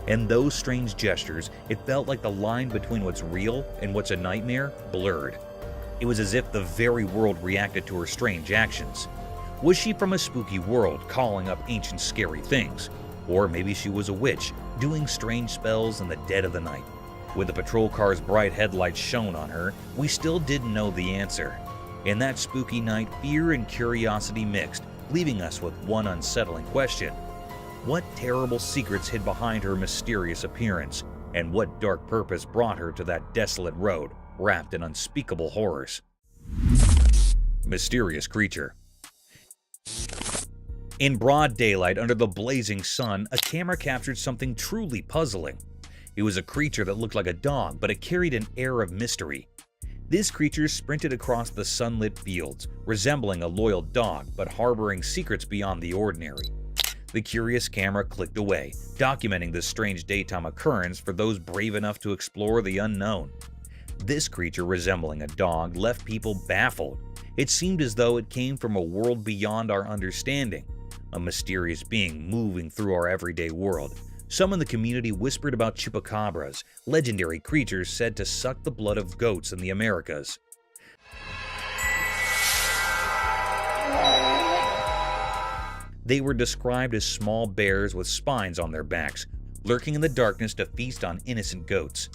And those strange gestures, it felt like the line between what's real and what's a nightmare blurred. It was as if the very world reacted to her strange actions. Was she from a spooky world, calling up ancient scary things? Or maybe she was a witch, doing strange spells in the dead of the night. With the patrol car's bright headlights shone on her, we still didn't know the answer. In that spooky night, fear and curiosity mixed, leaving us with one unsettling question. What terrible secrets hid behind her mysterious appearance, and what dark purpose brought her to that desolate road, wrapped in unspeakable horrors? Mysterious creature. In broad daylight, under the blazing sun, a camera captured something truly puzzling. It was a creature that looked like a dog, but it carried an air of mystery. This creature sprinted across the sunlit fields, resembling a loyal dog, but harboring secrets beyond the ordinary. The curious camera clicked away, documenting this strange daytime occurrence for those brave enough to explore the unknown. This creature, resembling a dog, left people baffled. It seemed as though it came from a world beyond our understanding, a mysterious being moving through our everyday world. Some in the community whispered about chupacabras, legendary creatures said to suck the blood of goats in the Americas. They were described as small bears with spines on their backs, lurking in the darkness to feast on innocent goats.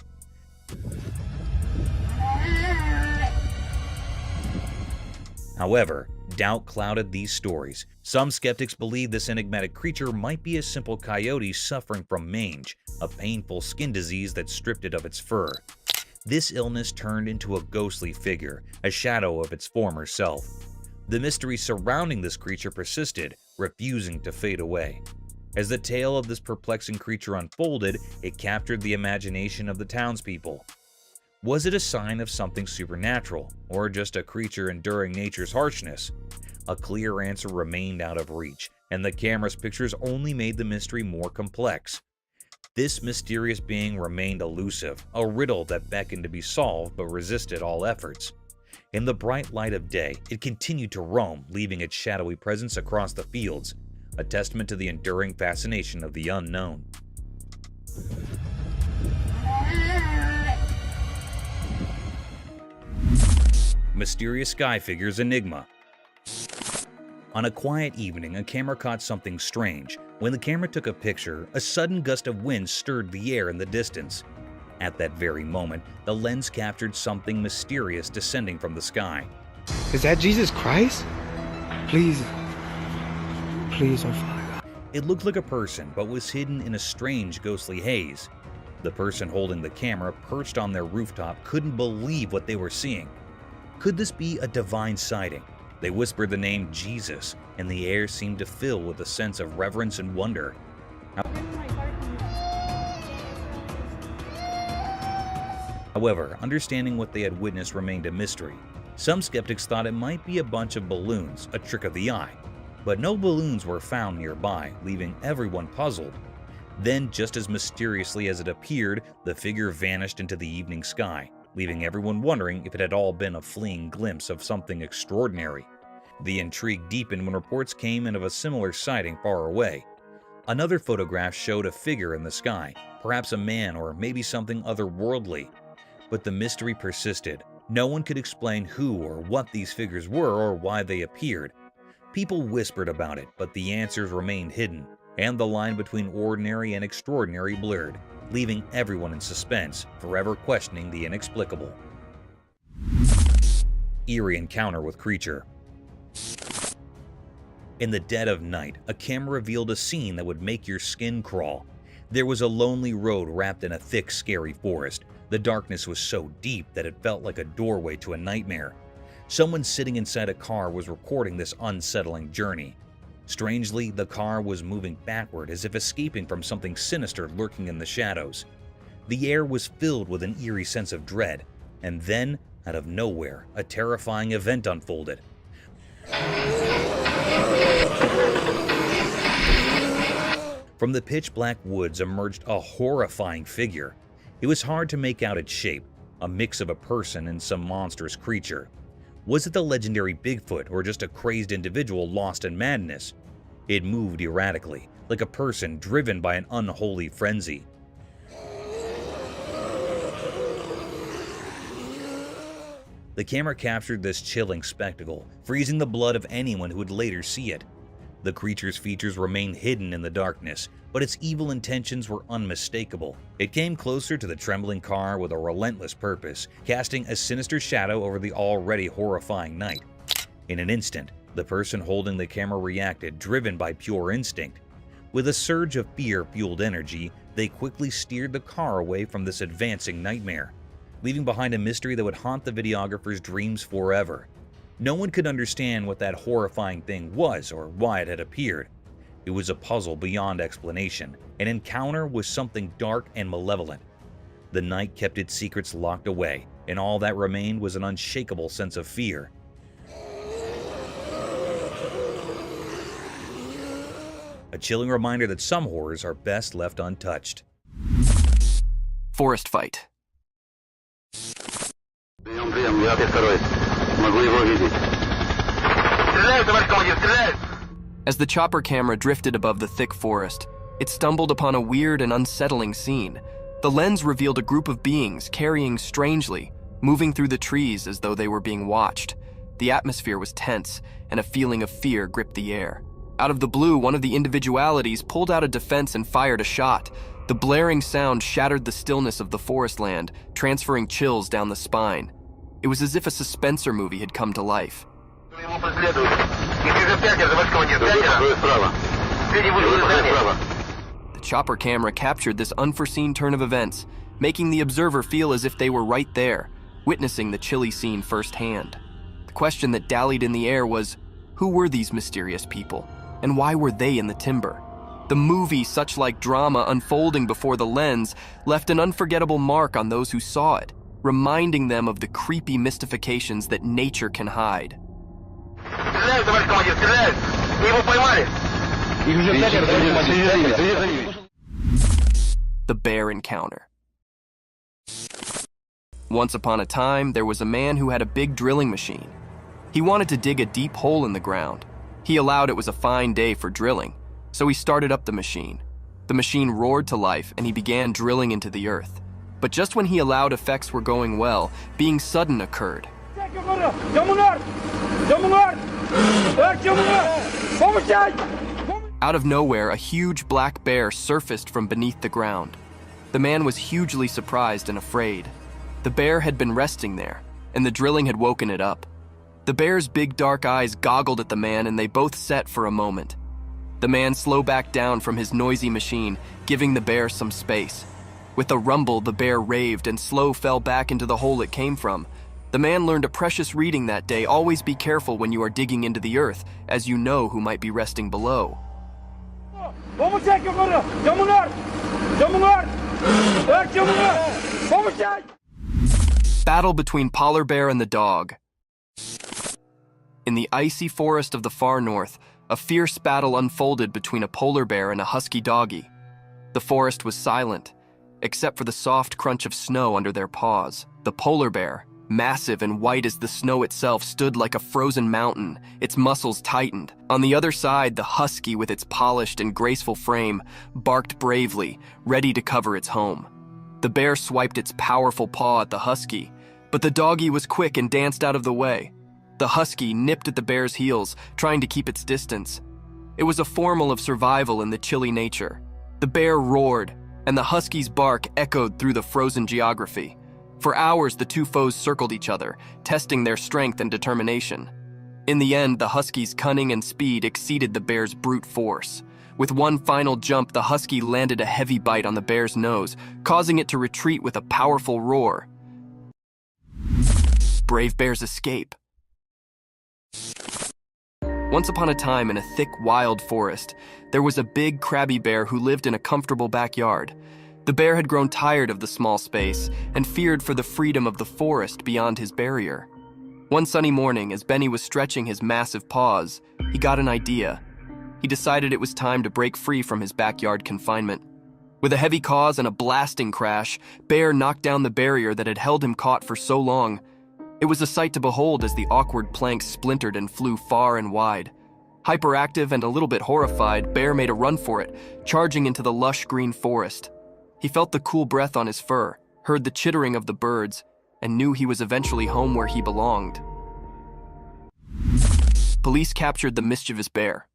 However, doubt clouded these stories. Some skeptics believe this enigmatic creature might be a simple coyote suffering from mange, a painful skin disease that stripped it of its fur. This illness turned into a ghostly figure, a shadow of its former self. The mystery surrounding this creature persisted, refusing to fade away. As the tale of this perplexing creature unfolded, it captured the imagination of the townspeople. Was it a sign of something supernatural, or just a creature enduring nature's harshness? A clear answer remained out of reach, and the camera's pictures only made the mystery more complex. This mysterious being remained elusive, a riddle that beckoned to be solved but resisted all efforts. In the bright light of day, it continued to roam, leaving its shadowy presence across the fields, a testament to the enduring fascination of the unknown. Mysterious sky figure's enigma. On a quiet evening, a camera caught something strange. When the camera took a picture, a sudden gust of wind stirred the air in the distance. At that very moment, the lens captured something mysterious descending from the sky. Is that Jesus Christ? Please. Please, oh Father God. It looked like a person, but was hidden in a strange ghostly haze. The person holding the camera, perched on their rooftop, couldn't believe what they were seeing. Could this be a divine sighting? They whispered the name Jesus, and the air seemed to fill with a sense of reverence and wonder. However, understanding what they had witnessed remained a mystery. Some skeptics thought it might be a bunch of balloons, a trick of the eye. But no balloons were found nearby, leaving everyone puzzled. Then, just as mysteriously as it appeared, the figure vanished into the evening sky, leaving everyone wondering if it had all been a fleeting glimpse of something extraordinary. The intrigue deepened when reports came in of a similar sighting far away. Another photograph showed a figure in the sky, perhaps a man or maybe something otherworldly. But the mystery persisted. No one could explain who or what these figures were or why they appeared. People whispered about it, but the answers remained hidden, and the line between ordinary and extraordinary blurred, leaving everyone in suspense, forever questioning the inexplicable. Eerie encounter with creature. In the dead of night, a camera revealed a scene that would make your skin crawl. There was a lonely road wrapped in a thick, scary forest. The darkness was so deep that it felt like a doorway to a nightmare. Someone sitting inside a car was recording this unsettling journey. Strangely, the car was moving backward as if escaping from something sinister lurking in the shadows. The air was filled with an eerie sense of dread, and then, out of nowhere, a terrifying event unfolded. From the pitch-black woods emerged a horrifying figure. It was hard to make out its shape, a mix of a person and some monstrous creature. Was it the legendary Bigfoot or just a crazed individual lost in madness? It moved erratically, like a person driven by an unholy frenzy. The camera captured this chilling spectacle, freezing the blood of anyone who would later see it. The creature's features remained hidden in the darkness, but its evil intentions were unmistakable. It came closer to the trembling car with a relentless purpose, casting a sinister shadow over the already horrifying night. In an instant, the person holding the camera reacted, driven by pure instinct. With a surge of fear-fueled energy, they quickly steered the car away from this advancing nightmare, leaving behind a mystery that would haunt the videographer's dreams forever. No one could understand what that horrifying thing was or why it had appeared. It was a puzzle beyond explanation, an encounter with something dark and malevolent. The night kept its secrets locked away, and all that remained was an unshakable sense of fear. A chilling reminder that some horrors are best left untouched. Forest fight. As the chopper camera drifted above the thick forest, it stumbled upon a weird and unsettling scene. The lens revealed a group of beings carrying strangely, moving through the trees as though they were being watched. The atmosphere was tense, and a feeling of fear gripped the air. Out of the blue, one of the individualities pulled out a defense and fired a shot. The blaring sound shattered the stillness of the forest land, transferring chills down the spine. It was as if a suspenser movie had come to life. The chopper camera captured this unforeseen turn of events, making the observer feel as if they were right there, witnessing the chilly scene firsthand. The question that dallied in the air was, who were these mysterious people, and why were they in the timber? The movie, such like drama unfolding before the lens, left an unforgettable mark on those who saw it, reminding them of the creepy mystifications that nature can hide. The bear encounter. Once upon a time, there was a man who had a big drilling machine. He wanted to dig a deep hole in the ground. He allowed it was a fine day for drilling, so he started up the machine. The machine roared to life and he began drilling into the earth. But just when he allowed effects were going well, being sudden occurred. Out of nowhere, a huge black bear surfaced from beneath the ground. The man was hugely surprised and afraid. The bear had been resting there, and the drilling had woken it up. The bear's big dark eyes goggled at the man and they both set for a moment. The man slowed back down from his noisy machine, giving the bear some space. With a rumble, the bear raved and Slow fell back into the hole it came from. The man learned a precious reading that day: always be careful when you are digging into the earth, as you know who might be resting below. Battle between polar bear and the dog. In the icy forest of the far north, a fierce battle unfolded between a polar bear and a husky doggy. The forest was silent, except for the soft crunch of snow under their paws. The polar bear, massive and white as the snow itself, stood like a frozen mountain, its muscles tightened. On the other side, the husky, with its polished and graceful frame, barked bravely, ready to cover its home. The bear swiped its powerful paw at the husky, but the doggy was quick and danced out of the way. The husky nipped at the bear's heels, trying to keep its distance. It was a formula of survival in the chilly nature. The bear roared, and the husky's bark echoed through the frozen geography. For hours, the two foes circled each other, testing their strength and determination. In the end, the husky's cunning and speed exceeded the bear's brute force. With one final jump, the husky landed a heavy bite on the bear's nose, causing it to retreat with a powerful roar. Brave bears escape. Once upon a time, in a thick, wild forest, there was a big, crabby bear who lived in a comfortable backyard. The bear had grown tired of the small space and feared for the freedom of the forest beyond his barrier. One sunny morning, as Benny was stretching his massive paws, he got an idea. He decided it was time to break free from his backyard confinement. With a heavy cause and a blasting crash, Bear knocked down the barrier that had held him caught for so long. It was a sight to behold as the awkward planks splintered and flew far and wide. Hyperactive and a little bit horrified, Bear made a run for it, charging into the lush green forest. He felt the cool breath on his fur, heard the chittering of the birds, and knew he was eventually home where he belonged. Police captured the mischievous bear.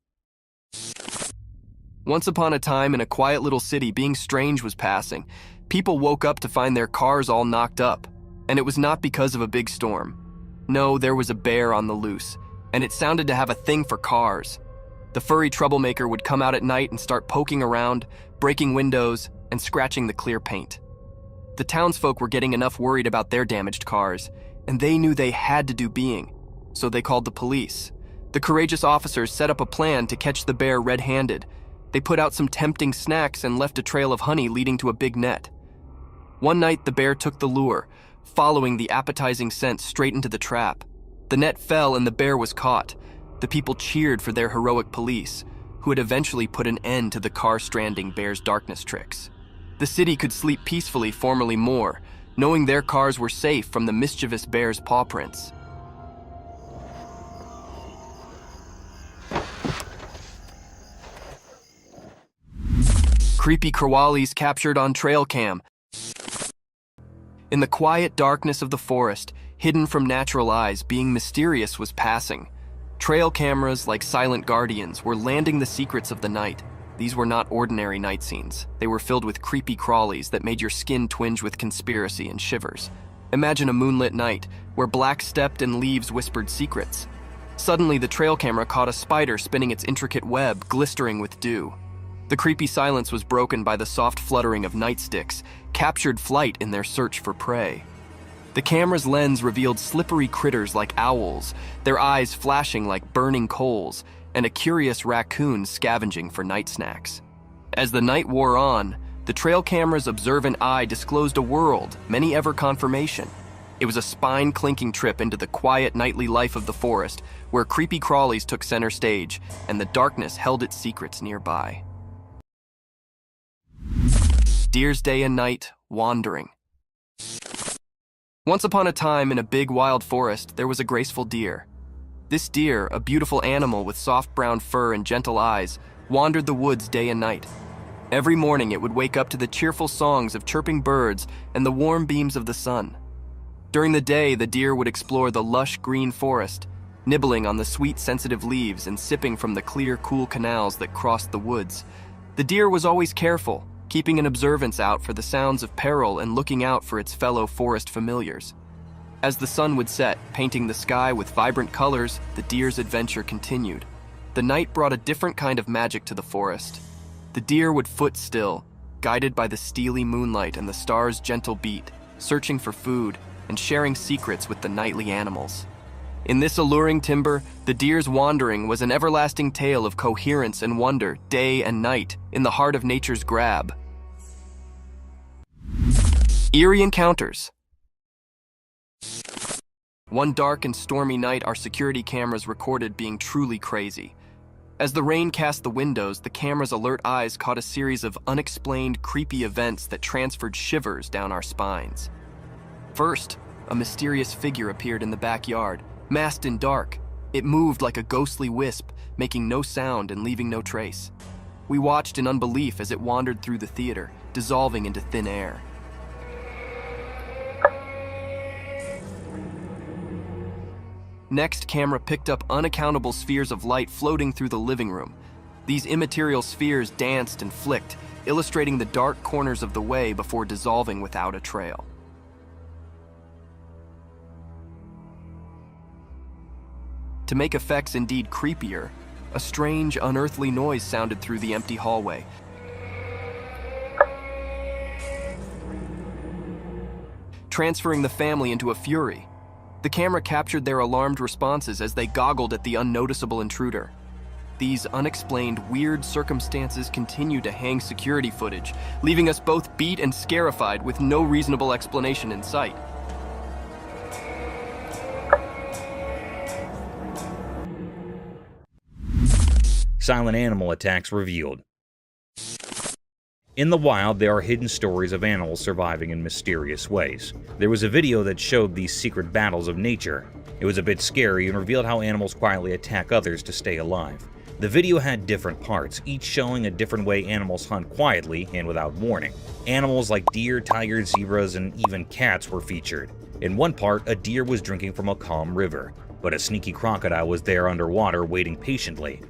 Once upon a time, in a quiet little city, being strange was passing. People woke up to find their cars all knocked up, and it was not because of a big storm. No, there was a bear on the loose, and it sounded to have a thing for cars. The furry troublemaker would come out at night and start poking around, breaking windows, and scratching the clear paint. The townsfolk were getting enough worried about their damaged cars, and they knew they had to do being, so they called the police. The courageous officers set up a plan to catch the bear red-handed. They put out some tempting snacks and left a trail of honey leading to a big net. One night, the bear took the lure, following the appetizing scent straight into the trap. The net fell and the bear was caught. The people cheered for their heroic police, who had eventually put an end to the car-stranding bear's darkness tricks. The city could sleep peacefully formerly more, knowing their cars were safe from the mischievous bear's paw prints. Creepy crawlies captured on trail cam. In the quiet darkness of the forest, hidden from natural eyes, being mysterious was passing. Trail cameras, like silent guardians, were landing the secrets of the night. These were not ordinary night scenes. They were filled with creepy crawlies that made your skin twinge with conspiracy and shivers. Imagine a moonlit night, where black stepped and leaves whispered secrets. Suddenly, the trail camera caught a spider spinning its intricate web, glistering with dew. The creepy silence was broken by the soft fluttering of nightsticks, captured flight in their search for prey. The camera's lens revealed slippery critters like owls, their eyes flashing like burning coals, and a curious raccoon scavenging for night snacks. As the night wore on, the trail camera's observant eye disclosed a world, many ever confirmation. It was a spine-clinking trip into the quiet nightly life of the forest, where creepy crawlies took center stage, and the darkness held its secrets nearby. Deer's day and night, wandering. Once upon a time, in a big wild forest, there was a graceful deer. This deer, a beautiful animal with soft brown fur and gentle eyes, wandered the woods day and night. Every morning it would wake up to the cheerful songs of chirping birds and the warm beams of the sun. During the day, the deer would explore the lush green forest, nibbling on the sweet, sensitive leaves and sipping from the clear, cool canals that crossed the woods. The deer was always careful, keeping an observance out for the sounds of peril and looking out for its fellow forest familiars. As the sun would set, painting the sky with vibrant colors, the deer's adventure continued. The night brought a different kind of magic to the forest. The deer would foot still, guided by the steely moonlight and the stars' gentle beat, searching for food and sharing secrets with the nightly animals. In this alluring timber, the deer's wandering was an everlasting tale of coherence and wonder, day and night, in the heart of nature's grab. Eerie encounters. One dark and stormy night, our security cameras recorded being truly crazy. As the rain cast the windows, the camera's alert eyes caught a series of unexplained, creepy events that transferred shivers down our spines. First, a mysterious figure appeared in the backyard, masked in dark. It moved like a ghostly wisp, making no sound and leaving no trace. We watched in unbelief as it wandered through the theater, dissolving into thin air. Next, camera picked up unaccountable spheres of light floating through the living room. These immaterial spheres danced and flicked, illustrating the dark corners of the way before dissolving without a trail. To make effects indeed creepier, a strange, unearthly noise sounded through the empty hallway. Transferring the family into a fury. The camera captured their alarmed responses as they goggled at the unnoticeable intruder. These unexplained, weird circumstances continued to hang security footage, leaving us both beat and scarified with no reasonable explanation in sight. Silent animal attacks revealed. In the wild, there are hidden stories of animals surviving in mysterious ways. There was a video that showed these secret battles of nature. It was a bit scary and revealed how animals quietly attack others to stay alive. The video had different parts, each showing a different way animals hunt quietly and without warning. Animals like deer, tigers, zebras, and even cats were featured. In one part, a deer was drinking from a calm river, but a sneaky crocodile was there underwater waiting patiently.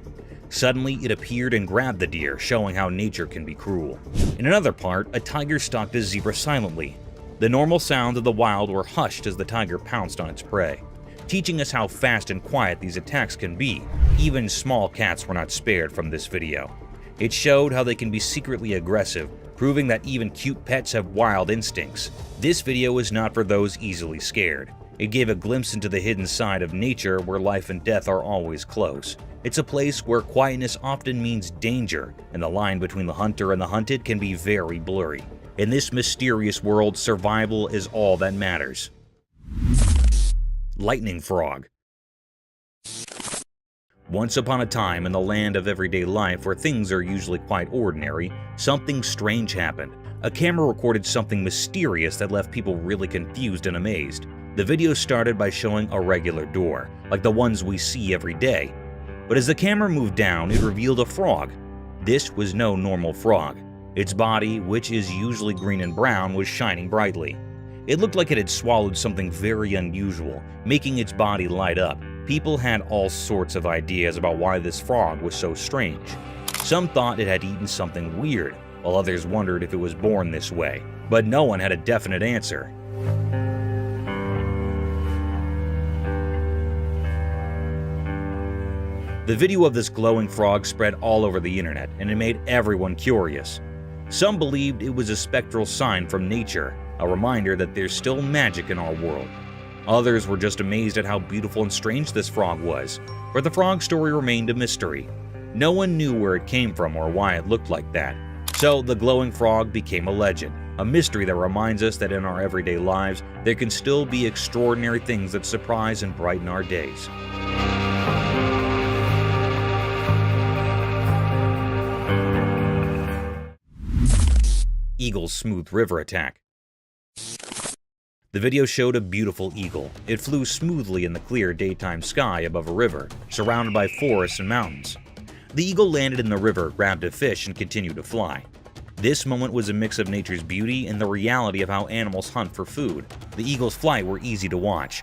Suddenly, it appeared and grabbed the deer, showing how nature can be cruel. In another part, a tiger stalked a zebra silently. The normal sounds of the wild were hushed as the tiger pounced on its prey, teaching us how fast and quiet these attacks can be. Even small cats were not spared from this video. It showed how they can be secretly aggressive, proving that even cute pets have wild instincts. This video is not for those easily scared. It gave a glimpse into the hidden side of nature where life and death are always close. It's a place where quietness often means danger, and the line between the hunter and the hunted can be very blurry. In this mysterious world, survival is all that matters. Lightning frog. Once upon a time in the land of everyday life where things are usually quite ordinary, something strange happened. A camera recorded something mysterious that left people really confused and amazed. The video started by showing a regular door, like the ones we see every day. But as the camera moved down, it revealed a frog. This was no normal frog. Its body, which is usually green and brown, was shining brightly. It looked like it had swallowed something very unusual, making its body light up. People had all sorts of ideas about why this frog was so strange. Some thought it had eaten something weird, while others wondered if it was born this way. But no one had a definite answer. The video of this glowing frog spread all over the internet, and it made everyone curious. Some believed it was a spectral sign from nature, a reminder that there's still magic in our world. Others were just amazed at how beautiful and strange this frog was, but the frog story remained a mystery. No one knew where it came from or why it looked like that. So the glowing frog became a legend, a mystery that reminds us that in our everyday lives, there can still be extraordinary things that surprise and brighten our days. Eagle's smooth river attack. The video showed a beautiful eagle. It flew smoothly in the clear daytime sky above a river, surrounded by forests and mountains. The eagle landed in the river, grabbed a fish, and continued to fly. This moment was a mix of nature's beauty and the reality of how animals hunt for food. The eagle's flight were easy to watch.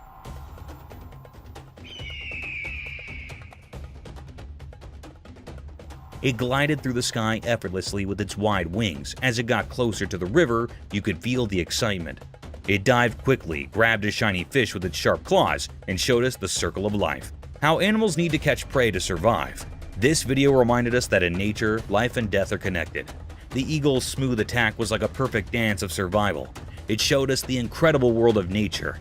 It glided through the sky effortlessly with its wide wings. As it got closer to the river, you could feel the excitement. It dived quickly, grabbed a shiny fish with its sharp claws, and showed us the circle of life. How animals need to catch prey to survive. This video reminded us that in nature, life and death are connected. The eagle's smooth attack was like a perfect dance of survival. It showed us the incredible world of nature.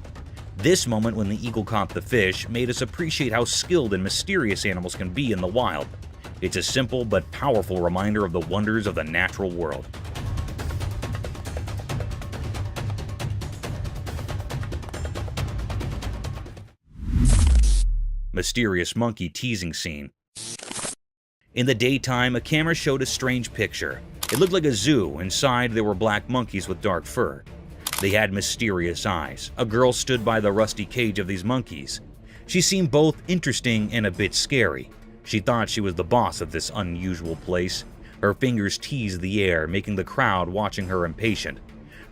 This moment when the eagle caught the fish made us appreciate how skilled and mysterious animals can be in the wild. It's a simple but powerful reminder of the wonders of the natural world. Mysterious monkey teasing scene. In the daytime, a camera showed a strange picture. It looked like a zoo. Inside, there were black monkeys with dark fur. They had mysterious eyes. A girl stood by the rusty cage of these monkeys. She seemed both interesting and a bit scary. She thought she was the boss of this unusual place. Her fingers teased the air, making the crowd watching her impatient.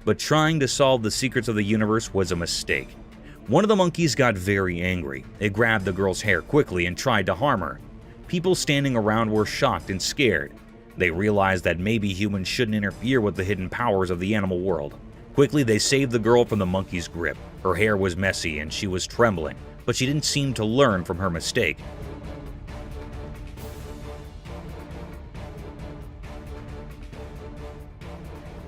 But trying to solve the secrets of the universe was a mistake. One of the monkeys got very angry. It grabbed the girl's hair quickly and tried to harm her. People standing around were shocked and scared. They realized that maybe humans shouldn't interfere with the hidden powers of the animal world. Quickly, they saved the girl from the monkey's grip. Her hair was messy and she was trembling, but she didn't seem to learn from her mistake.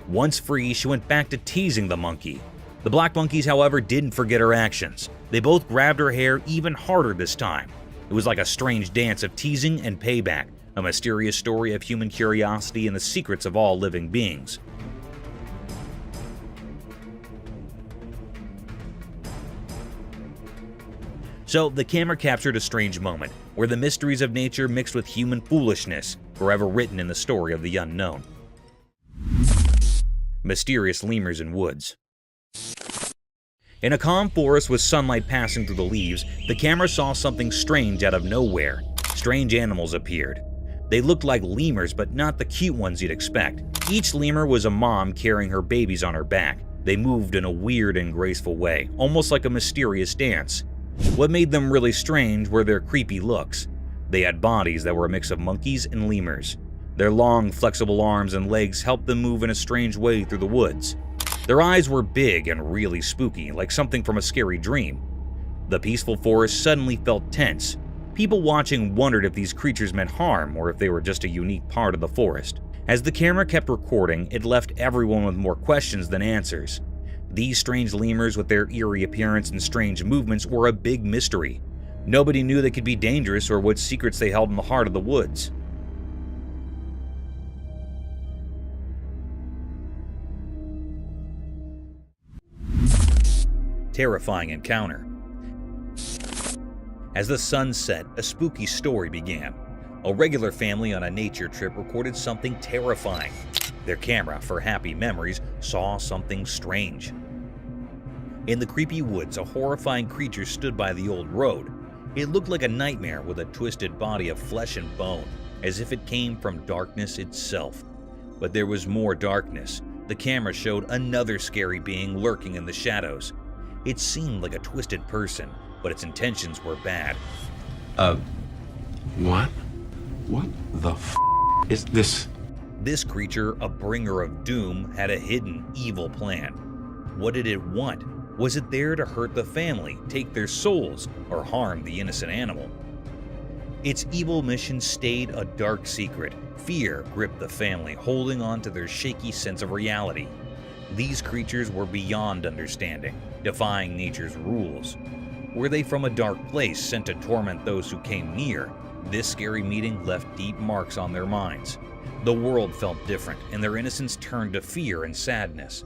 Once free, she went back to teasing the monkey. The black monkeys, however, didn't forget her actions. They both grabbed her hair even harder this time. It was like a strange dance of teasing and payback, a mysterious story of human curiosity and the secrets of all living beings. So, the camera captured a strange moment, where the mysteries of nature mixed with human foolishness, forever written in the story of the unknown. Mysterious lemurs in woods. In a calm forest with sunlight passing through the leaves, the camera saw something strange out of nowhere. Strange animals appeared. They looked like lemurs, but not the cute ones you'd expect. Each lemur was a mom carrying her babies on her back. They moved in a weird and graceful way, almost like a mysterious dance. What made them really strange were their creepy looks. They had bodies that were a mix of monkeys and lemurs. Their long, flexible arms and legs helped them move in a strange way through the woods. Their eyes were big and really spooky, like something from a scary dream. The peaceful forest suddenly felt tense. People watching wondered if these creatures meant harm or if they were just a unique part of the forest. As the camera kept recording, it left everyone with more questions than answers. These strange lemurs with their eerie appearance and strange movements were a big mystery. Nobody knew they could be dangerous or what secrets they held in the heart of the woods. Terrifying encounter. As the sun set, a spooky story began. A regular family on a nature trip recorded something terrifying. Their camera, for happy memories, saw something strange. In the creepy woods, a horrifying creature stood by the old road. It looked like a nightmare with a twisted body of flesh and bone, as if it came from darkness itself. But there was more darkness. The camera showed another scary being lurking in the shadows. It seemed like a twisted person, but its intentions were bad. What? What the f is this? This creature, a bringer of doom, had a hidden, evil plan. What did it want? Was it there to hurt the family, take their souls, or harm the innocent animal? Its evil mission stayed a dark secret. Fear gripped the family, holding on to their shaky sense of reality. These creatures were beyond understanding, defying nature's rules. Were they from a dark place sent to torment those who came near? This scary meeting left deep marks on their minds. The world felt different, and their innocence turned to fear and sadness.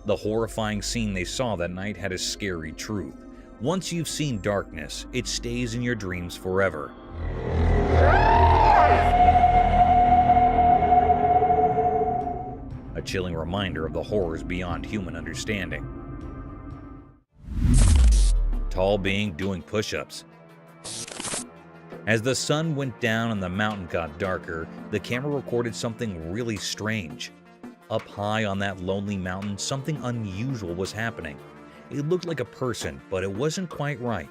The horrifying scene they saw that night had a scary truth. Once you've seen darkness, it stays in your dreams forever. A chilling reminder of the horrors beyond human understanding. Tall being doing push-ups. As the sun went down and the mountain got darker, the camera recorded something really strange. Up high on that lonely mountain, something unusual was happening. It looked like a person, but it wasn't quite right.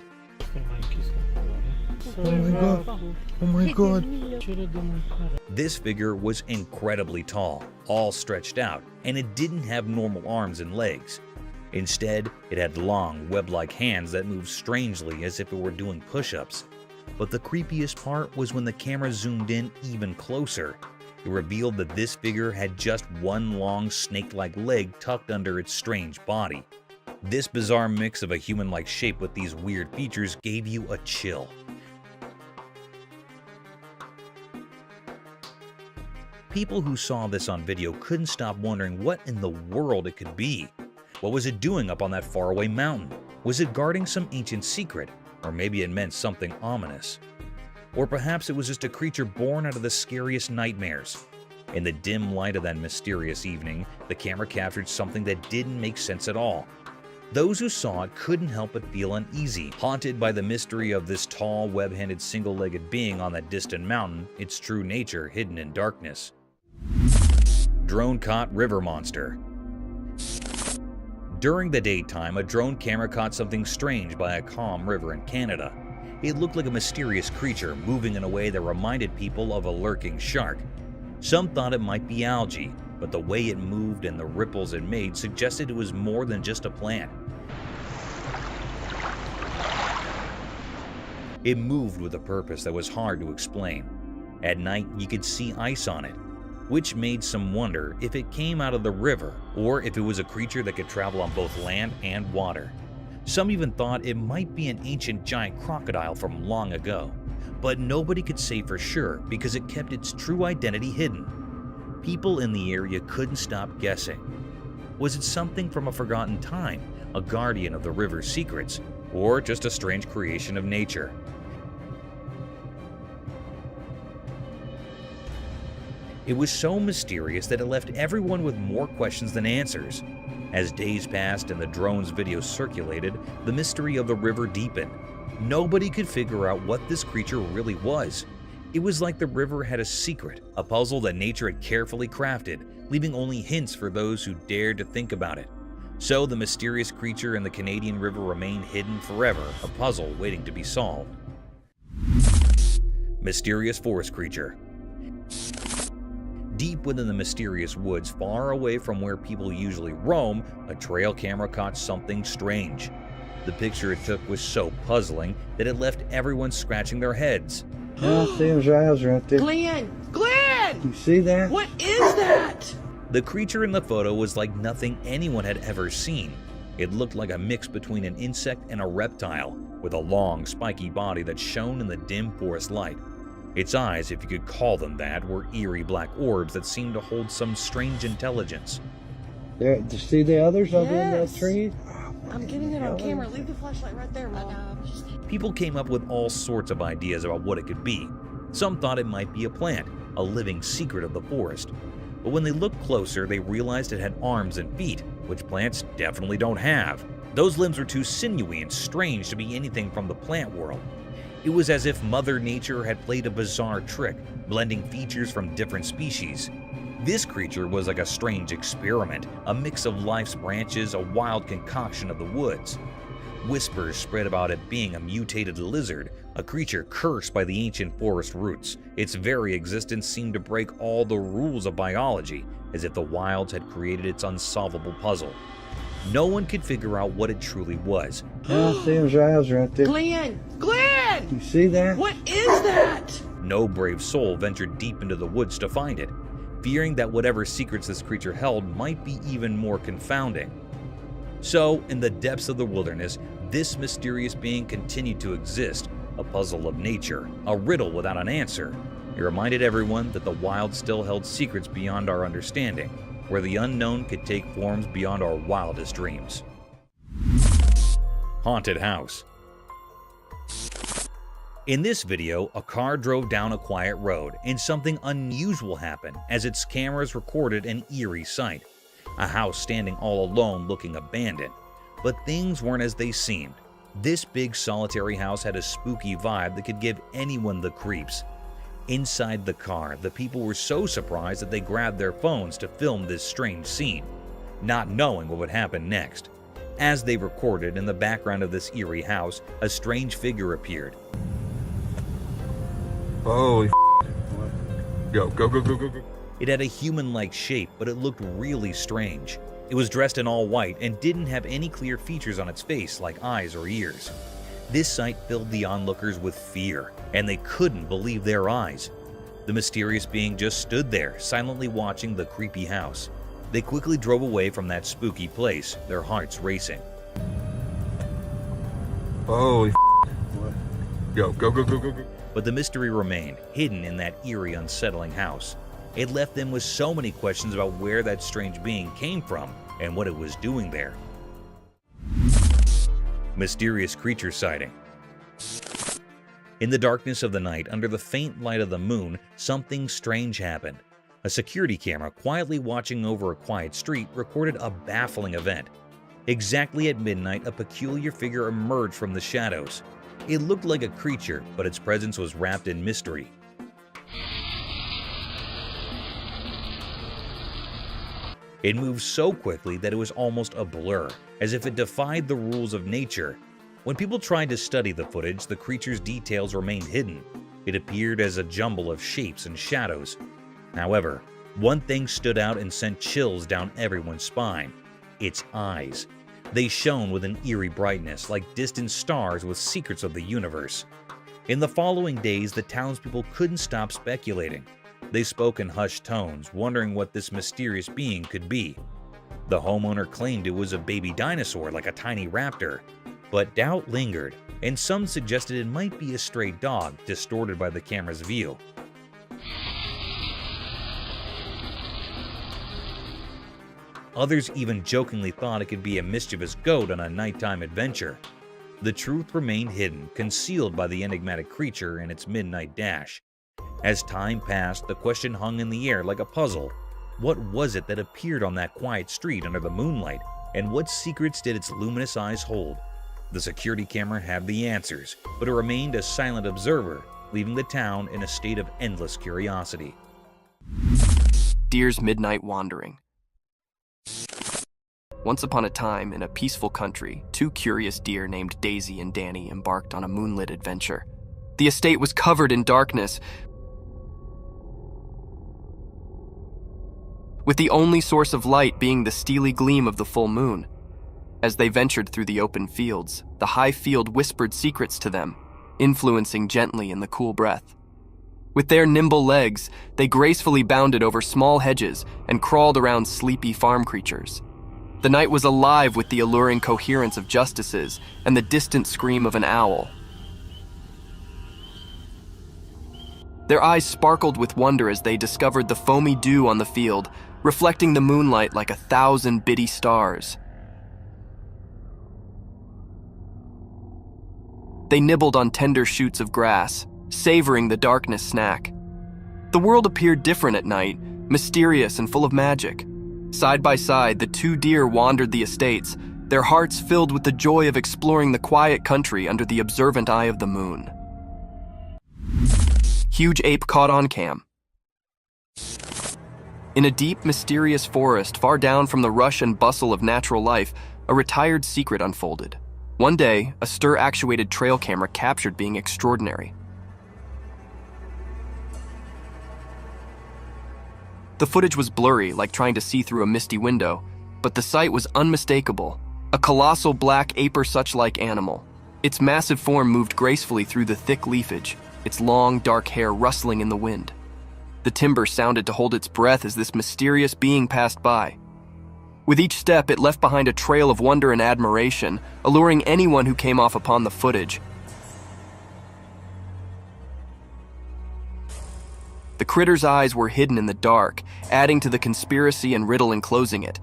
Oh my god. Oh my god. This figure was incredibly tall, all stretched out, and it didn't have normal arms and legs. Instead, it had long, web-like hands that moved strangely as if it were doing push-ups. But the creepiest part was when the camera zoomed in even closer. It revealed that this figure had just one long snake-like leg tucked under its strange body. This bizarre mix of a human-like shape with these weird features gave you a chill. People who saw this on video couldn't stop wondering what in the world it could be. What was it doing up on that faraway mountain? Was it guarding some ancient secret? Or maybe it meant something ominous. Or perhaps it was just a creature born out of the scariest nightmares. In the dim light of that mysterious evening, the camera captured something that didn't make sense at all. Those who saw it couldn't help but feel uneasy, haunted by the mystery of this tall, web-handed, single-legged being on that distant mountain, its true nature hidden in darkness. Drone-caught river monster. During the daytime, a drone camera caught something strange by a calm river in Canada. It looked like a mysterious creature moving in a way that reminded people of a lurking shark. Some thought it might be algae, but the way it moved and the ripples it made suggested it was more than just a plant. It moved with a purpose that was hard to explain. At night, you could see ice on it, which made some wonder if it came out of the river or if it was a creature that could travel on both land and water. Some even thought it might be an ancient giant crocodile from long ago, but nobody could say for sure because it kept its true identity hidden. People in the area couldn't stop guessing. Was it something from a forgotten time, a guardian of the river's secrets, or just a strange creation of nature? It was so mysterious that it left everyone with more questions than answers. As days passed and the drone's video circulated, the mystery of the river deepened. Nobody could figure out what this creature really was. It was like the river had a secret, a puzzle that nature had carefully crafted, leaving only hints for those who dared to think about it. So the mysterious creature in the Canadian river remained hidden forever, a puzzle waiting to be solved. Mysterious forest creature. Deep within the mysterious woods, far away from where people usually roam, a trail camera caught something strange. The picture it took was so puzzling that it left everyone scratching their heads. Yeah, I see his eyes right there. Glenn! Glenn! You see that? What is that? The creature in the photo was like nothing anyone had ever seen. It looked like a mix between an insect and a reptile, with a long, spiky body that shone in the dim forest light. Its eyes, if you could call them that, were eerie black orbs that seemed to hold some strange intelligence. There, do you see the others over in that Yes. tree? I'm getting it on camera. Leave the flashlight right there, Mom. People came up with all sorts of ideas about what it could be. Some thought it might be a plant, a living secret of the forest. But when they looked closer, they realized it had arms and feet, which plants definitely don't have. Those limbs were too sinewy and strange to be anything from the plant world. It was as if Mother Nature had played a bizarre trick, blending features from different species. This creature was like a strange experiment, a mix of life's branches, a wild concoction of the woods. Whispers spread about it being a mutated lizard, a creature cursed by the ancient forest roots. Its very existence seemed to break all the rules of biology, as if the wilds had created its unsolvable puzzle. No one could figure out what it truly was. Yeah, I see his eyes right there. Glenn! Glenn! You see that? What is that? No brave soul ventured deep into the woods to find it, fearing that whatever secrets this creature held might be even more confounding. So, in the depths of the wilderness, this mysterious being continued to exist, a puzzle of nature, a riddle without an answer. It reminded everyone that the wild still held secrets beyond our understanding, where the unknown could take forms beyond our wildest dreams. Haunted house. In this video, a car drove down a quiet road and something unusual happened as its cameras recorded an eerie sight. A house standing all alone looking abandoned. But things weren't as they seemed. This big solitary house had a spooky vibe that could give anyone the creeps. Inside the car, the people were so surprised that they grabbed their phones to film this strange scene, not knowing what would happen next. As they recorded, in the background of this eerie house, a strange figure appeared. Holy Go, go, go, go, go, go. It had a human-like shape, but it looked really strange. It was dressed in all white and didn't have any clear features on its face like eyes or ears. This sight filled the onlookers with fear, and they couldn't believe their eyes. The mysterious being just stood there, silently watching the creepy house. They quickly drove away from that spooky place, their hearts racing. Holy Go, go, go, go, go, go. But the mystery remained, hidden in that eerie, unsettling house. It left them with so many questions about where that strange being came from and what it was doing there. Mysterious creature sighting. In the darkness of the night, under the faint light of the moon, something strange happened. A security camera quietly watching over a quiet street recorded a baffling event. Exactly at midnight, a peculiar figure emerged from the shadows. It looked like a creature, but its presence was wrapped in mystery. It moved so quickly that it was almost a blur, as if it defied the rules of nature. When people tried to study the footage, the creature's details remained hidden. It appeared as a jumble of shapes and shadows. However, one thing stood out and sent chills down everyone's spine: its eyes. They shone with an eerie brightness, like distant stars with secrets of the universe. In the following days, the townspeople couldn't stop speculating. They spoke in hushed tones, wondering what this mysterious being could be. The homeowner claimed it was a baby dinosaur, like a tiny raptor. But doubt lingered, and some suggested it might be a stray dog, distorted by the camera's view. Others even jokingly thought it could be a mischievous goat on a nighttime adventure. The truth remained hidden, concealed by the enigmatic creature and its midnight dash. As time passed, the question hung in the air like a puzzle. What was it that appeared on that quiet street under the moonlight, and what secrets did its luminous eyes hold? The security camera had the answers, but it remained a silent observer, leaving the town in a state of endless curiosity. Deer's midnight wandering. Once upon a time, in a peaceful country, two curious deer named Daisy and Danny embarked on a moonlit adventure. The estate was covered in darkness, with the only source of light being the steely gleam of the full moon. As they ventured through the open fields, the high field whispered secrets to them, influencing gently in the cool breath. With their nimble legs, they gracefully bounded over small hedges and crawled around sleepy farm creatures. The night was alive with the alluring coherence of justices and the distant scream of an owl. Their eyes sparkled with wonder as they discovered the foamy dew on the field, reflecting the moonlight like 1,000 bitty stars. They nibbled on tender shoots of grass, savoring the darkness snack. The world appeared different at night, mysterious and full of magic. Side by side, the two deer wandered the estates, their hearts filled with the joy of exploring the quiet country under the observant eye of the moon. Huge ape caught on cam. In a deep, mysterious forest far down from the rush and bustle of natural life, a retired secret unfolded. One day, a stir-actuated trail camera captured being extraordinary. The footage was blurry, like trying to see through a misty window, but the sight was unmistakable. A colossal black ape-or-such-like animal. Its massive form moved gracefully through the thick leafage, its long, dark hair rustling in the wind. The timber sounded to hold its breath as this mysterious being passed by. With each step, it left behind a trail of wonder and admiration, alluring anyone who came off upon the footage. The critter's eyes were hidden in the dark, adding to the conspiracy and riddle enclosing it.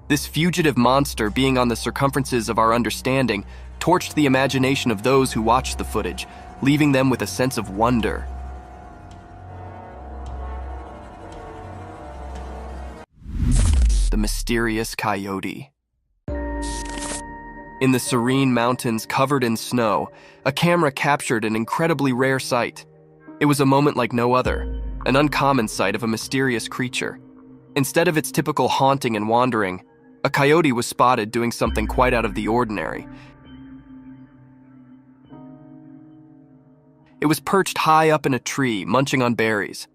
This fugitive monster, being on the circumferences of our understanding, torched the imagination of those who watched the footage, leaving them with a sense of wonder. The mysterious coyote. In the serene mountains covered in snow, a camera captured an incredibly rare sight. It was a moment like no other, an uncommon sight of a mysterious creature. Instead of its typical haunting and wandering, a coyote was spotted doing something quite out of the ordinary. It was perched high up in a tree, munching on berries.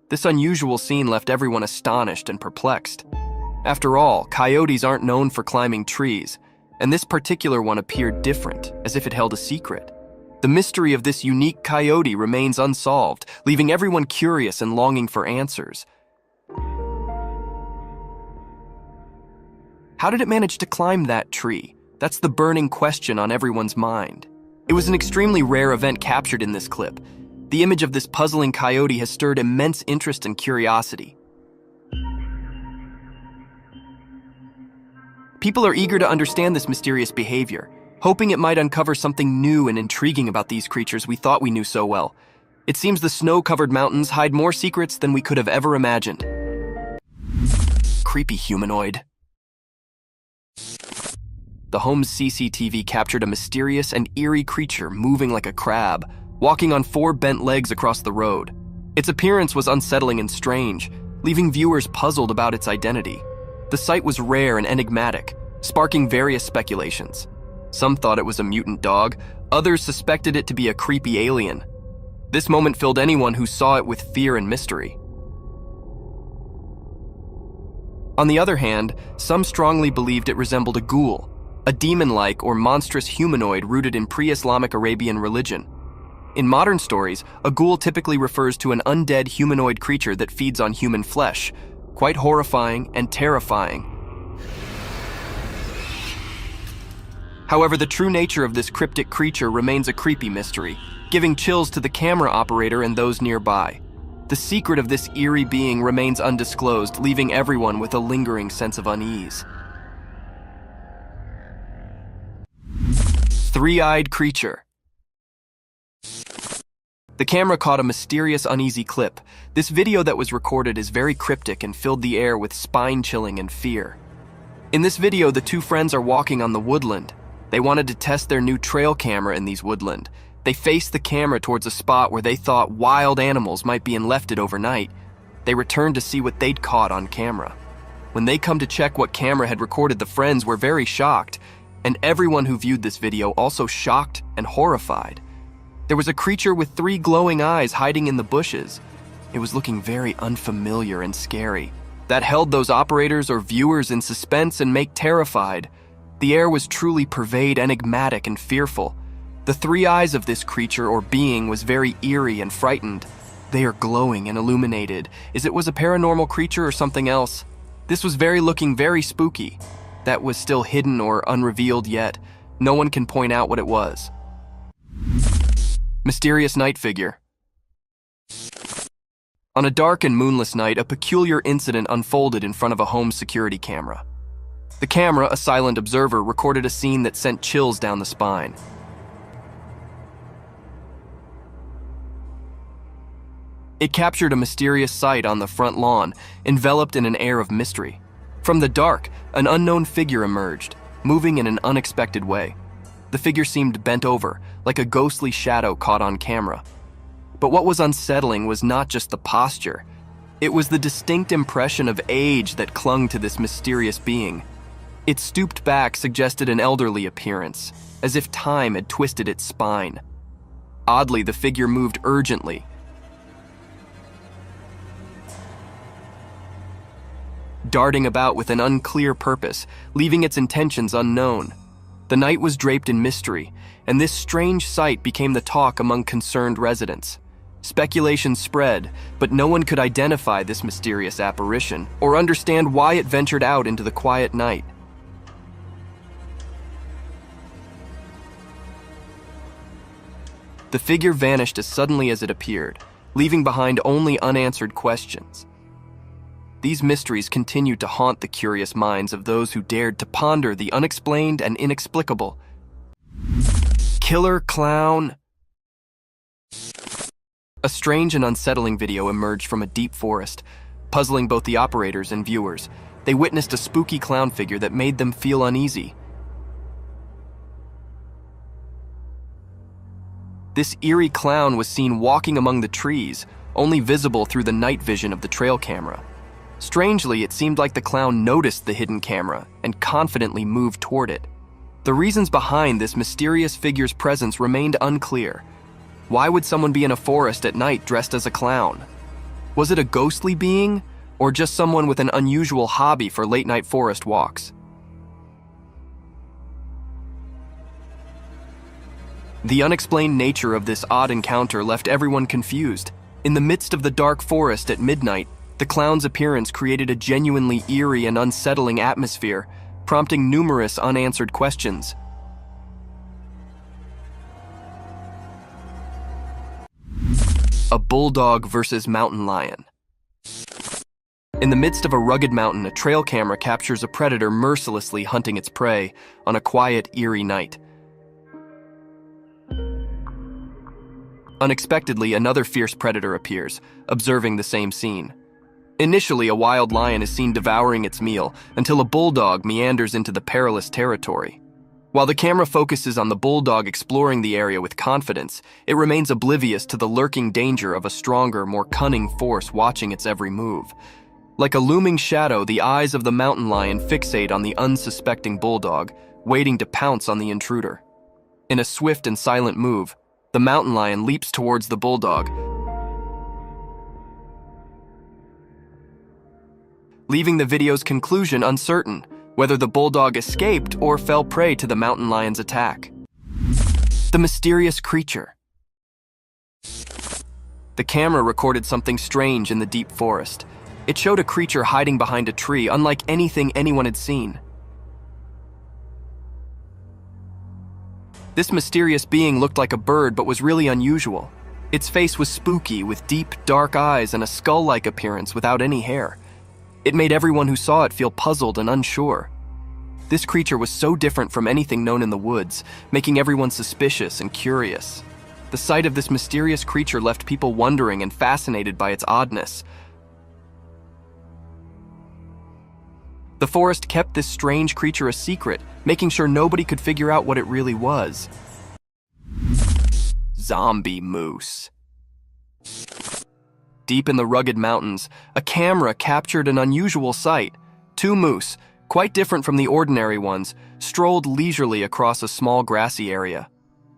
This unusual scene left everyone astonished and perplexed. After all, coyotes aren't known for climbing trees, and this particular one appeared different, as if it held a secret. The mystery of this unique coyote remains unsolved, leaving everyone curious and longing for answers. How did it manage to climb that tree? That's the burning question on everyone's mind. It was an extremely rare event captured in this clip. The image of this puzzling coyote has stirred immense interest and curiosity. People are eager to understand this mysterious behavior, hoping it might uncover something new and intriguing about these creatures we thought we knew so well. It seems the snow-covered mountains hide more secrets than we could have ever imagined. Creepy humanoid. The home's CCTV captured a mysterious and eerie creature moving like a crab, walking on 4 bent legs across the road. Its appearance was unsettling and strange, leaving viewers puzzled about its identity. The sight was rare and enigmatic, sparking various speculations. Some thought it was a mutant dog, others suspected it to be a creepy alien. This moment filled anyone who saw it with fear and mystery. On the other hand, some strongly believed it resembled a ghoul, a demon-like or monstrous humanoid rooted in pre-Islamic Arabian religion. In modern stories, a ghoul typically refers to an undead humanoid creature that feeds on human flesh, quite horrifying and terrifying. However, the true nature of this cryptic creature remains a creepy mystery, giving chills to the camera operator and those nearby. The secret of this eerie being remains undisclosed, leaving everyone with a lingering sense of unease. Three-eyed creature. The camera caught a mysterious, uneasy clip. This video that was recorded is very cryptic and filled the air with spine-chilling and fear. In this video, the two friends are walking on the woodland. They wanted to test their new trail camera in these woodland. They faced the camera towards a spot where they thought wild animals might be left it overnight. They returned to see what they'd caught on camera. When they come to check what camera had recorded, the friends were very shocked, and everyone who viewed this video also shocked and horrified. There was a creature with 3 glowing eyes hiding in the bushes. It was looking very unfamiliar and scary. That held those operators or viewers in suspense and make terrified. The air was truly purveyed, enigmatic and fearful. The 3 eyes of this creature or being was very eerie and frightened. They are glowing and illuminated. Is it was a paranormal creature or something else? This was looking very spooky. That was still hidden or unrevealed yet. No one can point out what it was. Mysterious night figure. On a dark and moonless night, a peculiar incident unfolded in front of a home security camera. The camera, a silent observer, recorded a scene that sent chills down the spine. It captured a mysterious sight on the front lawn, enveloped in an air of mystery. From the dark, an unknown figure emerged, moving in an unexpected way. The figure seemed bent over, like a ghostly shadow caught on camera. But what was unsettling was not just the posture. It was the distinct impression of age that clung to this mysterious being. Its stooped back suggested an elderly appearance, as if time had twisted its spine. Oddly, the figure moved urgently, darting about with an unclear purpose, leaving its intentions unknown. The night was draped in mystery, and this strange sight became the talk among concerned residents. Speculation spread, but no one could identify this mysterious apparition or understand why it ventured out into the quiet night. The figure vanished as suddenly as it appeared, leaving behind only unanswered questions. These mysteries continued to haunt the curious minds of those who dared to ponder the unexplained and inexplicable. Killer clown. A strange and unsettling video emerged from a deep forest, puzzling both the operators and viewers. They witnessed a spooky clown figure that made them feel uneasy. This eerie clown was seen walking among the trees, only visible through the night vision of the trail camera. Strangely, it seemed like the clown noticed the hidden camera and confidently moved toward it. The reasons behind this mysterious figure's presence remained unclear. Why would someone be in a forest at night dressed as a clown? Was it a ghostly being, or just someone with an unusual hobby for late-night forest walks? The unexplained nature of this odd encounter left everyone confused. In the midst of the dark forest at midnight, the clown's appearance created a genuinely eerie and unsettling atmosphere, prompting numerous unanswered questions. A bulldog versus mountain lion. In the midst of a rugged mountain, a trail camera captures a predator mercilessly hunting its prey on a quiet, eerie night. Unexpectedly, another fierce predator appears, observing the same scene. Initially, a wild lion is seen devouring its meal until a bulldog meanders into the perilous territory. While the camera focuses on the bulldog exploring the area with confidence, it remains oblivious to the lurking danger of a stronger, more cunning force watching its every move. Like a looming shadow, the eyes of the mountain lion fixate on the unsuspecting bulldog, waiting to pounce on the intruder. In a swift and silent move, the mountain lion leaps towards the bulldog, leaving the video's conclusion uncertain, whether the bulldog escaped or fell prey to the mountain lion's attack. The mysterious creature. The camera recorded something strange in the deep forest. It showed a creature hiding behind a tree, unlike anything anyone had seen. This mysterious being looked like a bird but was really unusual. Its face was spooky, with deep, dark eyes and a skull-like appearance without any hair. It made everyone who saw it feel puzzled and unsure. This creature was so different from anything known in the woods, making everyone suspicious and curious. The sight of this mysterious creature left people wondering and fascinated by its oddness. The forest kept this strange creature a secret, making sure nobody could figure out what it really was. Zombie moose. Deep in the rugged mountains, a camera captured an unusual sight. 2 moose, quite different from the ordinary ones, strolled leisurely across a small grassy area.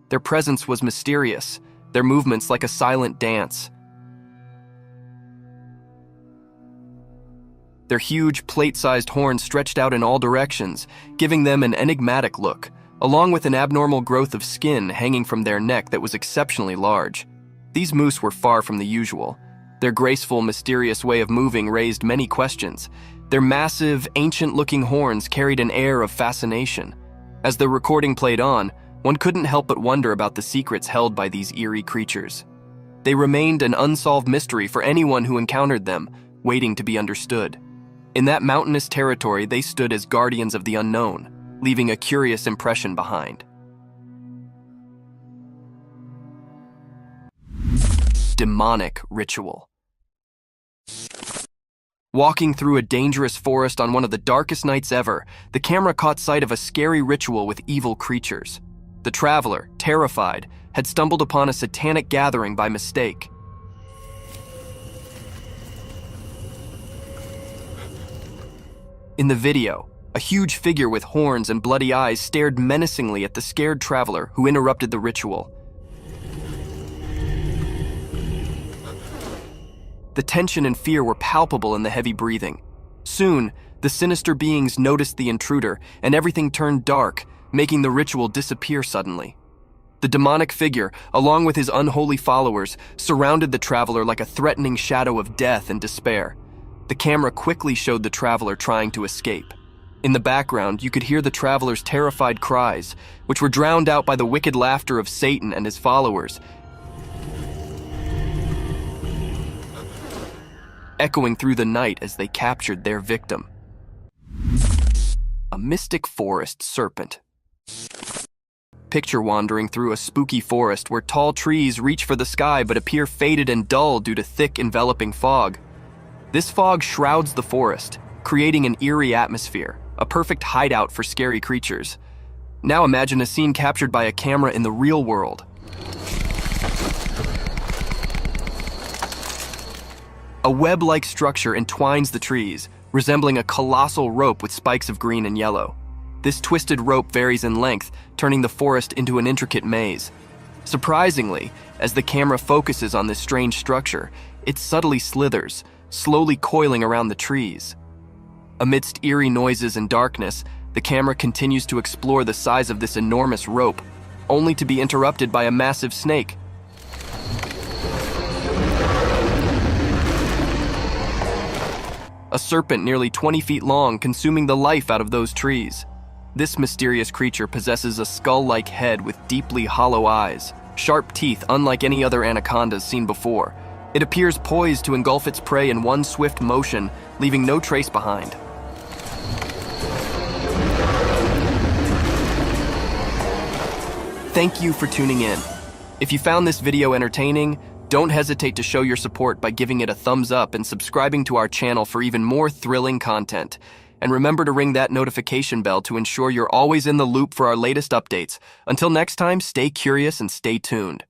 Their presence was mysterious, their movements like a silent dance. Their huge, plate-sized horns stretched out in all directions, giving them an enigmatic look, along with an abnormal growth of skin hanging from their neck that was exceptionally large. These moose were far from the usual. Their graceful, mysterious way of moving raised many questions. Their massive, ancient-looking horns carried an air of fascination. As the recording played on, one couldn't help but wonder about the secrets held by these eerie creatures. They remained an unsolved mystery for anyone who encountered them, waiting to be understood. In that mountainous territory, they stood as guardians of the unknown, leaving a curious impression behind. Demonic ritual. Walking through a dangerous forest on one of the darkest nights ever, the camera caught sight of a scary ritual with evil creatures. The traveler, terrified, had stumbled upon a satanic gathering by mistake. In the video, a huge figure with horns and bloody eyes stared menacingly at the scared traveler who interrupted the ritual. The tension and fear were palpable in the heavy breathing. Soon, the sinister beings noticed the intruder, and everything turned dark, making the ritual disappear suddenly. The demonic figure, along with his unholy followers, surrounded the traveler like a threatening shadow of death and despair. The camera quickly showed the traveler trying to escape. In the background, you could hear the traveler's terrified cries, which were drowned out by the wicked laughter of Satan and his followers, echoing through the night as they captured their victim. A mystic forest serpent. Picture wandering through a spooky forest where tall trees reach for the sky but appear faded and dull due to thick, enveloping fog. This fog shrouds the forest, creating an eerie atmosphere, a perfect hideout for scary creatures. Now imagine a scene captured by a camera in the real world. A web-like structure entwines the trees, resembling a colossal rope with spikes of green and yellow. This twisted rope varies in length, turning the forest into an intricate maze. Surprisingly, as the camera focuses on this strange structure, it subtly slithers, slowly coiling around the trees. Amidst eerie noises and darkness, the camera continues to explore the size of this enormous rope, only to be interrupted by a massive snake. A serpent nearly 20 feet long, consuming the life out of those trees. This mysterious creature possesses a skull-like head with deeply hollow eyes, sharp teeth unlike any other anacondas seen before. It appears poised to engulf its prey in one swift motion, leaving no trace behind. Thank you for tuning in. If you found this video entertaining, don't hesitate to show your support by giving it a thumbs up and subscribing to our channel for even more thrilling content. And remember to ring that notification bell to ensure you're always in the loop for our latest updates. Until next time, stay curious and stay tuned.